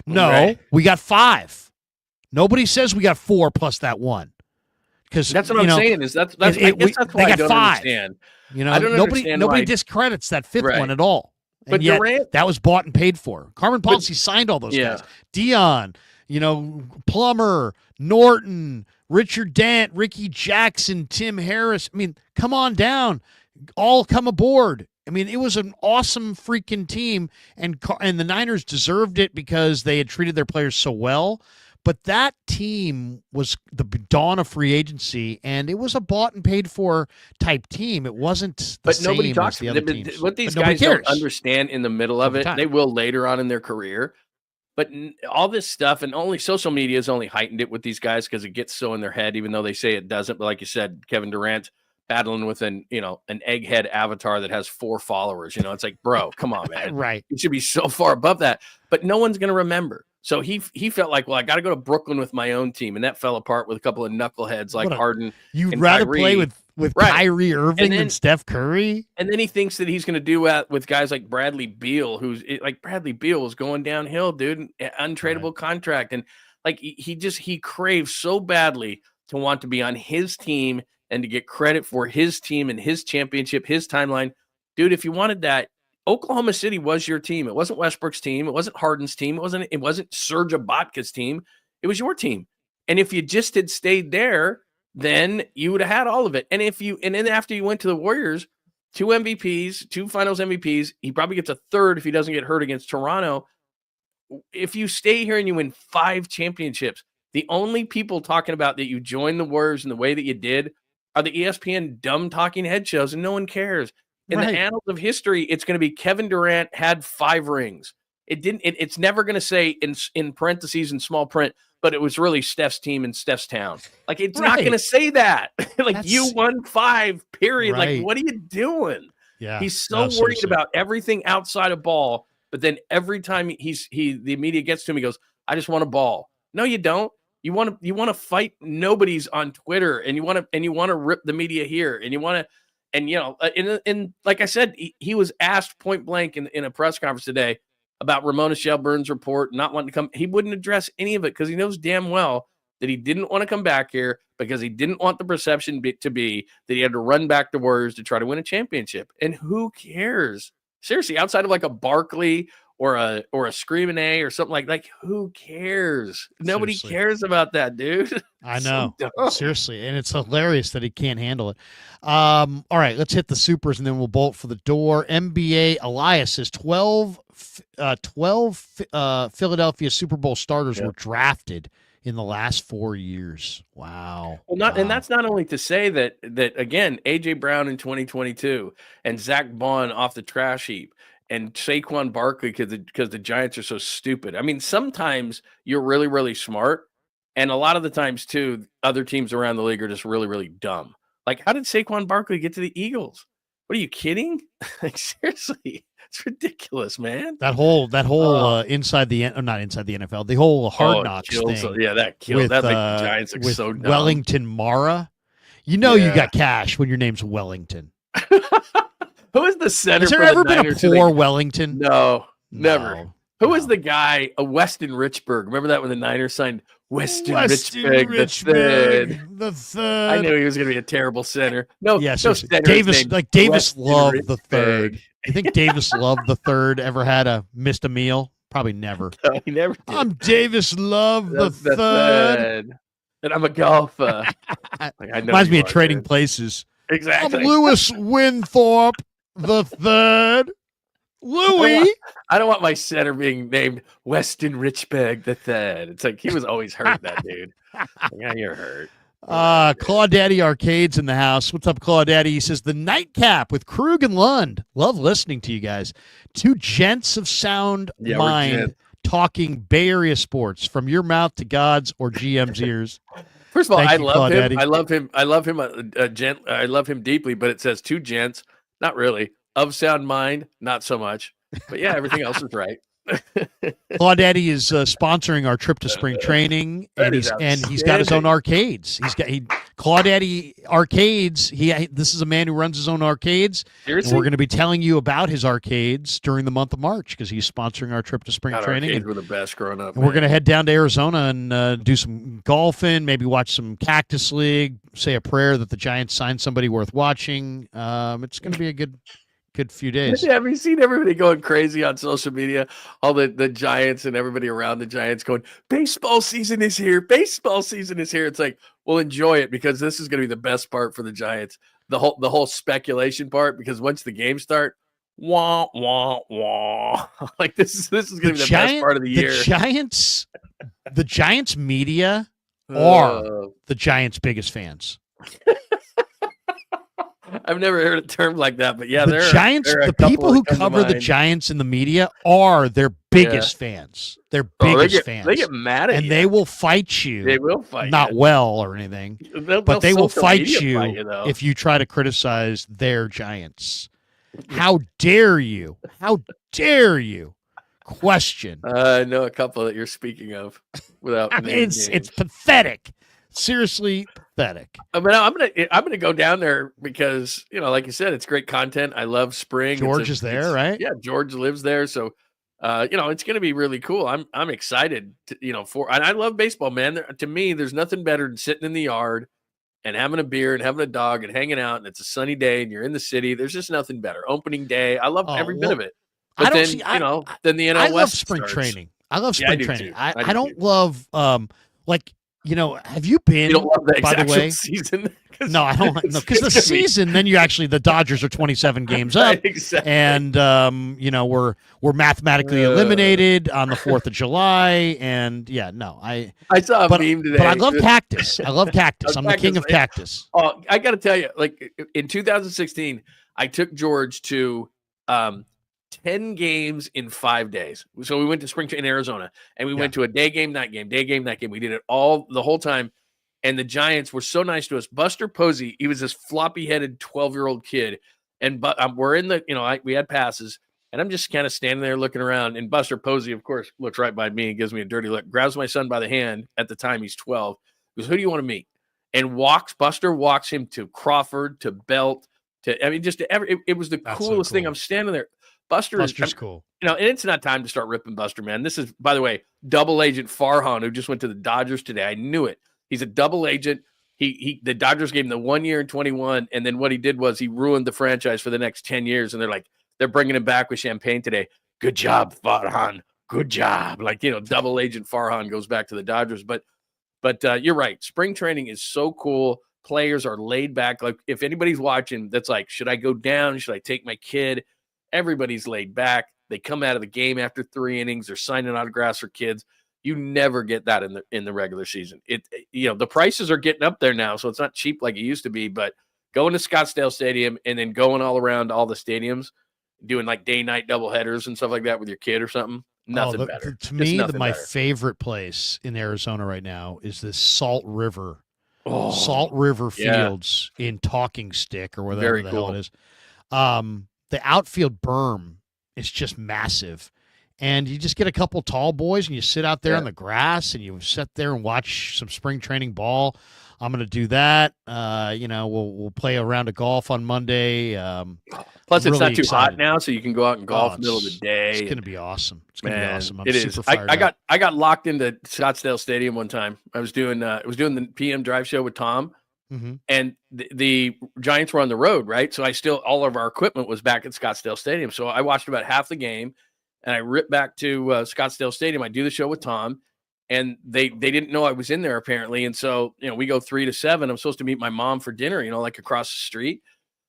No, we got 5. Nobody says we got 4 plus that 1. Because that's what I'm saying. Is that's why I don't 5. Understand. You know, nobody discredits that 5th one at all. And but yet, Durant, that was bought and paid for. Carmen Policy signed all those guys. Dion, you know, Plummer, Norton, Richard Dent, Ricky Jackson, Tim Harris. I mean, come on down. All come aboard. I mean, it was an awesome freaking team, and the Niners deserved it because they had treated their players so well. But that team was the dawn of free agency, and it was a bought and paid for type team. It wasn't the same nobody talks as the other teams. What these guys don't understand in the middle of it, they will later on in their career. But all this stuff, and only social media has only heightened it with these guys because it gets so in their head, even though they say it doesn't. But like you said, Kevin Durant battling with an egghead avatar that has 4 followers. You know, it's like, bro, come on, man. Right. You should be so far above that. But no one's going to remember. So he felt like, well, I got to go to Brooklyn with my own team, and that fell apart with a couple of knuckleheads like Harden. You'd rather Kyrie. Play with Kyrie Irving than Steph Curry? And then he thinks that he's going to do that with guys like Bradley Beal, who's like Bradley Beal is going downhill, dude, untradeable contract. And like he craves so badly to want to be on his team and to get credit for his team and his championship, his timeline. Dude, if you wanted that, Oklahoma City was your team. It wasn't Westbrook's team. It wasn't Harden's team. It wasn't Serge Ibaka's team. It was your team. And if you just had stayed there, then you would have had all of it. And then after you went to the Warriors, 2 MVPs, 2 finals MVPs, he probably gets a 3rd if he doesn't get hurt against Toronto. If you stay here and you win 5 championships, the only people talking about that you joined the Warriors in the way that you did are the ESPN dumb talking head shows, and no one cares. In the annals of history, it's going to be Kevin Durant had 5 rings. It's never going to say in parentheses in small print, but it was really Steph's team in Steph's town. Like, it's not going to say that. You won 5, period. Right. Like, what are you doing? Yeah. He's so worried about everything outside of ball, but then every time the media gets to him, he goes, I just want a ball. No, you don't. You want to fight nobodies on Twitter, and you want to rip the media here, and you want to. And, you know, and like I said, he was asked point blank in a press conference today about Ramona Shelburne's report not wanting to come. He wouldn't address any of it because he knows damn well that he didn't want to come back here because he didn't want the perception to be that he had to run back to Warriors to try to win a championship. And who cares? Seriously, outside of like a Barkley or a Screaming A or something like who cares? Nobody cares about that, dude. I know. Seriously. And it's hilarious that he can't handle it. All right, let's hit the supers and then we'll bolt for the door. NBA Elias says 12 Philadelphia Super Bowl starters were drafted in the last 4 years. Wow. Well, and that's not only to say that again, AJ Brown in 2022 and Zach Bond off the trash heap. And Saquon Barkley because the Giants are so stupid. I mean, sometimes you're really, really smart. And a lot of the times, too, other teams around the league are just really, really dumb. Like, how did Saquon Barkley get to the Eagles? What are you kidding? Like, seriously, it's ridiculous, man. That whole not inside the NFL, the whole Hard Knocks thing. Yeah, that kills. That makes the Giants look so dumb. Wellington Mara. You know you got cash when your name's Wellington. Who is the center? Has there ever been a poor Wellington? No, never. Who was the guy, Weston Richburg? Remember that when the Niners signed Weston Weston Richburg the third. Richburg the third. I knew he was going to be a terrible center. No, Yeah, no seriously. center Davis, named like Davis Weston Love the Richburg. third. You think Davis Love the third ever missed a meal? Probably never. No, he never did. I'm Davis Love the The third. and I'm a golfer. Like, I know Reminds you me of are, Trading dude. Places. I'm Exactly. Lewis Winthorpe the third. Louis. I don't want my center being named Weston Richburg the third. It's like he was always hurt, that dude. Yeah, you're hurt. Claudaddy Arcades in the house. What's up, Claudaddy? He says the nightcap with Krug and Lund. Love listening to you guys. Two gents of sound Yeah, we're mind gents. talking Bay Area sports from your mouth to God's or GM's ears. First of all, Thank I you, love him. Claudaddy. I love him. I love him. I love him deeply. But it says two gents. Not really. Of sound mind, not so much. But yeah, everything else is right. Claudaddy is sponsoring our trip to spring training, That and is he's got his own outstanding. arcades. Claudaddy Arcades. This is a man who runs his own arcades. And Seriously, we're going to be telling you about his arcades during the month of March because he's sponsoring our trip to spring God, training. arcades And were the best growing up. we're going to man. head down to Arizona and do some golfing, maybe watch some Cactus League, say a prayer that the Giants sign somebody worth watching. It's going to be a good few days. Have you seen everybody going crazy on social media? All the Giants and everybody around the Giants going, baseball season is here. Baseball season is here. It's like, well, enjoy it because this is going to be the best part for the Giants. The whole speculation part, because once the games start, wah, wah, wah. Like this is going to be the best part of the year. The Giants media are Uh, the Giants' biggest fans. I've never heard a term like that, but yeah, The Giants, there are a the couple people that who come to cover the mind. Giants in the media are their biggest fans. Their Oh, biggest fans. They get mad at and you. they will fight you. They will fight Not you. well or anything, They'll but they will social fight media you, fight though. if you try to criticize their Giants. How dare you? How dare you question? I know a couple that you're speaking of without. I mean, naming it's names. pathetic. Seriously pathetic. I mean, I'm gonna go down there because like you said, it's great content. I love spring. George is there, right? Yeah, George lives there, so it's gonna be really cool. I'm excited. And I love baseball, man. To me, there's nothing better than sitting in the yard and having a beer and having a dog and hanging out, and it's a sunny day and you're in the city. There's just nothing better. Opening day, I love every bit of it. But I don't then, see. then the NL I love West spring starts. training. I love Yeah, I spring do training. too. I do don't too. love have you been? You don't love the by the actual way, season. no, I don't. No, because the it's gonna be- season, then the Dodgers are 27 games up, Right, exactly. and we're mathematically eliminated on the 4th of July, and I saw a but, meme today. but I love cactus. I love cactus. I'm the king of cactus. Oh, I got to tell you, like in 2016, I took George to 10 games in 5 days. So we went to spring training in Arizona, and we went to a day game, night game, day game, night game. We did it all the whole time. And the Giants were so nice to us. Buster Posey, he was this floppy-headed 12-year-old kid, and we're in the, we had passes, and I'm just kind of standing there looking around. And Buster Posey, of course, looks right by me and gives me a dirty look. Grabs my son by the hand. At the time, he's 12. Goes, "Who do you want to meet?" And Buster walks him to Crawford, to Belt, just to it was the That's coolest so thing. cool. I'm standing there. Buster's cool. and it's not time to start ripping Buster, man. This is, by the way, double agent Farhan, who just went to the Dodgers today. I knew it. He's a double agent. The Dodgers gave him the 1 year in 21, and then what he did was he ruined the franchise for the next 10 years. And they're bringing him back with champagne today. Good job, Farhan. Good job. Double agent Farhan goes back to the Dodgers. But you're right. Spring training is so cool. Players are laid back. Like if anybody's watching, that's like, should I go down? Should I take my kid? Everybody's laid back. They come out of the game after 3 innings. They're signing autographs for kids. You never get that in the regular season. The prices are getting up there now, so it's not cheap like it used to be. But going to Scottsdale Stadium and then going all around all the stadiums, doing like day-night doubleheaders and stuff like that with your kid or something, nothing better. To me, my better. favorite place in Arizona right now is this Salt River Yeah. Fields in Talking Stick or whatever Very the cool. hell it is. The outfield berm is just massive. and you just get a couple tall boys and you sit out there on the grass and you sit there and watch some spring training ball. I'm going to do that. We'll play a round of golf on Monday. Plus, it's really not too hot excited. now, so you can go out and golf in the middle of the day. It's going to be awesome. It's going to be awesome. I'm It super is. fired up. I got locked into Scottsdale Stadium one time. I was doing the PM drive show with Tom, and the Giants were on the road, right? So all of our equipment was back at Scottsdale Stadium. So I watched about half the game, and I ripped back to Scottsdale Stadium. I do the show with Tom. And they didn't know I was in there apparently. And so, we go 3 to 7. I'm supposed to meet my mom for dinner, like across the street.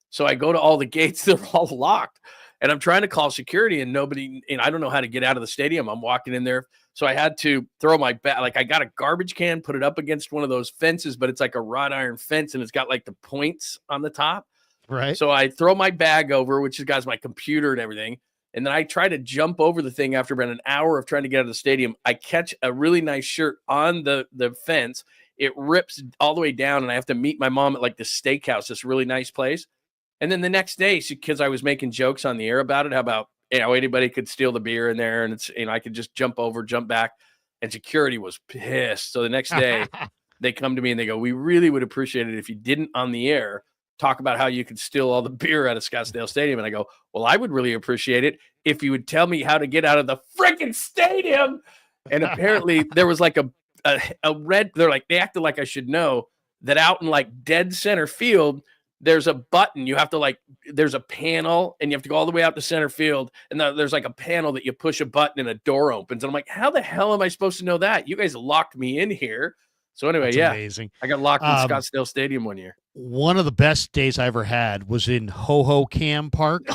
So I go to all the gates, they're all locked. And I'm trying to call security and nobody, I don't know how to get out of the stadium. I'm walking in there. So I had to throw my bag. Like I got a garbage can, put it up against one of those fences, but it's like a wrought iron fence and it's got like the points on the top. Right. So I throw my bag over, which has got my computer and everything. And then I try to jump over the thing after about an hour of trying to get out of the stadium. I catch a really nice shirt on the fence. It rips all the way down, and I have to meet my mom at like the steakhouse, this really nice place. And then the next day, because I was making jokes on the air about it, how about anybody could steal the beer in there, and it's I could just jump over, jump back, and security was pissed. So the next day, they come to me and they go, "We really would appreciate it if you didn't on the air talk about how you could steal all the beer out of Scottsdale Stadium." And I go, "Well, I would really appreciate it if you would tell me how to get out of the freaking stadium." And apparently there was like a red, they acted like I should know that out in like dead center field, there's a button. You have to there's a panel and you have to go all the way out to center field. And there's like a panel that you push a button and a door opens. And I'm like, how the hell am I supposed to know that? You guys locked me in here. So anyway, That's amazing. I got locked in Scottsdale Stadium one year. One of the best days I ever had was in Ho-Ho-Cam Park.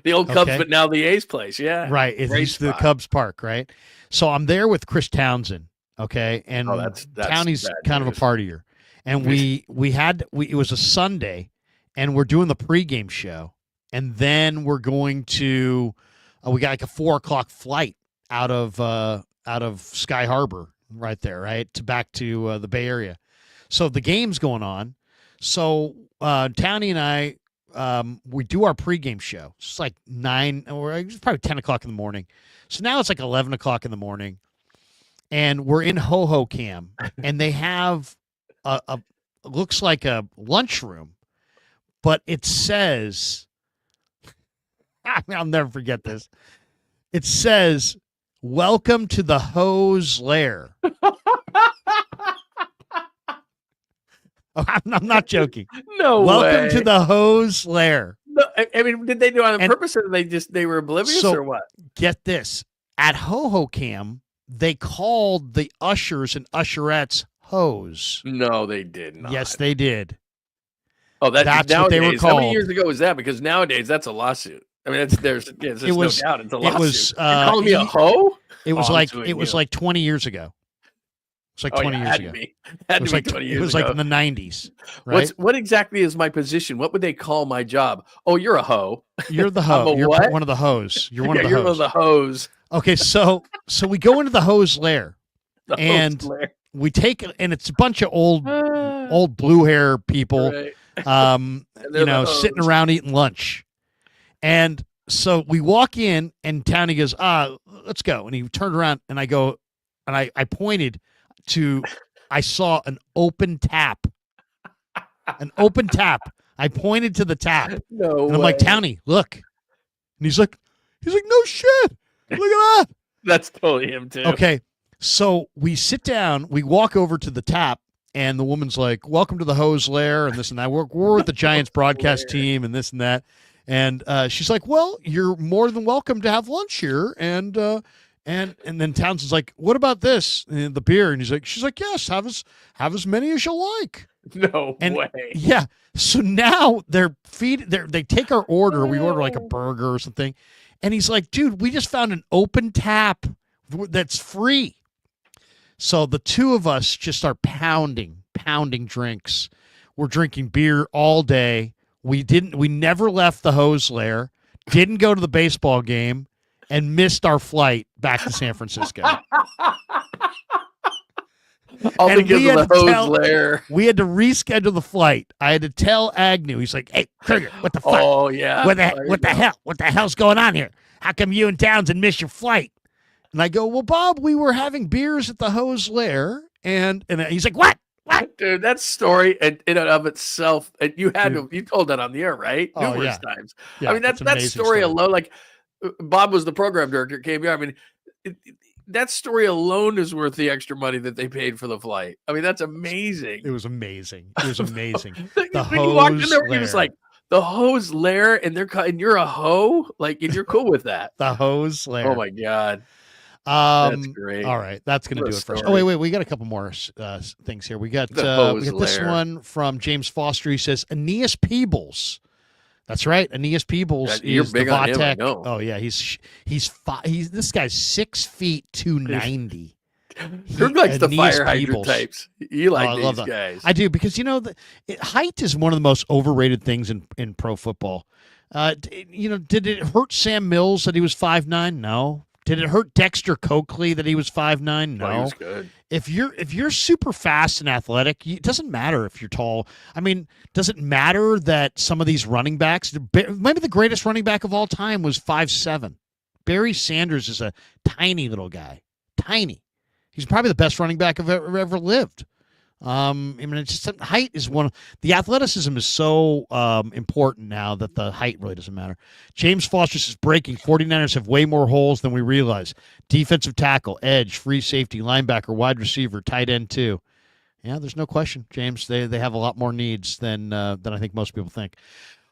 The old Cubs, but now the A's place. Yeah. Right. It's the Cubs Park, right? So I'm there with Chris Townsend, okay? And that's Townie's kind of a partier. And it was a Sunday, and we're doing the pregame show. And then we're going to we got like a 4:00 flight out of Sky Harbor right there, right? Back to the Bay Area. So the game's going on. So Townie and I, we do our pregame show. It's like 9 or it's probably 10 o'clock in the morning. So now it's like 11 o'clock in the morning, and we're in Ho-Ho-Cam, and they have looks like a lunchroom, but it says, I'll never forget this. It says, "Welcome to the Ho's Lair." I'm not joking. No Welcome way. to the Ho's Lair. No, I mean, did they do it on purpose, or they were oblivious, or what? Get this. At Ho-Ho-Cam, they called the ushers and usherettes hoes. No, they did not. Yes, they did. Oh, that's nowadays, what they were called. How many years ago was that? Because nowadays that's a lawsuit. I mean, there's no doubt it's a lawsuit. It was, you're calling me a hoe? It was like 20 years ago. It's like 20 years ago. It was like 20 years ago. It was like in the 90s, right? What exactly is my position? What would they call my job? Oh, you're a hoe. You're the hoe. You're what? one of the hoes. You're one of the you're hoes. One of the hoes. Okay, so we go into the Ho's Lair, we take, and it's a bunch of old blue hair people, right. Sitting around eating lunch. And so we walk in, and Townie goes, let's go. And he turned around, and I go, and I pointed to, I saw an open tap. An open tap. I pointed to the tap. No and I'm way. like, Townie, look. And he's like, no shit. Look at that. That's totally him too. Okay. So we sit down, we walk over to the tap, and the woman's like, "Welcome to the Ho's Lair," and this and that. We're with the Giants broadcast team and this and that. And she's like, "Well, you're more than welcome to have lunch here." And then Townsend's like, "What about this? And the beer?" And she's like, "Yes, have as many as you like." No way. Yeah. So now they take our order. We order like a burger or something. And he's like, "Dude, we just found an open tap that's free." So the two of us just start pounding drinks. We're drinking beer all day. We never left the Ho's Lair, didn't go to the baseball game, and missed our flight back to San Francisco. All because of the Ho's Lair. We had to reschedule the flight. I had to tell Agnew. He's like, "Hey, Kruger, what the fuck? Oh yeah. What the hell? What the hell's going on here? how come you and Townsend missed your flight? And I go, well, Bob, we were having beers at the Hose Lair. And he's like, what? Dude, that story in and of itself, and you told that on the air, right? Oh, Numerous times. Yeah, I mean, that story alone, like Bob was the program director at KBR. I mean, that story alone is worth the extra money that they paid for the flight. I mean, that's amazing. It was amazing. It was amazing. The when you walked in there, he was like, the Hose Lair, and you're a hoe, like, and you're cool with that. The Hose Lair. Oh my God. That's great. All right, that's going to do it for us. story. Oh, wait, we got a couple more things here. We got this one from James Foster. He says Aeneas Peebles. That's right, Aeneas Peebles You're is big the on him, I Vatek. know. Oh yeah, he's this guy's 6 feet 290. Krug likes the Aeneas fire hydrant Peebles. types. You like I love these that. guys. I do, because height is one of the most overrated things in pro football. Did it hurt Sam Mills that he was 5'9"? No. Did it hurt Dexter Coakley that he was 5'9"? No. Oh, he was good. If you're super fast and athletic, it doesn't matter if you're tall. I mean, does it matter that some of these running backs, maybe the greatest running back of all time was 5'7"? Barry Sanders is a tiny little guy. Tiny. He's probably the best running back I've ever lived. I mean, it's just height is the athleticism is so important now that the height really doesn't matter. James Foster says, breaking 49ers have way more holes than we realize. Defensive tackle, edge, free safety, linebacker, wide receiver, tight end too. Yeah, there's no question, James. They have a lot more needs than I think most people think.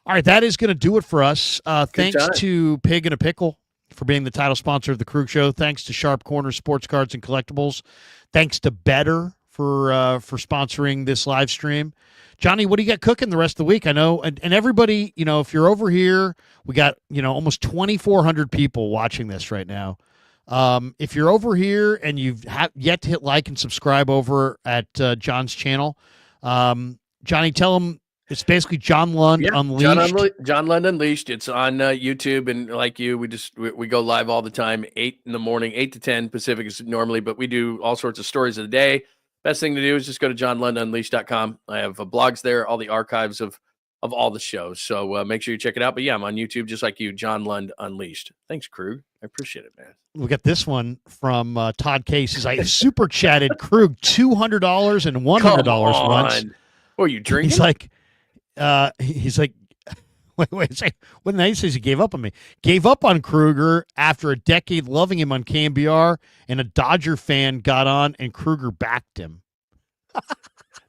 All right, that is going to do it for us. Thanks to Pig and a Pickle for being the title sponsor of the Krug Show. Thanks to Sharp Corner Sports Cards and Collectibles. Thanks to Better for sponsoring this live stream. Johnny, what do you got cooking the rest of the week? I know, and everybody, if you're over here, we got, almost 2,400 people watching this right now. If you're over here and you've yet to hit like and subscribe over at John's channel, Johnny, tell them it's basically John Lund Unleashed. John Lund Unleashed. It's on YouTube, and like you, we go live all the time, 8 in the morning, 8 to 10 Pacific is normally, but we do all sorts of stories of the day. Best thing to do is just go to johnlundunleashed.com. I have blogs there, all the archives of all the shows. So make sure you check it out. But yeah, I'm on YouTube just like you, John Lund Unleashed. Thanks, Krug. I appreciate it, man. We got this one from Todd Case. Says, I super chatted Krug $200 and $100 once. What are you drinking? He's like, wait a second. What night says he gave up on me? Gave up on Kruger after a decade loving him on KMBR, and a Dodger fan got on and Kruger backed him.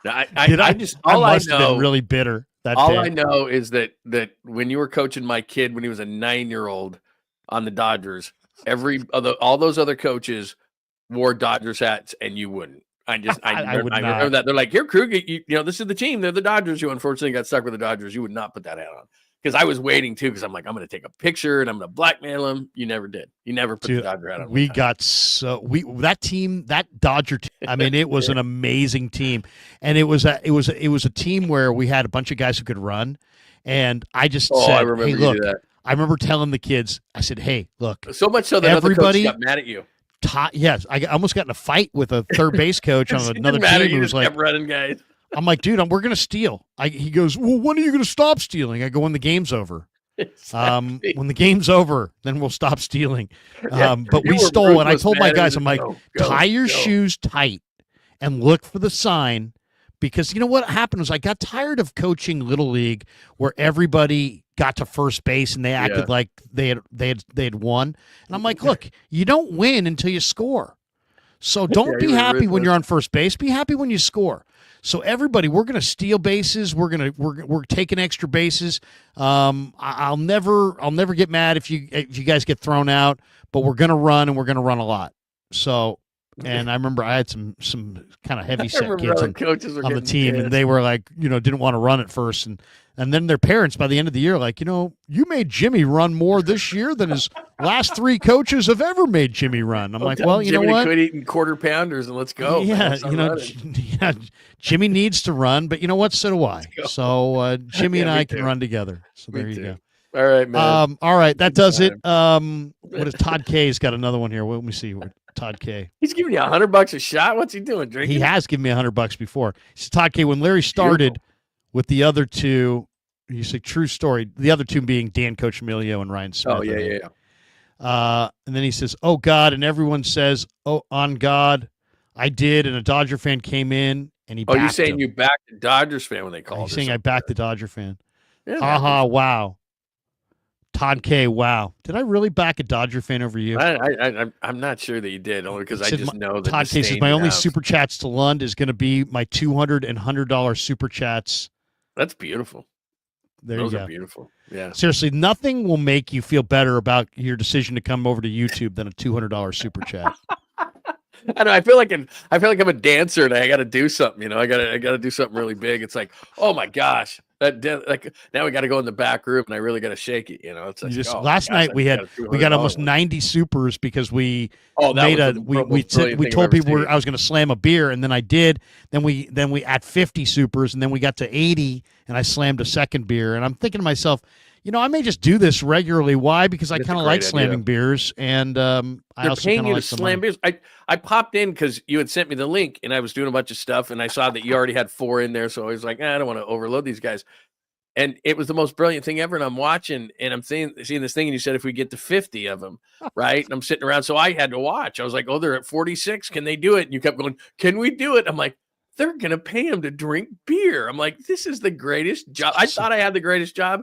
I must have been really bitter. I know is that when you were coaching my kid when he was a 9-year-old on the Dodgers, all those other coaches wore Dodgers hats and you wouldn't. I remember that. They're like, here, Krug, this is the team. They're the Dodgers. You unfortunately got stuck with the Dodgers. You would not put that hat on. Because I was waiting too, because I'm like, I'm going to take a picture and I'm going to blackmail him. You never did. You never put the Dodger hat on. That team, that Dodger team. I mean, it was an amazing team, and it was a team where we had a bunch of guys who could run, and I just said, hey, look, I remember telling the kids, I said, hey, look, so much so that everybody got mad at you. Yes, I almost got in a fight with a third base coach on another team who was like, kept running, guys. I'm like, dude, we're going to steal. He goes, well, when are you going to stop stealing? I go, when the game's over. Exactly. When the game's over, then we'll stop stealing. But we stole, and I told my guys, I'm like, tie your shoes tight and look for the sign, because you know what happened was I got tired of coaching Little League where everybody got to first base and they acted like they had won. And I'm like, look, you don't win until you score. So don't be happy when you're on first base. Be happy when you score. So everybody, we're going to steal bases. We're taking extra bases. I'll never get mad if you guys get thrown out, but we're going to run, and we're going to run a lot. So, and I remember I had some kind of heavy set kids on the team, and they were like, didn't want to run at first, and then their parents by the end of the year, like, you made Jimmy run more this year than his last 3 coaches have ever made Jimmy run. I'm like, well, you know what? Quit eating quarter pounders and let's go. Yeah, Jimmy needs to run, but you know what? So do I. So Jimmy and I can run together. So there you go. All right, man. All right, that does it. What is Todd K's got another one here? Let me see. Todd K. He's giving you $100 a shot. What's he doing? Drinking? He has given me $100 before. He said, Todd K, when Larry started with the other two, he said, true story. The other two being Dan Coach Emilio and Ryan Smith. Oh, yeah. And then he says, "Oh God," and everyone says, "Oh, on God, I did." And a Dodger fan came in and he. Oh, you're backed saying him. you backed the Dodgers fan when they called? He's saying I backed the Dodger fan. Yeah, Ha ha! Wow. Todd K. Wow. Did I really back a Dodger fan over you? I'm not sure that you did, only because I just know that Todd K says my only super chats to Lund is going to be my $200 and $100 super chats. That's beautiful. There Those you go. are beautiful. Yeah. Seriously, nothing will make you feel better about your decision to come over to YouTube than a $200 super chat. I know. I feel like I'm a dancer and I got to do something. You know, I got to do something really big. It's like, oh my gosh, like now we got to go in the back room and I really got to shake it. You know, it's like, last night we got almost 90 supers because we we told people I was going to slam a beer, and then I did. Then we at 50 supers, and then we got to 80, and I slammed a second beer. And I'm thinking to myself, you know, I may just do this regularly. Why? Because I kind of like slamming beers, and I also paying you like to slam beers. I popped in because you had sent me the link, and I was doing a bunch of stuff, and I saw that you already had 4 in there, so I was like, I don't want to overload these guys. And it was the most brilliant thing ever. And I'm watching, and I'm seeing this thing, and you said if we get to 50 of them, right? And I'm sitting around, so I had to watch. I was like, oh, they're at 46. Can they do it? And you kept going, can we do it? I'm like, they're gonna pay him to drink beer. I'm like, this is the greatest job. I thought I had the greatest job.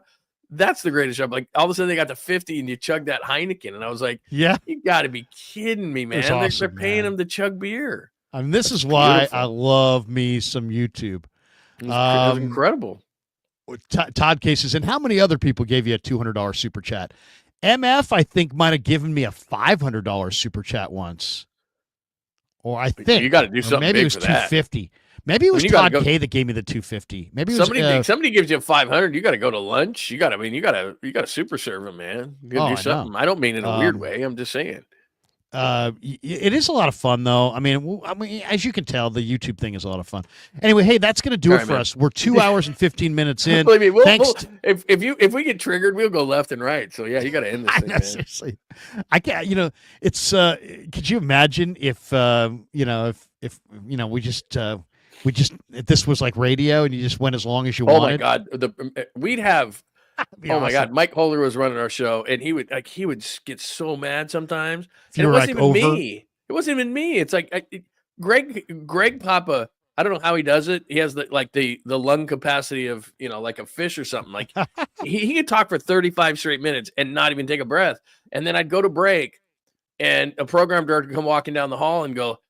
That's the greatest job. Like all of a sudden they got to 50 and you chugged that Heineken. And I was like, yeah, you got to be kidding me, man. They're paying him to chug beer. I mean, this is why I love me some YouTube. It was incredible. Todd K says, and how many other people gave you a $200 super chat? MF, I think, might have given me a $500 super chat once. Or I think you got to do something. Maybe it was $250. Maybe it was Todd K that gave me the $250. Maybe somebody gives you a $500. You got to go to lunch. You got to super serve them, man. You got to do something. I don't mean in a weird way. I'm just saying. It is a lot of fun, though. I mean, as you can tell, the YouTube thing is a lot of fun. Anyway, hey, that's going to do it for us. We're 2 hours and 15 minutes in. Believe me, if we get triggered, we'll go left and right. So yeah, you got to end this thing, man. Seriously, I can't. You know, it's. Could you imagine if we just if this was like radio and you just went as long as you wanted? Oh my God, we'd have. Oh my God, Mike Holder was running our show, and he would get so mad sometimes. And it wasn't even me. It wasn't even me. It's like Greg Papa. I don't know how he does it. He has the lung capacity of like a fish or something. Like he could talk for 35 straight minutes and not even take a breath. And then I'd go to break, and a program director would come walking down the hall and go,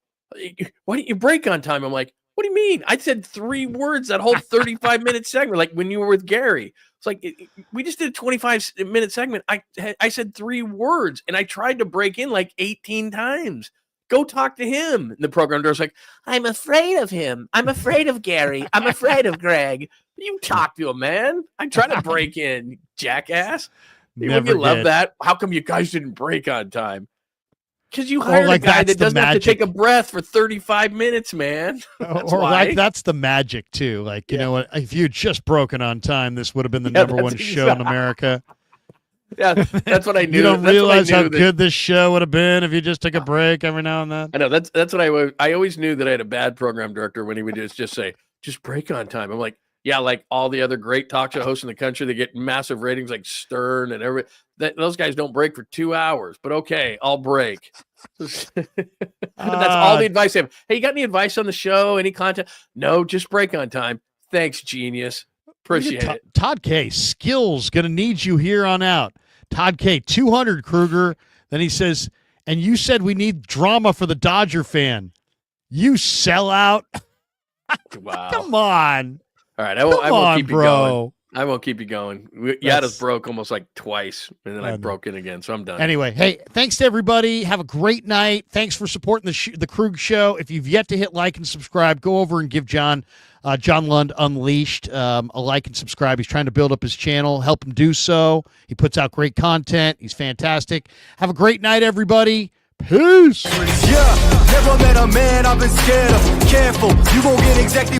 "Why didn't you break on time?" I'm like, "What do you mean? I said 3 words that whole 35-minute segment, like when you were with Gary." It's like we just did a 25-minute segment. I said 3 words, and I tried to break in like 18 times. Go talk to him. And the program director's like, "I'm afraid of him. I'm afraid of Gary. I'm afraid of Greg." You talk to him, man. I try to break in, jackass. Wouldn't you love that? How come you guys didn't break on time? Because you hired a guy that doesn't have to take a breath for 35 minutes, man. That's the magic, too. Like, you know what? If you had just broken on time, this would have been the number one show in America. Yeah, that's what I knew. You don't realize how good this show would have been if you just took a break every now and then. I know. That's what I always knew that I had a bad program director when he would just say, just break on time. I'm like, yeah, like all the other great talk show hosts in the country, they get massive ratings like Stern and everything. Those guys don't break for 2 hours, but okay, I'll break. That's all the advice I have. Hey, you got any advice on the show? Any content? No, just break on time. Thanks, genius. Appreciate it. Todd K, skills going to need you here on out. Todd K, 200 Kruger. Then he says, and you said we need drama for the Dodger fan. You sell out. Wow. Come on. All right, I won't keep you going. I won't keep you going. Yada's broke almost like twice, and then I broke in again, so I'm done. Anyway, hey, thanks to everybody. Have a great night. Thanks for supporting the Krug Show. If you've yet to hit like and subscribe, go over and give John Lund Unleashed a like and subscribe. He's trying to build up his channel. Help him do so. He puts out great content. He's fantastic. Have a great night, everybody. Peace. Yeah, never met a man I've been scared of. Careful, you won't get exactly